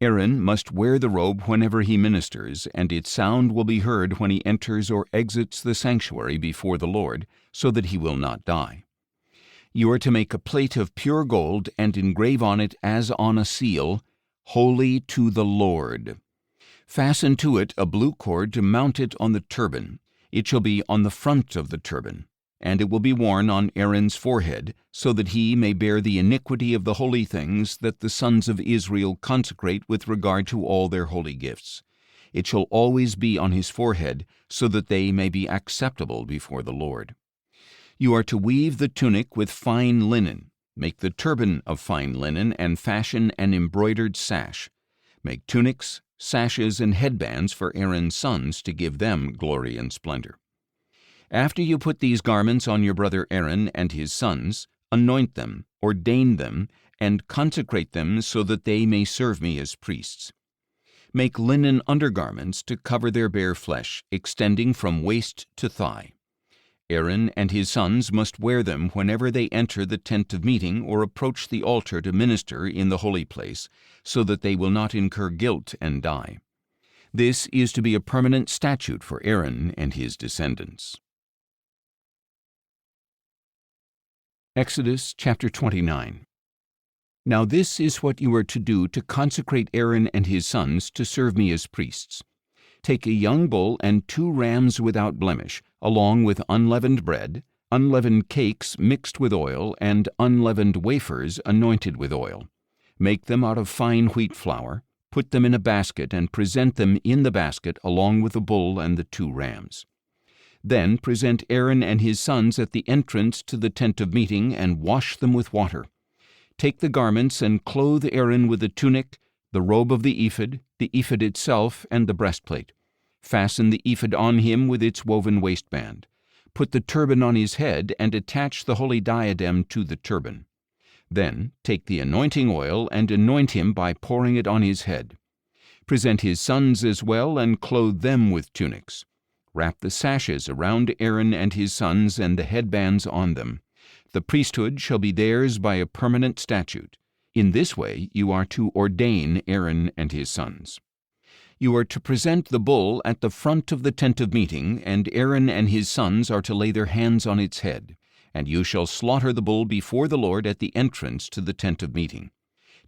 Aaron must wear the robe whenever he ministers, and its sound will be heard when he enters or exits the sanctuary before the Lord, so that he will not die. You are to make a plate of pure gold and engrave on it as on a seal, "Holy to the Lord." Fasten to it a blue cord to mount it on the turban. It shall be on the front of the turban, and it will be worn on Aaron's forehead, so that he may bear the iniquity of the holy things that the sons of Israel consecrate with regard to all their holy gifts. It shall always be on his forehead, so that they may be acceptable before the Lord. You are to weave the tunic with fine linen. Make the turban of fine linen, and fashion an embroidered sash. Make tunics, sashes, and headbands for Aaron's sons to give them glory and splendor. After you put these garments on your brother Aaron and his sons, anoint them, ordain them, and consecrate them so that they may serve me as priests. Make linen undergarments to cover their bare flesh, extending from waist to thigh. Aaron and his sons must wear them whenever they enter the tent of meeting or approach the altar to minister in the holy place, so that they will not incur guilt and die. This is to be a permanent statute for Aaron and his descendants. Exodus chapter 29. Now this is what you are to do to consecrate Aaron and his sons to serve me as priests. Take a young bull and 2 rams without blemish, along with unleavened bread, unleavened cakes mixed with oil, and unleavened wafers anointed with oil. Make them out of fine wheat flour, put them in a basket, and present them in the basket along with the bull and the 2 rams. Then present Aaron and his sons at the entrance to the tent of meeting, and wash them with water. Take the garments and clothe Aaron with the tunic, the robe of the ephod itself, and the breastplate. Fasten the ephod on him with its woven waistband. Put the turban on his head, and attach the holy diadem to the turban. Then take the anointing oil and anoint him by pouring it on his head. Present his sons as well, and clothe them with tunics. Wrap the sashes around Aaron and his sons and the headbands on them. The priesthood shall be theirs by a permanent statute. In this way you are to ordain Aaron and his sons. You are to present the bull at the front of the tent of meeting, and Aaron and his sons are to lay their hands on its head. And you shall slaughter the bull before the Lord at the entrance to the tent of meeting.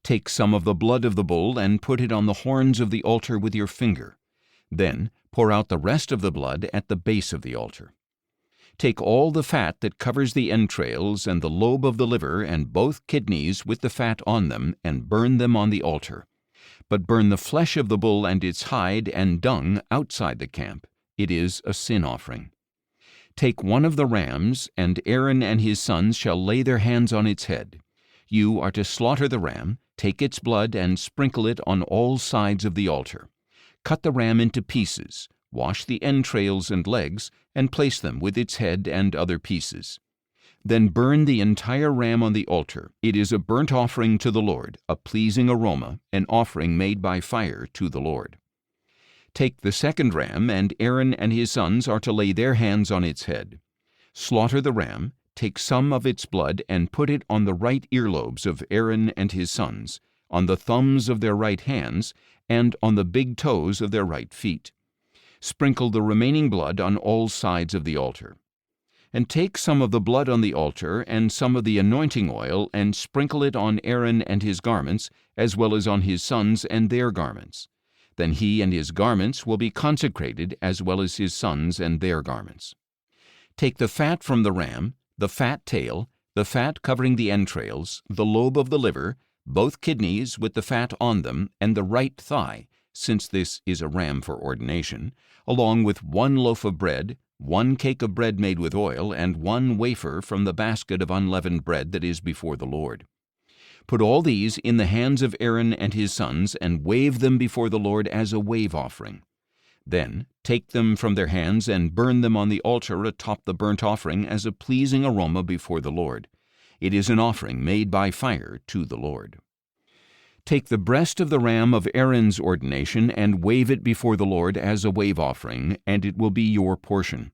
Take some of the blood of the bull and put it on the horns of the altar with your finger. Then pour out the rest of the blood at the base of the altar. Take all the fat that covers the entrails and the lobe of the liver and both kidneys with the fat on them, and burn them on the altar. But burn the flesh of the bull and its hide and dung outside the camp. It is a sin offering. Take one of the rams, and Aaron and his sons shall lay their hands on its head. You are to slaughter the ram, take its blood, and sprinkle it on all sides of the altar. Cut the ram into pieces, wash the entrails and legs, and place them with its head and other pieces. Then burn the entire ram on the altar. It is a burnt offering to the Lord, a pleasing aroma, an offering made by fire to the Lord. Take the second ram, and Aaron and his sons are to lay their hands on its head. Slaughter the ram, take some of its blood, and put it on the right earlobes of Aaron and his sons, on the thumbs of their right hands, and on the big toes of their right feet. Sprinkle the remaining blood on all sides of the altar. And take some of the blood on the altar and some of the anointing oil, and sprinkle it on Aaron and his garments, as well as on his sons and their garments. Then he and his garments will be consecrated, as well as his sons and their garments. Take the fat from the ram, the fat tail, the fat covering the entrails, the lobe of the liver, both kidneys with the fat on them, and the right thigh, since this is a ram for ordination, along with 1 loaf of bread, 1 cake of bread made with oil, and 1 wafer from the basket of unleavened bread that is before the Lord. Put all these in the hands of Aaron and his sons, and wave them before the Lord as a wave offering. Then take them from their hands and burn them on the altar atop the burnt offering as a pleasing aroma before the Lord. It is an offering made by fire to the Lord. Take the breast of the ram of Aaron's ordination and wave it before the Lord as a wave offering, and it will be your portion.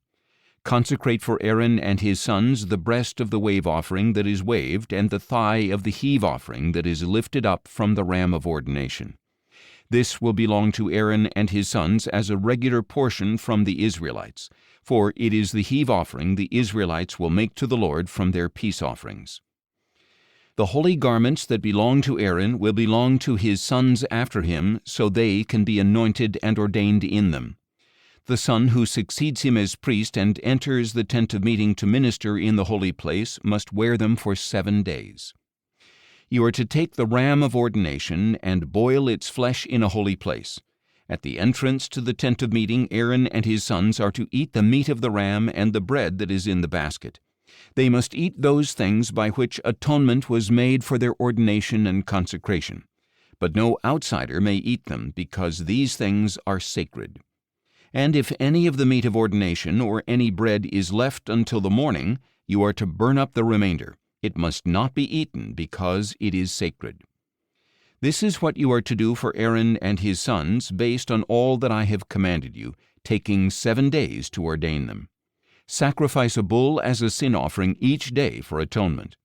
Consecrate for Aaron and his sons the breast of the wave offering that is waved, and the thigh of the heave offering that is lifted up from the ram of ordination. This will belong to Aaron and his sons as a regular portion from the Israelites, for it is the heave offering the Israelites will make to the Lord from their peace offerings. The holy garments that belong to Aaron will belong to his sons after him, so they can be anointed and ordained in them. The son who succeeds him as priest and enters the tent of meeting to minister in the holy place must wear them for 7 days. You are to take the ram of ordination and boil its flesh in a holy place. At the entrance to the tent of meeting, Aaron and his sons are to eat the meat of the ram and the bread that is in the basket. They must eat those things by which atonement was made for their ordination and consecration. But no outsider may eat them, because these things are sacred. And if any of the meat of ordination or any bread is left until the morning, you are to burn up the remainder. It must not be eaten, because it is sacred. This is what you are to do for Aaron and his sons, based on all that I have commanded you, taking 7 days to ordain them. Sacrifice a bull as a sin offering each day for atonement.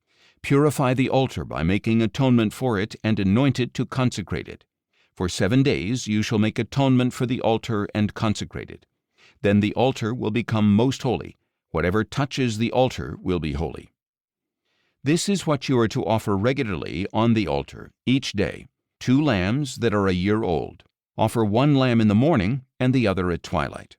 Purify the altar by making atonement for it, and anoint it to consecrate it. For 7 days you shall make atonement for the altar and consecrate it. Then the altar will become most holy. Whatever touches the altar will be holy. This is what you are to offer regularly on the altar, each day: 2 lambs that are a year old. Offer 1 lamb in the morning and the other at twilight.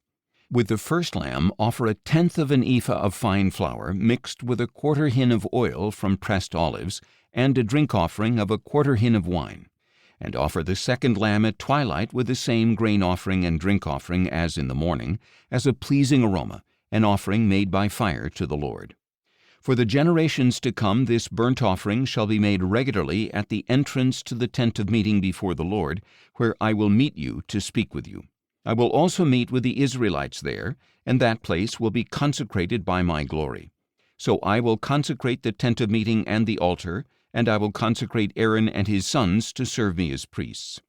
With the first lamb, offer 1/10 of an ephah of fine flour mixed with 1/4 hin of oil from pressed olives, and a drink offering of 1/4 hin of wine. And offer the second lamb at twilight with the same grain offering and drink offering as in the morning, as a pleasing aroma, an offering made by fire to the Lord. For the generations to come, this burnt offering shall be made regularly at the entrance to the tent of meeting before the Lord, where I will meet you to speak with you. I will also meet with the Israelites there, and that place will be consecrated by my glory. So I will consecrate the tent of meeting and the altar, and I will consecrate Aaron and his sons to serve me as priests.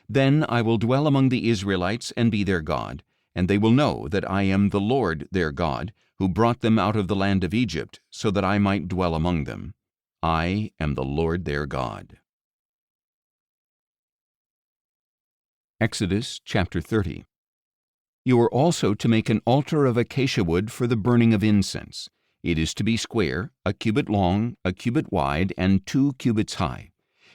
Then I will dwell among the Israelites and be their God, and they will know that I am the Lord their God, who brought them out of the land of Egypt, so that I might dwell among them. I am the Lord their God. Exodus chapter 30. You are also to make an altar of acacia wood for the burning of incense. It is to be square, 1 cubit long, 1 cubit wide, and 2 cubits high.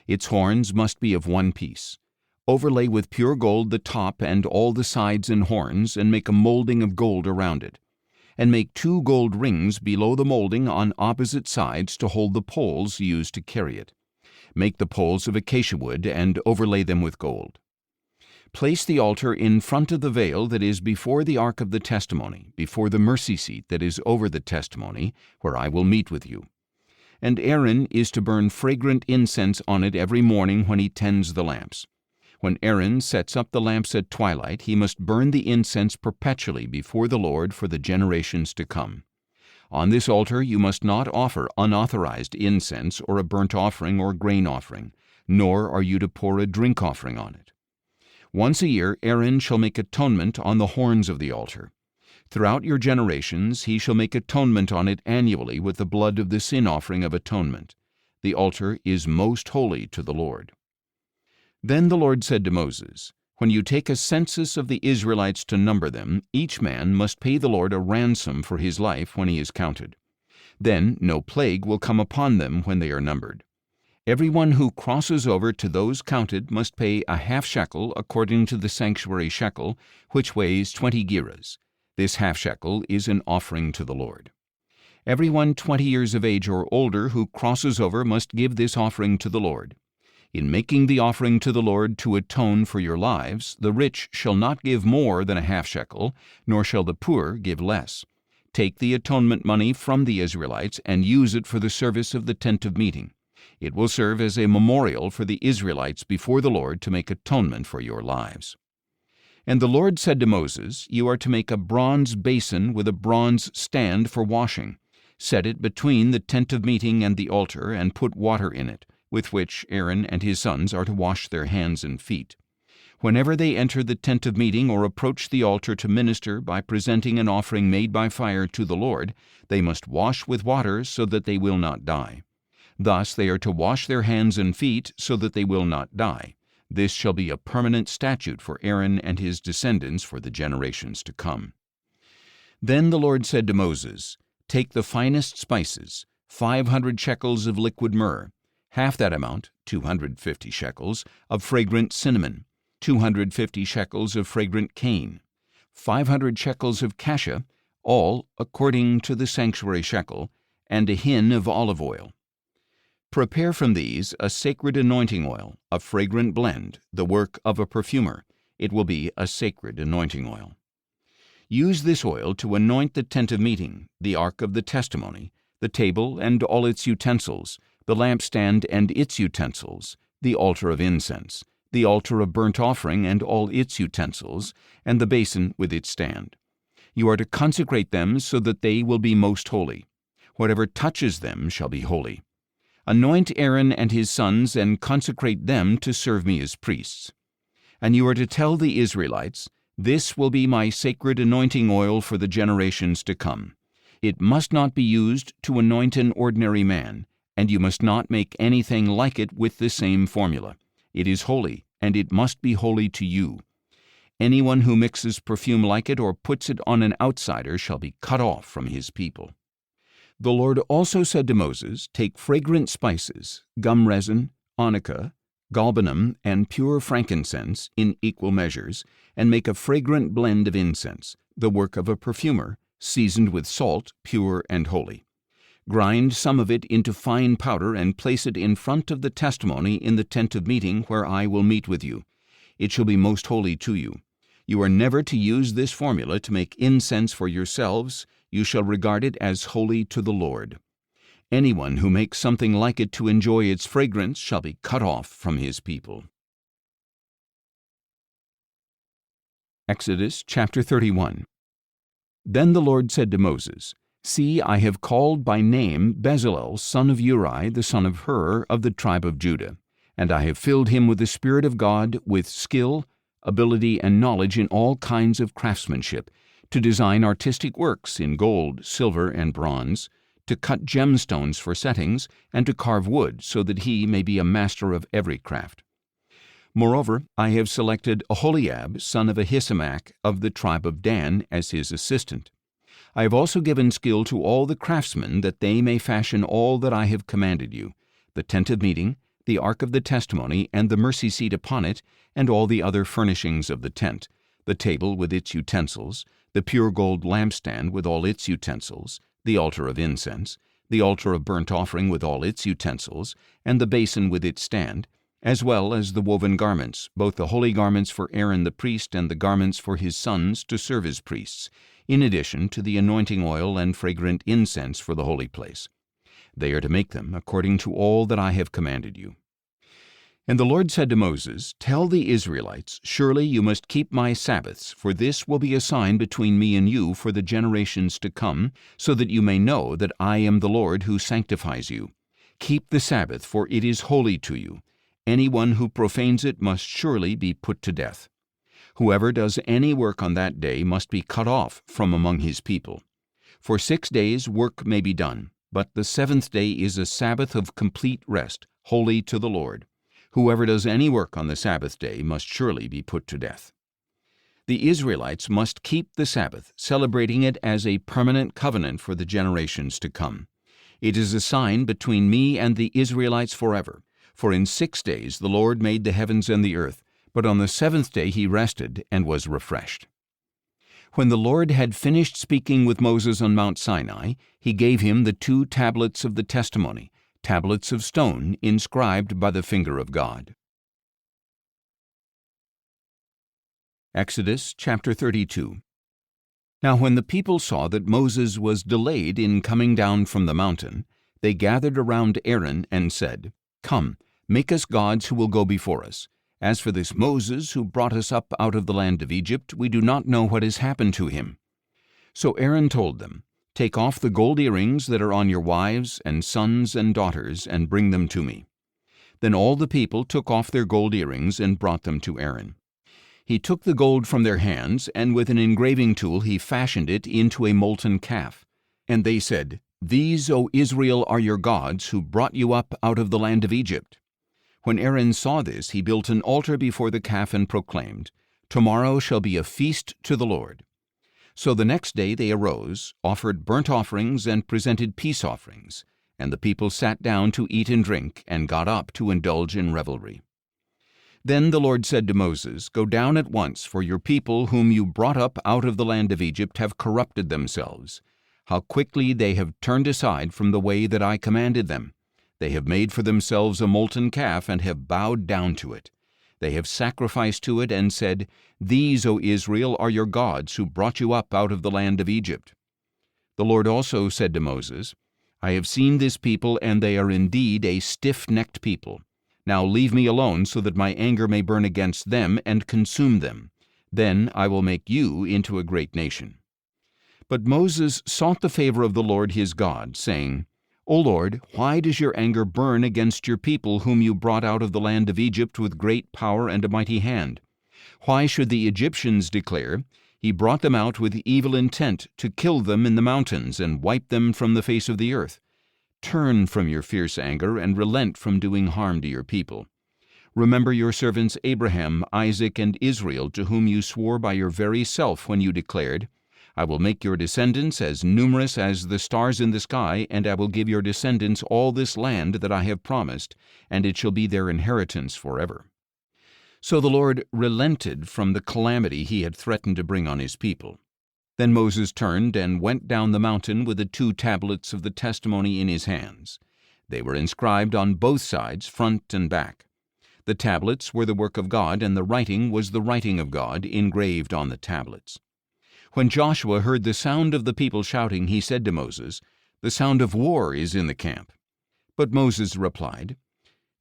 Its horns must be of 1 piece. Overlay with pure gold the top and all the sides and horns, and make a molding of gold around it. And make 2 gold rings below the molding on opposite sides to hold the poles used to carry it. Make the poles of acacia wood and overlay them with gold. Place the altar in front of the veil that is before the ark of the testimony, before the mercy seat that is over the testimony, where I will meet with you. And Aaron is to burn fragrant incense on it every morning when he tends the lamps. When Aaron sets up the lamps at twilight, he must burn the incense perpetually before the Lord for the generations to come. On this altar you must not offer unauthorized incense or a burnt offering or grain offering, nor are you to pour a drink offering on it. Once a year Aaron shall make atonement on the horns of the altar. Throughout your generations he shall make atonement on it annually with the blood of the sin offering of atonement. The altar is most holy to the Lord. Then the Lord said to Moses, When you take a census of the Israelites to number them, each man must pay the Lord a ransom for his life when he is counted. Then no plague will come upon them when they are numbered. Everyone who crosses over to those counted must pay a half shekel according to the sanctuary shekel, which weighs 20 gerahs. This half shekel is an offering to the Lord. Everyone 20 years of age or older who crosses over must give this offering to the Lord. In making the offering to the Lord to atone for your lives, the rich shall not give more than a half shekel, nor shall the poor give less. Take the atonement money from the Israelites and use it for the service of the tent of meeting. It will serve as a memorial for the Israelites before the Lord to make atonement for your lives. And the Lord said to Moses, You are to make a bronze basin with a bronze stand for washing. Set it between the tent of meeting and the altar, and put water in it, with which Aaron and his sons are to wash their hands and feet. Whenever they enter the tent of meeting or approach the altar to minister by presenting an offering made by fire to the Lord, they must wash with water so that they will not die. Thus they are to wash their hands and feet so that they will not die. This shall be a permanent statute for Aaron and his descendants for the generations to come. Then the Lord said to Moses, Take the finest spices, 500 shekels of liquid myrrh, half that amount, 250 shekels, of fragrant cinnamon, 250 shekels of fragrant cane, 500 shekels of cassia, all according to the sanctuary shekel, and a hin of olive oil. Prepare from these a sacred anointing oil, a fragrant blend, the work of a perfumer. It will be a sacred anointing oil. Use this oil to anoint the tent of meeting, the ark of the testimony, the table and all its utensils, the lampstand and its utensils, the altar of incense, the altar of burnt offering and all its utensils, and the basin with its stand. You are to consecrate them so that they will be most holy. Whatever touches them shall be holy. Anoint Aaron and his sons and consecrate them to serve me as priests. And you are to tell the Israelites, this will be my sacred anointing oil for the generations to come. It must not be used to anoint an ordinary man, and you must not make anything like it with the same formula. It is holy, and it must be holy to you. Anyone who mixes perfume like it or puts it on an outsider shall be cut off from his people. The Lord also said to Moses, take fragrant spices, gum resin, onycha, galbanum, and pure frankincense in equal measures, and make a fragrant blend of incense, the work of a perfumer, seasoned with salt, pure and holy. Grind some of it into fine powder and place it in front of the testimony in the tent of meeting where I will meet with you. It shall be most holy to you. You are never to use this formula to make incense for yourselves. You shall regard it as holy to the Lord. Anyone who makes something like it to enjoy its fragrance shall be cut off from his people. Exodus chapter 31. Then the Lord said to Moses, see, I have called by name Bezalel, son of Uri, the son of Hur, of the tribe of Judah, and I have filled him with the Spirit of God, with skill, ability, and knowledge in all kinds of craftsmanship, to design artistic works in gold, silver, and bronze, to cut gemstones for settings, and to carve wood, so that he may be a master of every craft. Moreover, I have selected Aholiab, son of Ahisamach, of the tribe of Dan, as his assistant. I have also given skill to all the craftsmen, that they may fashion all that I have commanded you, the tent of meeting, the ark of the testimony, and the mercy seat upon it, and all the other furnishings of the tent, the table with its utensils, the pure gold lampstand with all its utensils, the altar of incense, the altar of burnt offering with all its utensils, and the basin with its stand, as well as the woven garments, both the holy garments for Aaron the priest and the garments for his sons to serve as priests, in addition to the anointing oil and fragrant incense for the holy place. They are to make them according to all that I have commanded you. And the Lord said to Moses, tell the Israelites, surely you must keep my Sabbaths, for this will be a sign between me and you for the generations to come, so that you may know that I am the Lord who sanctifies you. Keep the Sabbath, for it is holy to you. Anyone who profanes it must surely be put to death. Whoever does any work on that day must be cut off from among his people. For 6 days work may be done, but the 7th day is a Sabbath of complete rest, holy to the Lord. Whoever does any work on the Sabbath day must surely be put to death. The Israelites must keep the Sabbath, celebrating it as a permanent covenant for the generations to come. It is a sign between me and the Israelites forever. For in 6 days the Lord made the heavens and the earth, but on the 7th day he rested and was refreshed. When the Lord had finished speaking with Moses on Mount Sinai, he gave him the 2 tablets of the testimony, tablets of stone inscribed by the finger of God. Exodus chapter 32. Now when the people saw that Moses was delayed in coming down from the mountain, they gathered around Aaron and said, come, make us gods who will go before us. As for this Moses who brought us up out of the land of Egypt, we do not know what has happened to him. So Aaron told them, take off the gold earrings that are on your wives and sons and daughters, and bring them to me. Then all the people took off their gold earrings and brought them to Aaron. He took the gold from their hands, and with an engraving tool he fashioned it into a molten calf. And they said, these, O Israel, are your gods who brought you up out of the land of Egypt. When Aaron saw this, he built an altar before the calf and proclaimed, tomorrow shall be a feast to the Lord. So the next day they arose, offered burnt offerings, and presented peace offerings. And the people sat down to eat and drink, and got up to indulge in revelry. Then the Lord said to Moses, Go down at once, for your people whom you brought up out of the land of Egypt have corrupted themselves. How quickly they have turned aside from the way that I commanded them. They have made for themselves a molten calf, and have bowed down to it. They have sacrificed to it, and said, These, O Israel, are your gods, who brought you up out of the land of Egypt. The Lord also said to Moses, I have seen this people, and they are indeed a stiff-necked people. Now leave me alone, so that my anger may burn against them and consume them. Then I will make you into a great nation. But Moses sought the favor of the Lord his God, saying, O Lord, why does your anger burn against your people whom you brought out of the land of Egypt with great power and a mighty hand? Why should the Egyptians declare, He brought them out with evil intent to kill them in the mountains and wipe them from the face of the earth? Turn from your fierce anger and relent from doing harm to your people. Remember your servants Abraham, Isaac, and Israel, to whom you swore by your very self when you declared, I will make your descendants as numerous as the stars in the sky, and I will give your descendants all this land that I have promised, and it shall be their inheritance forever. So the Lord relented from the calamity he had threatened to bring on his people. Then Moses turned and went down the mountain with the 2 tablets of the testimony in his hands. They were inscribed on both sides, front and back. The tablets were the work of God, and the writing was the writing of God, engraved on the tablets. When Joshua heard the sound of the people shouting, he said to Moses, The sound of war is in the camp. But Moses replied,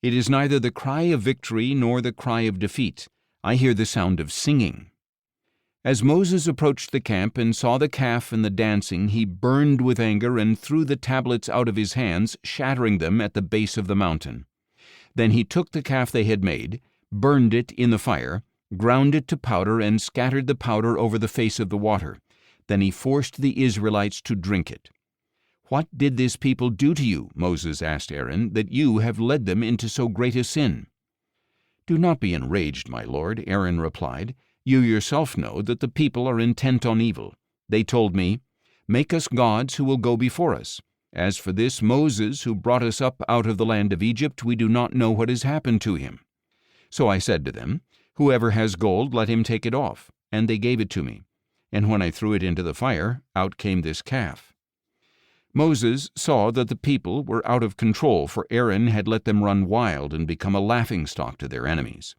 It is neither the cry of victory nor the cry of defeat. I hear the sound of singing. As Moses approached the camp and saw the calf and the dancing, he burned with anger and threw the tablets out of his hands, shattering them at the base of the mountain. Then he took the calf they had made, burned it in the fire, ground it to powder, and scattered the powder over the face of the water. Then he forced the Israelites to drink it. What did this people do to you, Moses asked Aaron, that you have led them into so great a sin? Do not be enraged, my lord, Aaron replied. You yourself know that the people are intent on evil. They told me, Make us gods who will go before us. As for this Moses who brought us up out of the land of Egypt, we do not know what has happened to him. So I said to them, Whoever has gold, let him take it off. And they gave it to me. And when I threw it into the fire, out came this calf. Moses saw that the people were out of control, for Aaron had let them run wild and become a laughingstock to their enemies.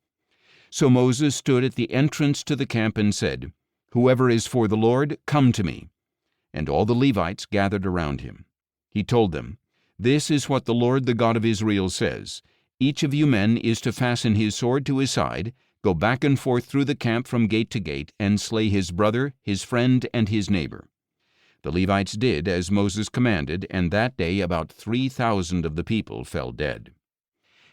So Moses stood at the entrance to the camp and said, Whoever is for the Lord, come to me. And all the Levites gathered around him. He told them, This is what the Lord, the God of Israel, says. Each of you men is to fasten his sword to his side, go back and forth through the camp from gate to gate, and slay his brother, his friend, and his neighbor. The Levites did as Moses commanded, and that day about 3,000 of the people fell dead.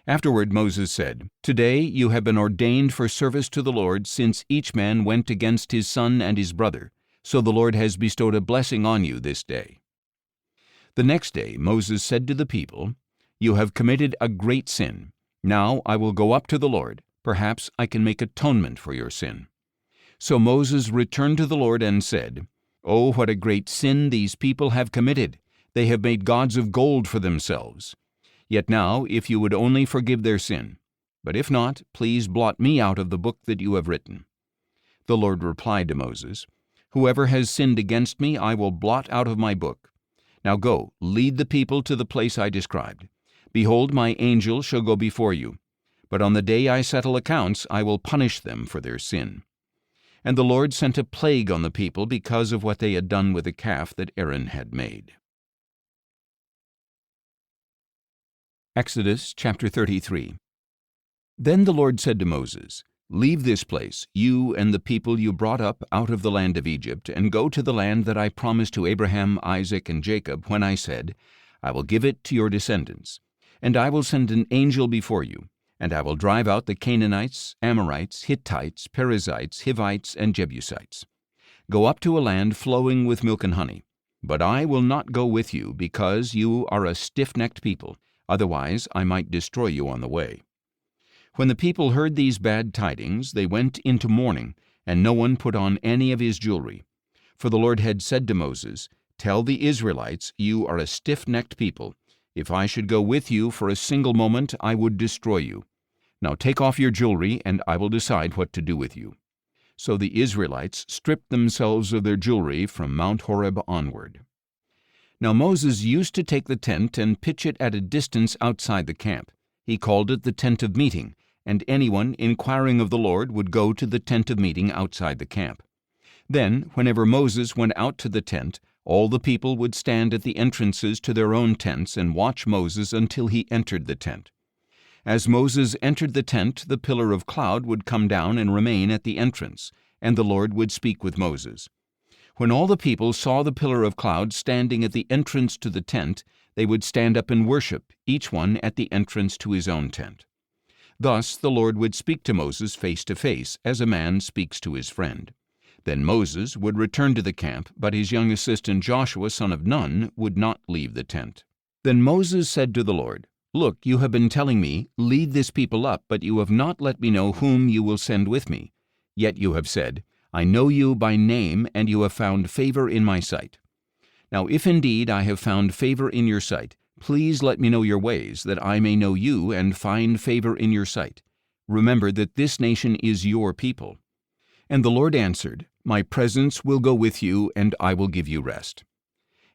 Afterward Moses said, Today you have been ordained for service to the Lord, since each man went against his son and his brother. So the Lord has bestowed a blessing on you this day. The next day Moses said to the people, You have committed a great sin. Now I will go up to the Lord. Perhaps I can make atonement for your sin. So Moses returned to the Lord and said, Oh, what a great sin these people have committed! They have made gods of gold for themselves. Yet now, if you would only forgive their sin, but if not, please blot me out of the book that you have written. The Lord replied to Moses, Whoever has sinned against me, I will blot out of my book. Now go, lead the people to the place I described. Behold, my angel shall go before you. But on the day I settle accounts, I will punish them for their sin. And the Lord sent a plague on the people because of what they had done with the calf that Aaron had made. Exodus chapter 33. Then the Lord said to Moses, Leave this place, you and the people you brought up out of the land of Egypt, and go to the land that I promised to Abraham, Isaac, and Jacob, when I said, I will give it to your descendants. And I will send an angel before you, and I will drive out the Canaanites, Amorites, Hittites, Perizzites, Hivites, and Jebusites. Go up to a land flowing with milk and honey. But I will not go with you, because you are a stiff-necked people. Otherwise I might destroy you on the way. When the people heard these bad tidings, they went into mourning, and no one put on any of his jewelry. For the Lord had said to Moses, Tell the Israelites, You are a stiff-necked people. If I should go with you for a single moment, I would destroy you. Now take off your jewelry, and I will decide what to do with you." So the Israelites stripped themselves of their jewelry from Mount Horeb onward. Now Moses used to take the tent and pitch it at a distance outside the camp. He called it the tent of meeting, and anyone inquiring of the Lord would go to the tent of meeting outside the camp. Then, whenever Moses went out to the tent, all the people would stand at the entrances to their own tents and watch Moses until he entered the tent. As Moses entered the tent, the pillar of cloud would come down and remain at the entrance, and the Lord would speak with Moses. When all the people saw the pillar of cloud standing at the entrance to the tent, they would stand up and worship, each one at the entrance to his own tent. Thus the Lord would speak to Moses face to face, as a man speaks to his friend. Then Moses would return to the camp, but his young assistant Joshua, son of Nun, would not leave the tent. Then Moses said to the Lord, "Look, you have been telling me, 'Lead this people up,' but you have not let me know whom you will send with me. Yet you have said, 'I know you by name, and you have found favor in my sight.' Now if indeed I have found favor in your sight, please let me know your ways, that I may know you and find favor in your sight. Remember that this nation is your people." And the Lord answered, "My presence will go with you, and I will give you rest."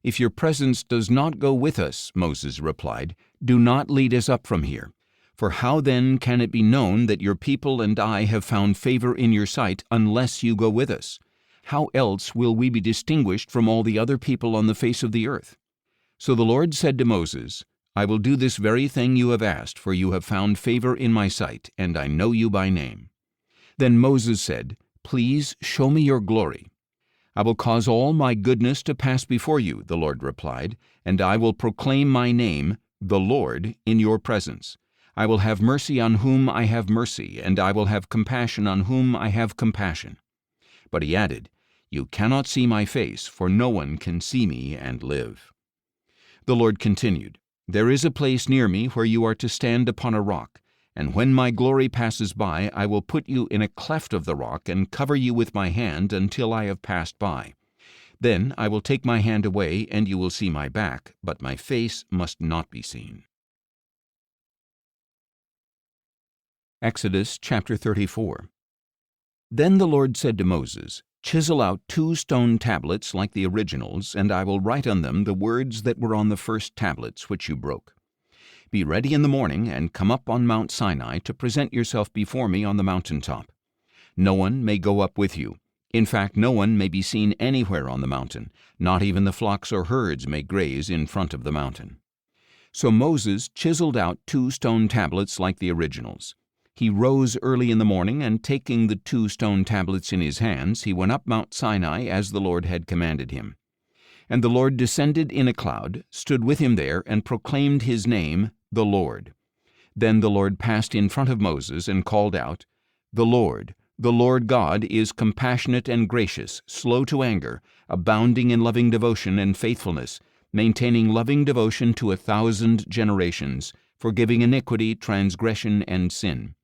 "If your presence does not go with us," Moses replied, "do not lead us up from here. For how then can it be known that your people and I have found favor in your sight unless you go with us? How else will we be distinguished from all the other people on the face of the earth?" So the Lord said to Moses, "I will do this very thing you have asked, for you have found favor in my sight, and I know you by name." Then Moses said, "Please show me your glory." "I will cause all my goodness to pass before you," the Lord replied, "and I will proclaim my name, the Lord, in your presence. I will have mercy on whom I have mercy, and I will have compassion on whom I have compassion." But he added, "You cannot see my face, for no one can see me and live." The Lord continued, "There is a place near me where you are to stand upon a rock, and when my glory passes by, I will put you in a cleft of the rock and cover you with my hand until I have passed by. Then I will take my hand away, and you will see my back, but my face must not be seen." Exodus chapter 34. Then the Lord said to Moses, "Chisel out 2 stone tablets like the originals, and I will write on them the words that were on the first tablets which you broke. Be ready in the morning, and come up on Mount Sinai to present yourself before me on the mountaintop. No one may go up with you. In fact, no one may be seen anywhere on the mountain. Not even the flocks or herds may graze in front of the mountain." So Moses chiseled out 2 stone tablets like the originals. He rose early in the morning, and taking the 2 stone tablets in his hands, he went up Mount Sinai as the Lord had commanded him. And the Lord descended in a cloud, stood with him there, and proclaimed his name, the Lord. Then the Lord passed in front of Moses and called out, the Lord God, is compassionate and gracious, slow to anger, abounding in loving devotion and faithfulness, maintaining loving devotion to 1,000 generations, forgiving iniquity, transgression, and sin.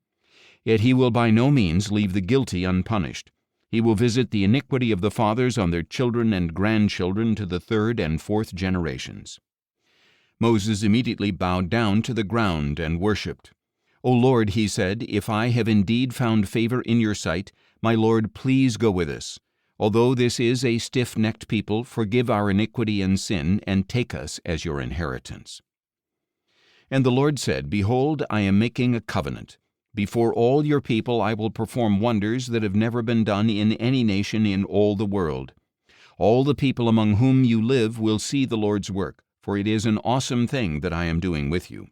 Yet he will by no means leave the guilty unpunished. He will visit the iniquity of the fathers on their children and grandchildren to the 3rd and 4th generations. Moses immediately bowed down to the ground and worshipped. "O Lord," he said, "if I have indeed found favor in your sight, my Lord, please go with us. Although this is a stiff-necked people, forgive our iniquity and sin, and take us as your inheritance." And the Lord said, "Behold, I am making a covenant. Before all your people I will perform wonders that have never been done in any nation in all the world. All the people among whom you live will see the Lord's work, for it is an awesome thing that I am doing with you.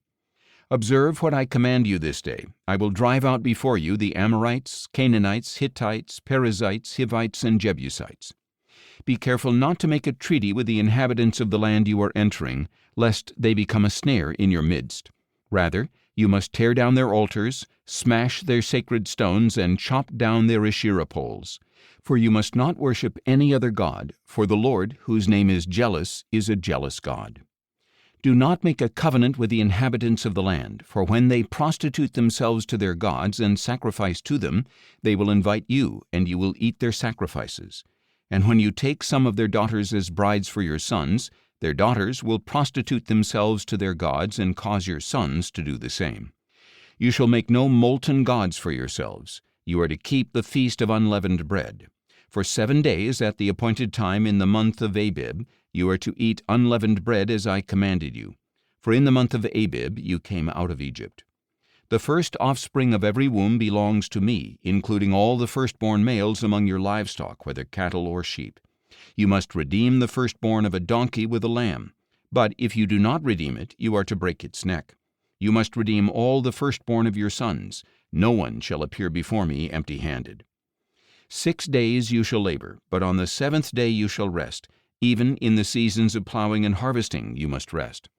Observe what I command you this day. I will drive out before you the Amorites, Canaanites, Hittites, Perizzites, Hivites, and Jebusites. Be careful not to make a treaty with the inhabitants of the land you are entering, lest they become a snare in your midst. Rather, you must tear down their altars, smash their sacred stones, and chop down their Asherah poles. For you must not worship any other god, for the Lord, whose name is jealous, is a jealous God. Do not make a covenant with the inhabitants of the land, for when they prostitute themselves to their gods and sacrifice to them, they will invite you, and you will eat their sacrifices. And when you take some of their daughters as brides for your sons, Their daughters will prostitute themselves to their gods and cause your sons to do the same. You shall make no molten gods for yourselves. You are to keep the feast of unleavened bread. For 7 days at the appointed time in the month of Abib, you are to eat unleavened bread as I commanded you. For in the month of Abib you came out of Egypt. The first offspring of every womb belongs to me, including all the firstborn males among your livestock, whether cattle or sheep. You must redeem the firstborn of a donkey with a lamb. But if you do not redeem it, you are to break its neck. You must redeem all the firstborn of your sons. No one shall appear before me empty-handed. 6 days you shall labor, but on the 7th day you shall rest. Even in the seasons of plowing and harvesting you must rest.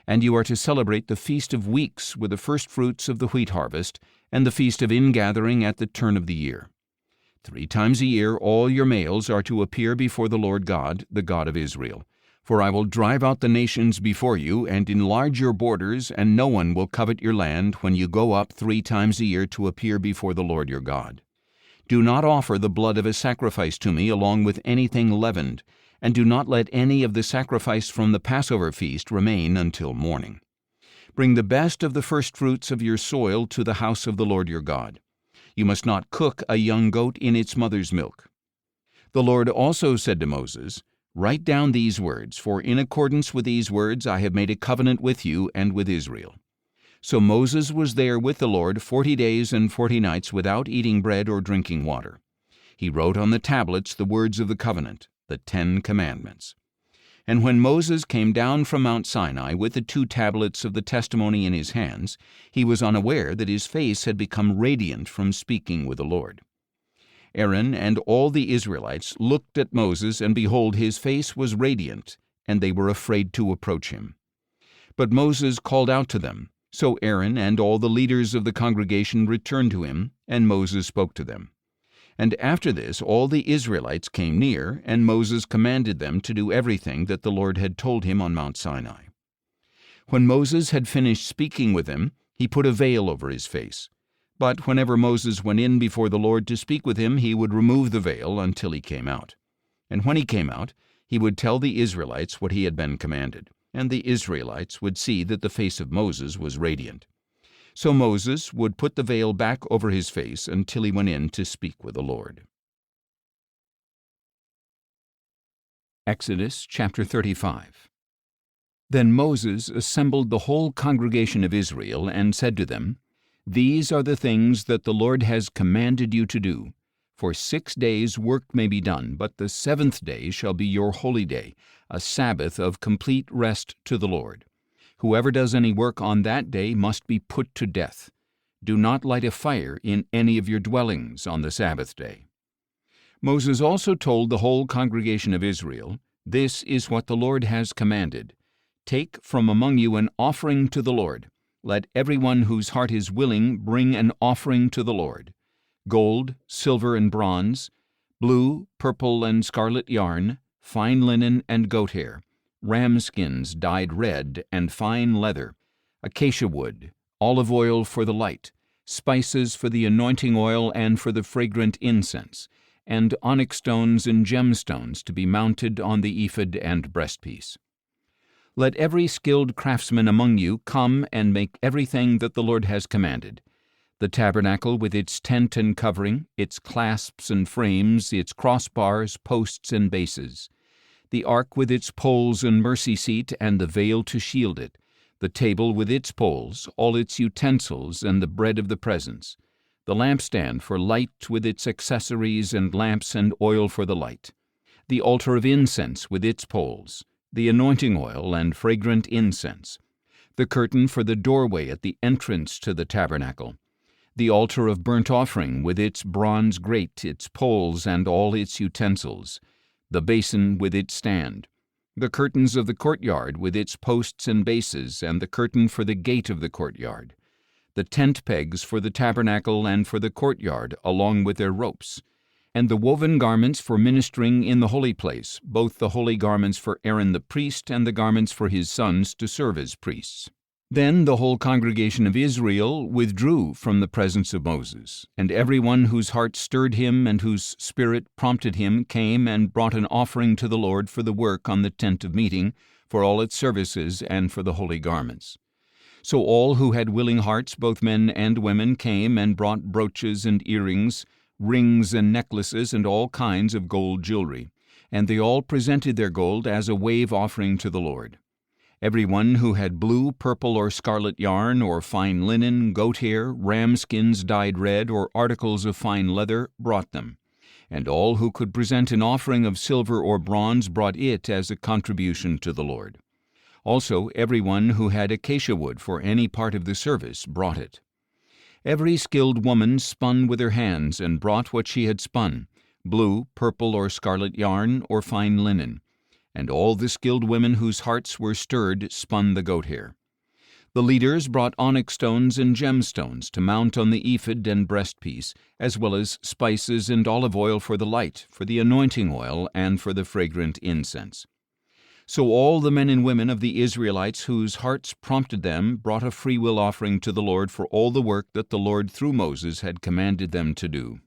And you are to celebrate the Feast of Weeks with the firstfruits of the wheat harvest, and the Feast of Ingathering at the turn of the year. 3 times a year all your males are to appear before the Lord God, the God of Israel. For I will drive out the nations before you, and enlarge your borders, and no one will covet your land when you go up 3 times a year to appear before the Lord your God. Do not offer the blood of a sacrifice to me along with anything leavened, and do not let any of the sacrifice from the Passover feast remain until morning. Bring the best of the firstfruits of your soil to the house of the Lord your God. You must not cook a young goat in its mother's milk. The Lord also said to Moses, Write down these words, for in accordance with these words I have made a covenant with you and with Israel. So Moses was there with the Lord 40 days and 40 nights without eating bread or drinking water. He wrote on the tablets the words of the covenant, the 10 Commandments. And when Moses came down from Mount Sinai with the 2 tablets of the testimony in his hands, he was unaware that his face had become radiant from speaking with the Lord. Aaron and all the Israelites looked at Moses, and behold, his face was radiant, and they were afraid to approach him. But Moses called out to them. So Aaron and all the leaders of the congregation returned to him, and Moses spoke to them. And after this all the Israelites came near, and Moses commanded them to do everything that the Lord had told him on Mount Sinai. When Moses had finished speaking with them, he put a veil over his face. But whenever Moses went in before the Lord to speak with him, he would remove the veil until he came out. And when he came out, he would tell the Israelites what he had been commanded, and the Israelites would see that the face of Moses was radiant. So Moses would put the veil back over his face until he went in to speak with the Lord. Exodus chapter 35. Then Moses assembled the whole congregation of Israel and said to them, These are the things that the Lord has commanded you to do. For 6 days work may be done, but the 7th day shall be your holy day, a Sabbath of complete rest to the Lord. Whoever does any work on that day must be put to death. Do not light a fire in any of your dwellings on the Sabbath day. Moses also told the whole congregation of Israel, This is what the Lord has commanded. Take from among you an offering to the Lord. Let everyone whose heart is willing bring an offering to the Lord. Gold, silver, and bronze, blue, purple, and scarlet yarn, fine linen and goat hair, ram skins dyed red, and fine leather, acacia wood, olive oil for the light, spices for the anointing oil and for the fragrant incense, and onyx stones and gemstones to be mounted on the ephod and breastpiece. Let every skilled craftsman among you come and make everything that the Lord has commanded: the tabernacle with its tent and covering, its clasps and frames, its crossbars, posts, and bases, the ark with its poles and mercy seat and the veil to shield it, the table with its poles, all its utensils, and the bread of the presence, the lampstand for light with its accessories and lamps and oil for the light, the altar of incense with its poles, the anointing oil and fragrant incense, the curtain for the doorway at the entrance to the tabernacle, the altar of burnt offering with its bronze grate, its poles, and all its utensils, the basin with its stand, the curtains of the courtyard with its posts and bases, and the curtain for the gate of the courtyard, the tent pegs for the tabernacle and for the courtyard, along with their ropes, and the woven garments for ministering in the holy place, both the holy garments for Aaron the priest and the garments for his sons to serve as priests. Then the whole congregation of Israel withdrew from the presence of Moses, and everyone whose heart stirred him and whose spirit prompted him came and brought an offering to the Lord for the work on the tent of meeting, for all its services, and for the holy garments. So all who had willing hearts, both men and women, came and brought brooches and earrings, rings and necklaces, and all kinds of gold jewelry, and they all presented their gold as a wave offering to the Lord. Everyone who had blue, purple, or scarlet yarn, or fine linen, goat hair, ram skins dyed red, or articles of fine leather, brought them. And all who could present an offering of silver or bronze brought it as a contribution to the Lord. Also everyone who had acacia wood for any part of the service brought it. Every skilled woman spun with her hands and brought what she had spun, blue, purple, or scarlet yarn, or fine linen. And all the skilled women whose hearts were stirred spun the goat hair. The leaders brought onyx stones and gemstones to mount on the ephod and breastpiece, as well as spices and olive oil for the light, for the anointing oil, and for the fragrant incense. So all the men and women of the Israelites whose hearts prompted them brought a freewill offering to the Lord for all the work that the Lord through Moses had commanded them to do.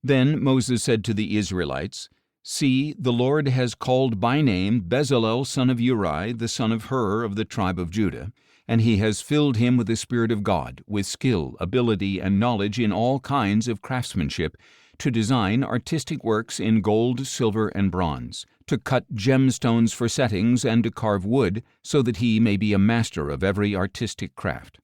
Then Moses said to the Israelites, "See, the Lord has called by name Bezalel son of Uri, the son of Hur of the tribe of Judah, and he has filled him with the Spirit of God, with skill, ability, and knowledge in all kinds of craftsmanship, to design artistic works in gold, silver, and bronze, to cut gemstones for settings, and to carve wood, so that he may be a master of every artistic craft.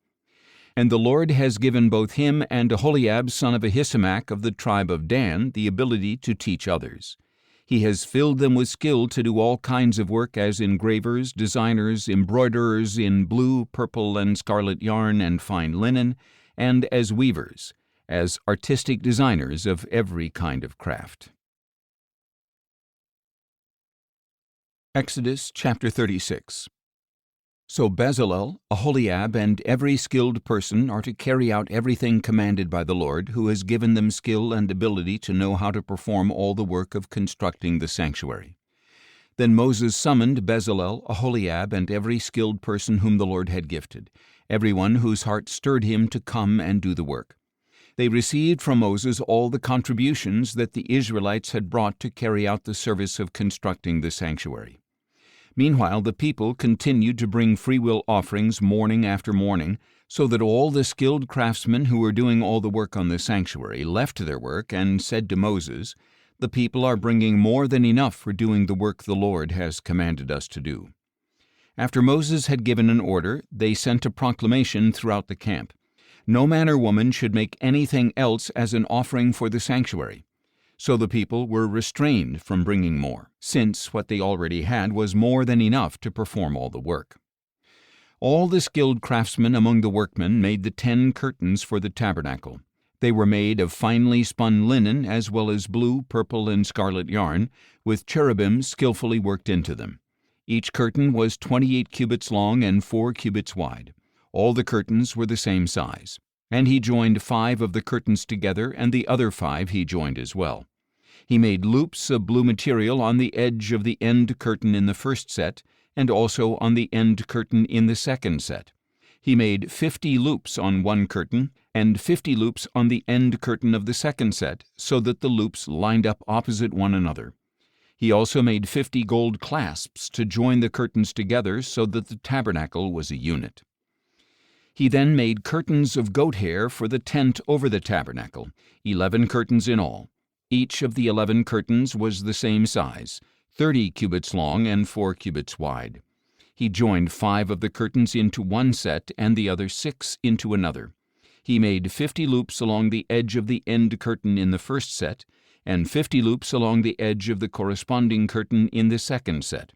And the Lord has given both him and Aholiab son of Ahisamach of the tribe of Dan the ability to teach others. He has filled them with skill to do all kinds of work as engravers, designers, embroiderers in blue, purple, and scarlet yarn and fine linen, and as weavers, as artistic designers of every kind of craft." Exodus chapter 36. So Bezalel, Aholiab, and every skilled person are to carry out everything commanded by the Lord, who has given them skill and ability to know how to perform all the work of constructing the sanctuary. Then Moses summoned Bezalel, Aholiab, and every skilled person whom the Lord had gifted, everyone whose heart stirred him to come and do the work. They received from Moses all the contributions that the Israelites had brought to carry out the service of constructing the sanctuary. Meanwhile, the people continued to bring freewill offerings morning after morning, so that all the skilled craftsmen who were doing all the work on the sanctuary left their work and said to Moses, "The people are bringing more than enough for doing the work the Lord has commanded us to do." After Moses had given an order, they sent a proclamation throughout the camp. No man or woman should make anything else as an offering for the sanctuary. So the people were restrained from bringing more, since what they already had was more than enough to perform all the work. All the skilled craftsmen among the workmen made the 10 curtains for the tabernacle. They were made of finely spun linen as well as blue, purple, and scarlet yarn, with cherubim skillfully worked into them. Each curtain was 28 cubits long and 4 cubits wide. All the curtains were the same size. And he joined 5 of the curtains together, and the other 5 he joined as well. He made loops of blue material on the edge of the end curtain in the first set, and also on the end curtain in the second set. He made 50 loops on one curtain, and 50 loops on the end curtain of the second set, so that the loops lined up opposite one another. He also made 50 gold clasps to join the curtains together, so that the tabernacle was a unit. He then made curtains of goat hair for the tent over the tabernacle, 11 curtains in all. Each of the 11 curtains was the same size, 30 cubits long and 4 cubits wide. He joined 5 of the curtains into one set and the other 6 into another. He made 50 loops along the edge of the end curtain in the first set, and 50 loops along the edge of the corresponding curtain in the second set.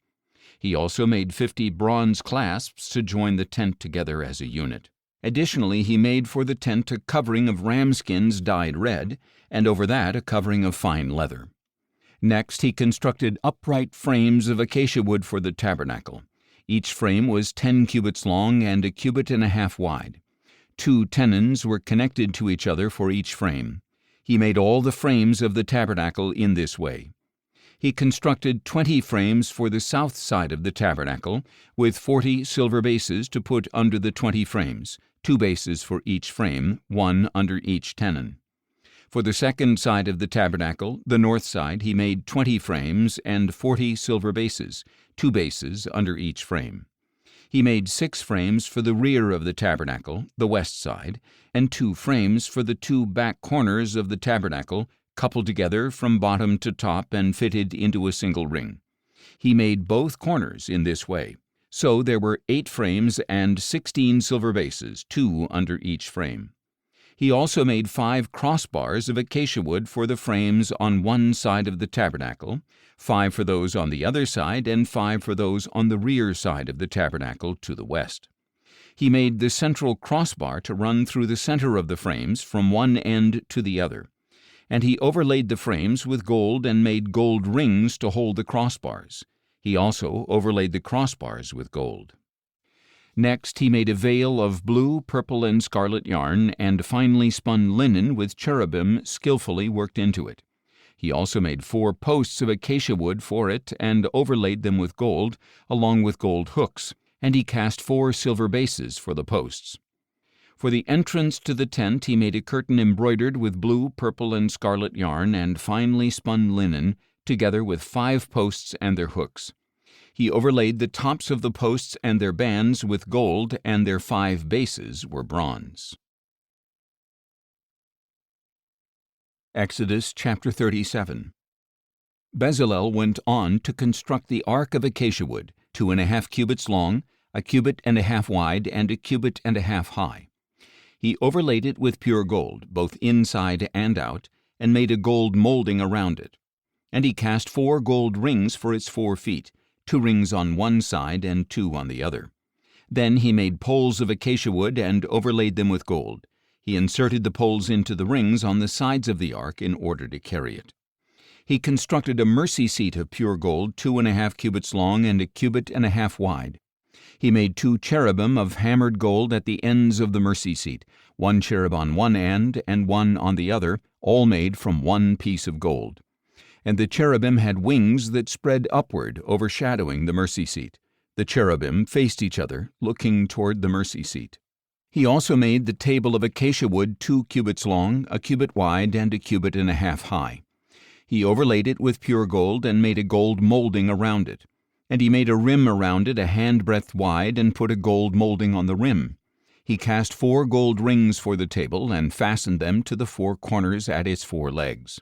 He also made 50 bronze clasps to join the tent together as a unit. Additionally, he made for the tent a covering of ram skins dyed red, and over that a covering of fine leather. Next, he constructed upright frames of acacia wood for the tabernacle. Each frame was 10 cubits long and 1.5 cubits wide. 2 tenons were connected to each other for each frame. He made all the frames of the tabernacle in this way. He constructed 20 frames for the south side of the tabernacle, with 40 silver bases to put under the 20 frames, 2 bases for each frame, 1 under each tenon. For the second side of the tabernacle, the north side, he made 20 frames and 40 silver bases, 2 bases under each frame. He made 6 frames for the rear of the tabernacle, the west side, and 2 frames for the 2 back corners of the tabernacle, coupled together from bottom to top and fitted into a single ring. He made both corners in this way. So there were 8 frames and 16 silver bases, 2 under each frame. He also made 5 crossbars of acacia wood for the frames on one side of the tabernacle, 5 for those on the other side, and 5 for those on the rear side of the tabernacle to the west. He made the central crossbar to run through the center of the frames from one end to the other. And he overlaid the frames with gold and made gold rings to hold the crossbars. He also overlaid the crossbars with gold. Next, he made a veil of blue, purple, and scarlet yarn and finely spun linen with cherubim skillfully worked into it. He also made 4 posts of acacia wood for it and overlaid them with gold, along with gold hooks, and he cast 4 silver bases for the posts. For the entrance to the tent he made a curtain embroidered with blue, purple, and scarlet yarn and finely spun linen, together with 5 posts and their hooks. He overlaid the tops of the posts and their bands with gold, and their 5 bases were bronze. Exodus chapter 37. Bezalel went on to construct the ark of acacia wood, 2.5 cubits long, 1.5 cubits wide, and 1.5 cubits high. He overlaid it with pure gold, both inside and out, and made a gold molding around it. And he cast 4 gold rings for its 4 feet, 2 rings on one side and 2 on the other. Then he made poles of acacia wood and overlaid them with gold. He inserted the poles into the rings on the sides of the ark in order to carry it. He constructed a mercy seat of pure gold, 2.5 cubits long and 1.5 cubits wide. He made 2 cherubim of hammered gold at the ends of the mercy seat, 1 cherub on one end and 1 on the other, all made from 1 piece of gold. And the cherubim had wings that spread upward, overshadowing the mercy seat. The cherubim faced each other, looking toward the mercy seat. He also made the table of acacia wood 2 cubits long, 1 cubit wide, and 1.5 cubits high. He overlaid it with pure gold and made a gold molding around it. And he made a rim around it 1 handbreadth wide and put a gold molding on the rim. He cast 4 gold rings for the table and fastened them to the 4 corners at its 4 legs.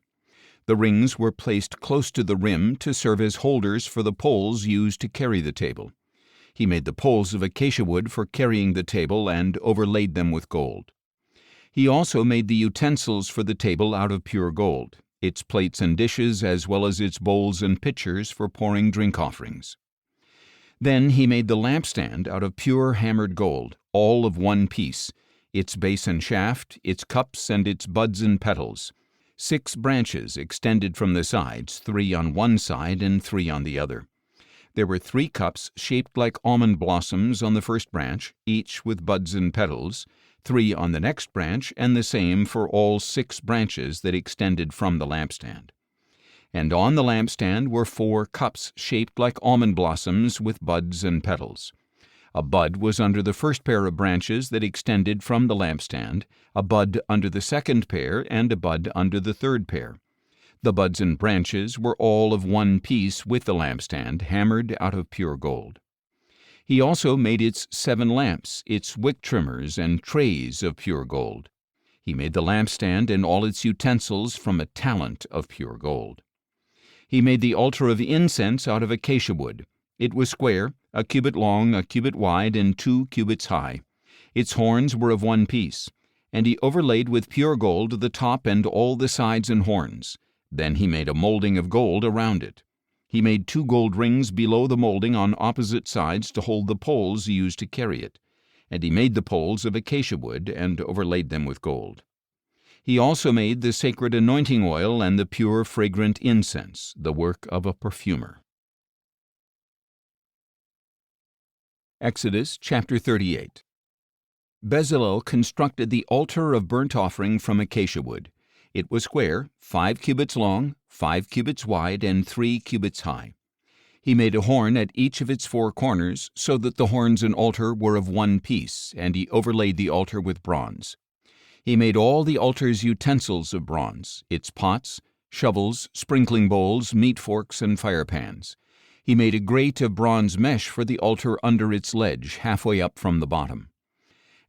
The rings were placed close to the rim to serve as holders for the poles used to carry the table. He made the poles of acacia wood for carrying the table and overlaid them with gold. He also made the utensils for the table out of pure gold, its plates and dishes as well as its bowls and pitchers for pouring drink offerings. Then he made the lampstand out of pure hammered gold, all of 1 piece, its base and shaft, its cups and its buds and petals. 6 branches extended from the sides, 3 on one side and 3 on the other. There were 3 cups shaped like almond blossoms on the first branch, each with buds and petals, 3 on the next branch, and the same for all 6 branches that extended from the lampstand. And on the lampstand were 4 cups shaped like almond blossoms with buds and petals. A bud was under the first pair of branches that extended from the lampstand, a bud under the second pair, and a bud under the third pair. The buds and branches were all of 1 piece with the lampstand, hammered out of pure gold. He also made its 7 lamps, its wick trimmers, and trays of pure gold. He made the lampstand and all its utensils from a talent of pure gold. He made the altar of incense out of acacia wood. It was square, 1 cubit long, 1 cubit wide, and 2 cubits high. Its horns were of 1 piece, and he overlaid with pure gold the top and all the sides and horns. Then he made a molding of gold around it. He made 2 gold rings below the molding on opposite sides to hold the poles used to carry it, and he made the poles of acacia wood and overlaid them with gold. He also made the sacred anointing oil and the pure fragrant incense, the work of a perfumer. Exodus chapter 38. Bezalel constructed the altar of burnt offering from acacia wood. It was square, 5 cubits long, 5 cubits wide, and 3 cubits high. He made a horn at each of its 4 corners, so that the horns and altar were of one piece, and he overlaid the altar with bronze. He made all the altar's utensils of bronze, its pots, shovels, sprinkling bowls, meat forks, and firepans. He made a grate of bronze mesh for the altar under its ledge, halfway up from the bottom.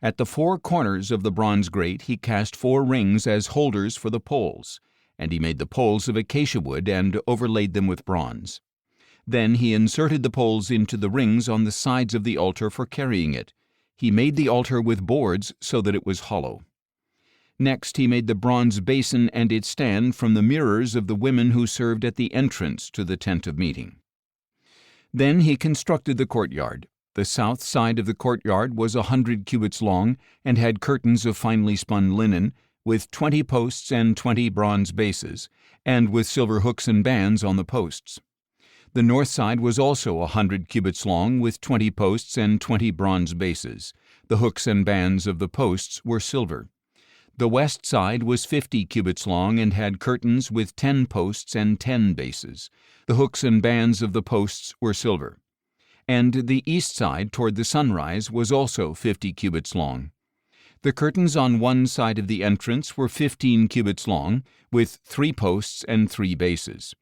At the 4 corners of the bronze grate he cast 4 rings as holders for the poles, and he made the poles of acacia wood and overlaid them with bronze. Then he inserted the poles into the rings on the sides of the altar for carrying it. He made the altar with boards so that it was hollow. Next he made the bronze basin and its stand from the mirrors of the women who served at the entrance to the tent of meeting. Then he constructed the courtyard. The south side of the courtyard was 100 cubits long and had curtains of finely spun linen, with 20 posts and 20 bronze bases, and with silver hooks and bands on the posts. The north side was also 100 cubits long, with 20 posts and 20 bronze bases. The hooks and bands of the posts were silver. The west side was 50 cubits long and had curtains with 10 posts and 10 bases. The hooks and bands of the posts were silver. And the east side toward the sunrise was also 50 cubits long. The curtains on one side of the entrance were 15 cubits long, with 3 posts and 3 bases.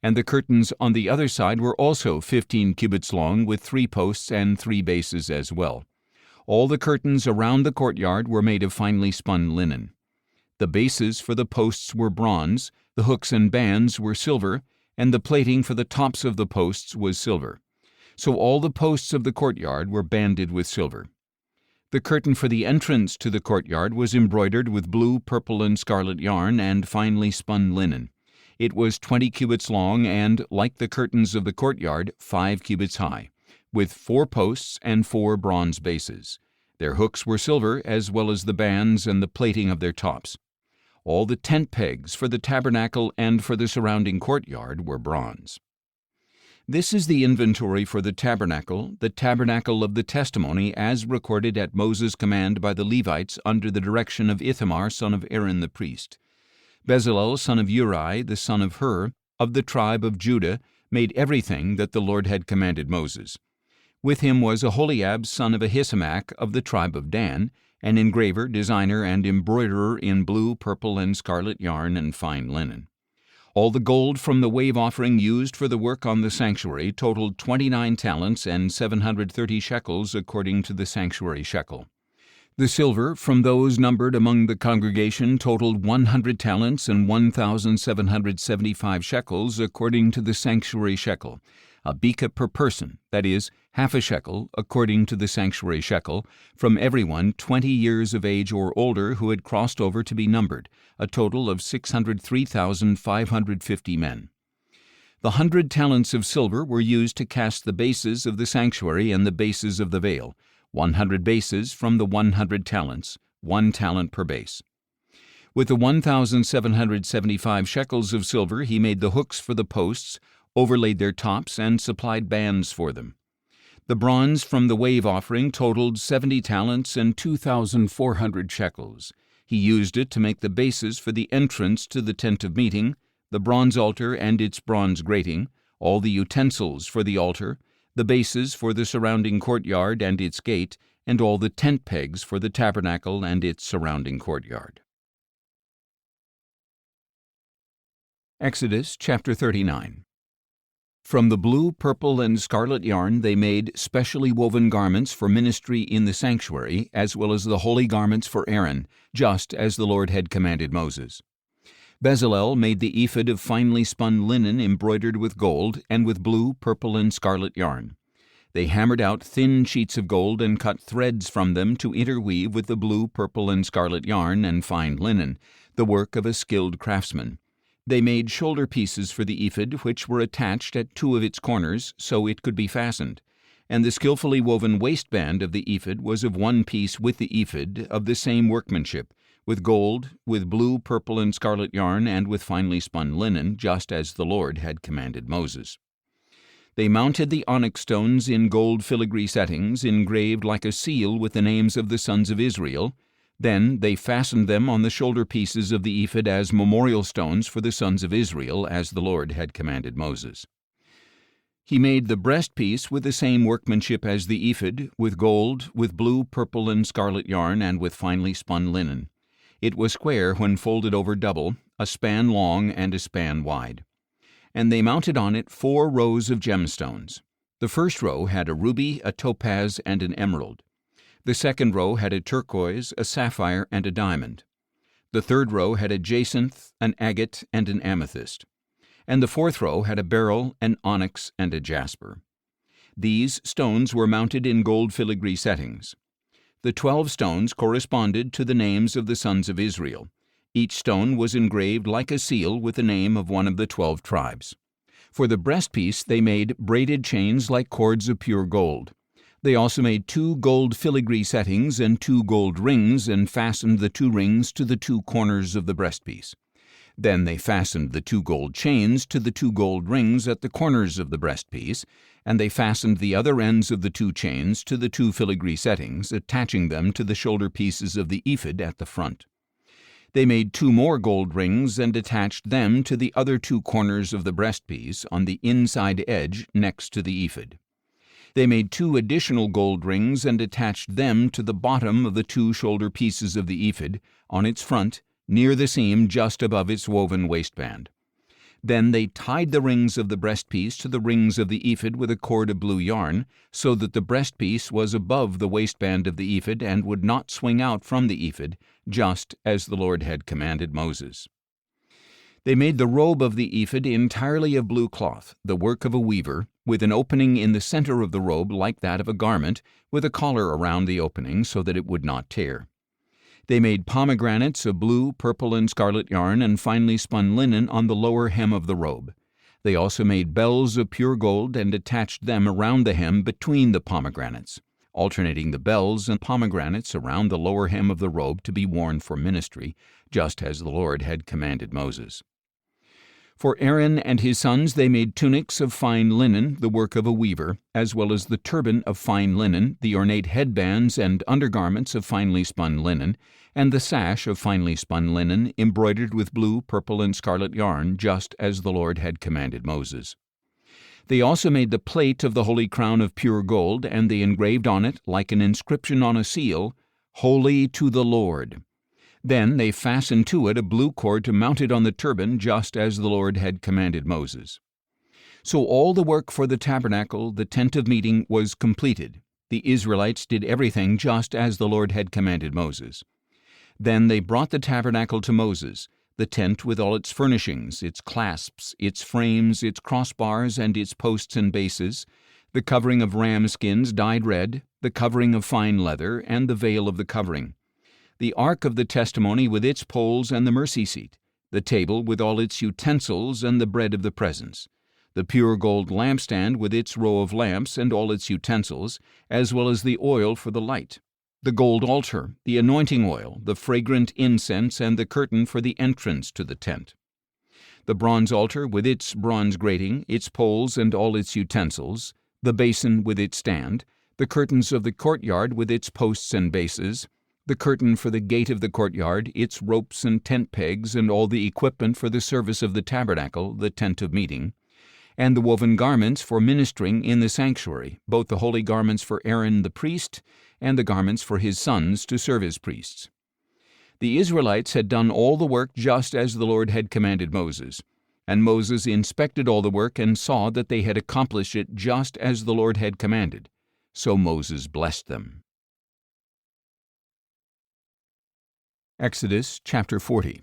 And the curtains on the other side were also 15 cubits long, with 3 posts and 3 bases as well. All the curtains around the courtyard were made of finely spun linen. The bases for the posts were bronze, the hooks and bands were silver, and the plating for the tops of the posts was silver. So all the posts of the courtyard were banded with silver. The curtain for the entrance to the courtyard was embroidered with blue, purple, and scarlet yarn and finely spun linen. It was 20 cubits long and, like the curtains of the courtyard, 5 cubits high, with 4 posts and 4 bronze bases. Their hooks were silver, as well as the bands and the plating of their tops. All the tent pegs for the tabernacle and for the surrounding courtyard were bronze. This is the inventory for the tabernacle of the testimony, as recorded at Moses' command by the Levites under the direction of Ithamar, son of Aaron the priest. Bezalel, son of Uri, the son of Hur, of the tribe of Judah, made everything that the Lord had commanded Moses. With him was Aholiab, son of Ahisamach, of the tribe of Dan, an engraver, designer, and embroiderer in blue, purple, and scarlet yarn and fine linen. All the gold from the wave offering used for the work on the sanctuary totaled 29 talents and 730 shekels according to the sanctuary shekel. The silver from those numbered among the congregation totaled 100 talents and 1,775 shekels according to the sanctuary shekel, a beka per person, that is, half a shekel, according to the sanctuary shekel, from everyone 20 years of age or older who had crossed over to be numbered, a total of 603,550 men. The 100 talents of silver were used to cast the bases of the sanctuary and the bases of the veil, 100 bases from the 100 talents, 1 talent per base. With the 1,775 shekels of silver he made the hooks for the posts, overlaid their tops, and supplied bands for them. The bronze from the wave offering totaled 70 talents and 2,400 shekels. He used it to make the bases for the entrance to the tent of meeting, the bronze altar and its bronze grating, all the utensils for the altar, the bases for the surrounding courtyard and its gate, and all the tent pegs for the tabernacle and its surrounding courtyard. Exodus chapter 39. From the blue, purple, and scarlet yarn they made specially woven garments for ministry in the sanctuary, as well as the holy garments for Aaron, just as the Lord had commanded Moses. Bezalel made the ephod of finely spun linen embroidered with gold and with blue, purple, and scarlet yarn. They hammered out thin sheets of gold and cut threads from them to interweave with the blue, purple, and scarlet yarn and fine linen, the work of a skilled craftsman. They made shoulder pieces for the ephod, which were attached at 2 of its corners so it could be fastened, and the skillfully woven waistband of the ephod was of one piece with the ephod, of the same workmanship, with gold, with blue, purple, and scarlet yarn, and with finely spun linen, just as the Lord had commanded Moses. They mounted the onyx stones in gold filigree settings, engraved like a seal with the names of the sons of Israel, Then they fastened them on the shoulder pieces of the ephod as memorial stones for the sons of Israel, as the Lord had commanded Moses. He made the breastpiece with the same workmanship as the ephod, with gold, with blue, purple, and scarlet yarn, and with finely spun linen. It was square when folded over double, a span long and a span wide. And they mounted on it 4 rows of gemstones. The first row had a ruby, a topaz, and an emerald. The second row had a turquoise, a sapphire, and a diamond. The third row had a jacinth, an agate, and an amethyst. And the fourth row had a beryl, an onyx, and a jasper. These stones were mounted in gold filigree settings. The 12 stones corresponded to the names of the sons of Israel. Each stone was engraved like a seal with the name of one of the 12 tribes. For the breastpiece they made braided chains like cords of pure gold. They also made 2 gold filigree settings and 2 gold rings, and fastened the 2 rings to the 2 corners of the breastpiece. Then they fastened the 2 gold chains to the 2 gold rings at the corners of the breastpiece, and they fastened the other ends of the 2 chains to the 2 filigree settings, attaching them to the shoulder pieces of the ephod at the front. They made 2 more gold rings and attached them to the other 2 corners of the breastpiece on the inside edge next to the ephod. They made 2 additional gold rings and attached them to the bottom of the 2 shoulder pieces of the ephod, on its front, near the seam just above its woven waistband. Then they tied the rings of the breastpiece to the rings of the ephod with a cord of blue yarn, so that the breastpiece was above the waistband of the ephod and would not swing out from the ephod, just as the Lord had commanded Moses. They made the robe of the ephod entirely of blue cloth, the work of a weaver, with an opening in the center of the robe like that of a garment, with a collar around the opening so that it would not tear. They made pomegranates of blue, purple, and scarlet yarn and finely spun linen on the lower hem of the robe. They also made bells of pure gold and attached them around the hem between the pomegranates, alternating the bells and pomegranates around the lower hem of the robe to be worn for ministry, just as the Lord had commanded Moses. For Aaron and his sons they made tunics of fine linen, the work of a weaver, as well as the turban of fine linen, the ornate headbands and undergarments of finely spun linen, and the sash of finely spun linen, embroidered with blue, purple, and scarlet yarn, just as the Lord had commanded Moses. They also made the plate of the holy crown of pure gold, and they engraved on it, like an inscription on a seal, "Holy to the Lord." Then they fastened to it a blue cord to mount it on the turban, just as the Lord had commanded Moses. So all the work for the tabernacle, the tent of meeting, was completed. The Israelites did everything just as the Lord had commanded Moses. Then they brought the tabernacle to Moses, the tent with all its furnishings, its clasps, its frames, its crossbars, and its posts and bases, the covering of ram skins dyed red, the covering of fine leather, and the veil of the covering, the ark of the testimony with its poles and the mercy seat, the table with all its utensils and the bread of the presence, the pure gold lampstand with its row of lamps and all its utensils, as well as the oil for the light, the gold altar, the anointing oil, the fragrant incense, and the curtain for the entrance to the tent, the bronze altar with its bronze grating, its poles and all its utensils, the basin with its stand, the curtains of the courtyard with its posts and bases, the curtain for the gate of the courtyard, its ropes and tent pegs, and all the equipment for the service of the tabernacle, the tent of meeting, and the woven garments for ministering in the sanctuary, both the holy garments for Aaron the priest and the garments for his sons to serve as priests. The Israelites had done all the work just as the Lord had commanded Moses, and Moses inspected all the work and saw that they had accomplished it just as the Lord had commanded. So Moses blessed them. Exodus chapter 40.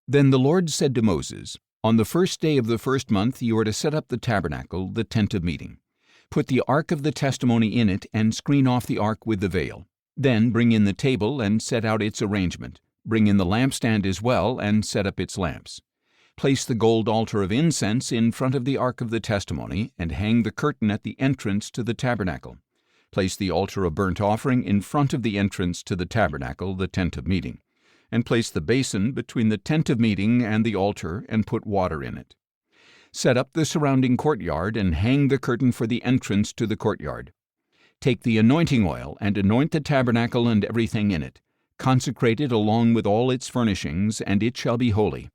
Then the Lord said to Moses, "On the first day of the first month you are to set up the tabernacle, the tent of meeting. Put the ark of the testimony in it, and screen off the ark with the veil. Then bring in the table and set out its arrangement. Bring in the lampstand as well, and set up its lamps. Place the gold altar of incense in front of the ark of the testimony, and hang the curtain at the entrance to the tabernacle. Place the altar of burnt offering in front of the entrance to the tabernacle, the tent of meeting, and place the basin between the tent of meeting and the altar, and put water in it. Set up the surrounding courtyard, and hang the curtain for the entrance to the courtyard. Take the anointing oil, and anoint the tabernacle and everything in it. Consecrate it along with all its furnishings, and it shall be holy.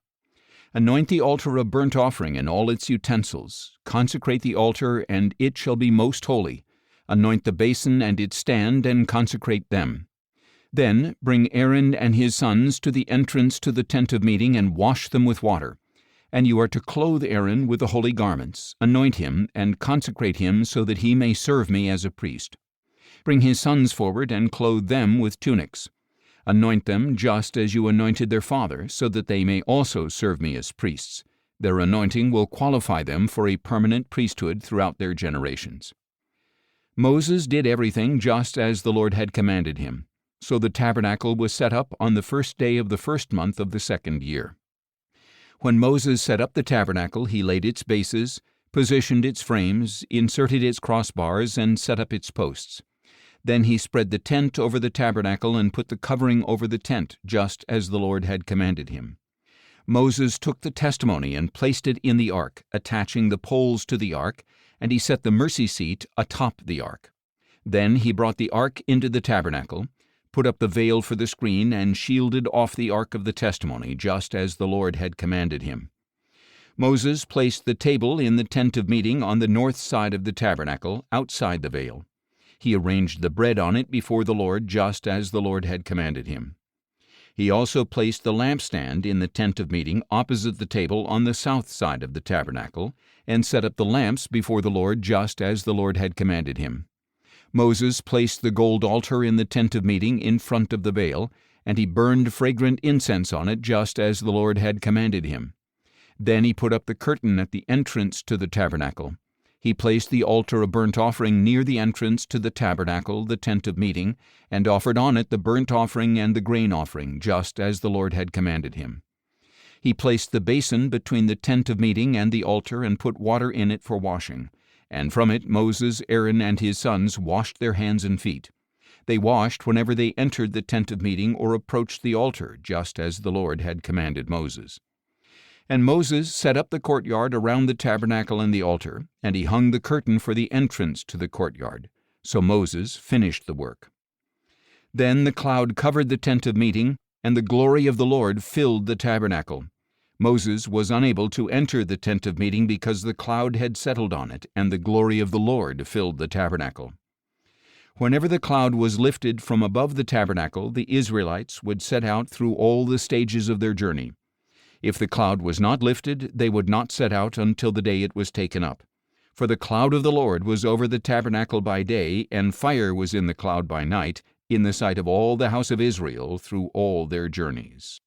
Anoint the altar of burnt offering and all its utensils. Consecrate the altar, and it shall be most holy. Anoint the basin and its stand, and consecrate them. Then bring Aaron and his sons to the entrance to the tent of meeting, and wash them with water. And you are to clothe Aaron with the holy garments, anoint him, and consecrate him so that he may serve me as a priest. Bring his sons forward, and clothe them with tunics. Anoint them just as you anointed their father, so that they may also serve me as priests. Their anointing will qualify them for a permanent priesthood throughout their generations. Moses did everything just as the Lord had commanded him. So the tabernacle was set up on the first day of the first month of the second year. When Moses set up the tabernacle, he laid its bases, positioned its frames, inserted its crossbars, and set up its posts. Then he spread the tent over the tabernacle and put the covering over the tent, just as the Lord had commanded him. Moses took the testimony and placed it in the ark, attaching the poles to the ark, and he set the mercy seat atop the ark. Then he brought the ark into the tabernacle, put up the veil for the screen, and shielded off the ark of the testimony, just as the Lord had commanded him. Moses placed the table in the tent of meeting on the north side of the tabernacle, outside the veil. He arranged the bread on it before the Lord, just as the Lord had commanded him. He also placed the lampstand in the tent of meeting opposite the table on the south side of the tabernacle, and set up the lamps before the Lord, just as the Lord had commanded him. Moses placed the gold altar in the tent of meeting in front of the veil, and he burned fragrant incense on it, just as the Lord had commanded him. Then he put up the curtain at the entrance to the tabernacle. He placed the altar of burnt offering near the entrance to the tabernacle, the tent of meeting, and offered on it the burnt offering and the grain offering, just as the Lord had commanded him. He placed the basin between the tent of meeting and the altar, and put water in it for washing. And from it Moses, Aaron, and his sons washed their hands and feet. They washed whenever they entered the tent of meeting or approached the altar, just as the Lord had commanded Moses. And Moses set up the courtyard around the tabernacle and the altar, and he hung the curtain for the entrance to the courtyard. So Moses finished the work. Then the cloud covered the tent of meeting, and the glory of the Lord filled the tabernacle. Moses was unable to enter the tent of meeting because the cloud had settled on it, and the glory of the Lord filled the tabernacle. Whenever the cloud was lifted from above the tabernacle, the Israelites would set out through all the stages of their journey. If the cloud was not lifted, they would not set out until the day it was taken up. For the cloud of the Lord was over the tabernacle by day, and fire was in the cloud by night, in the sight of all the house of Israel through all their journeys.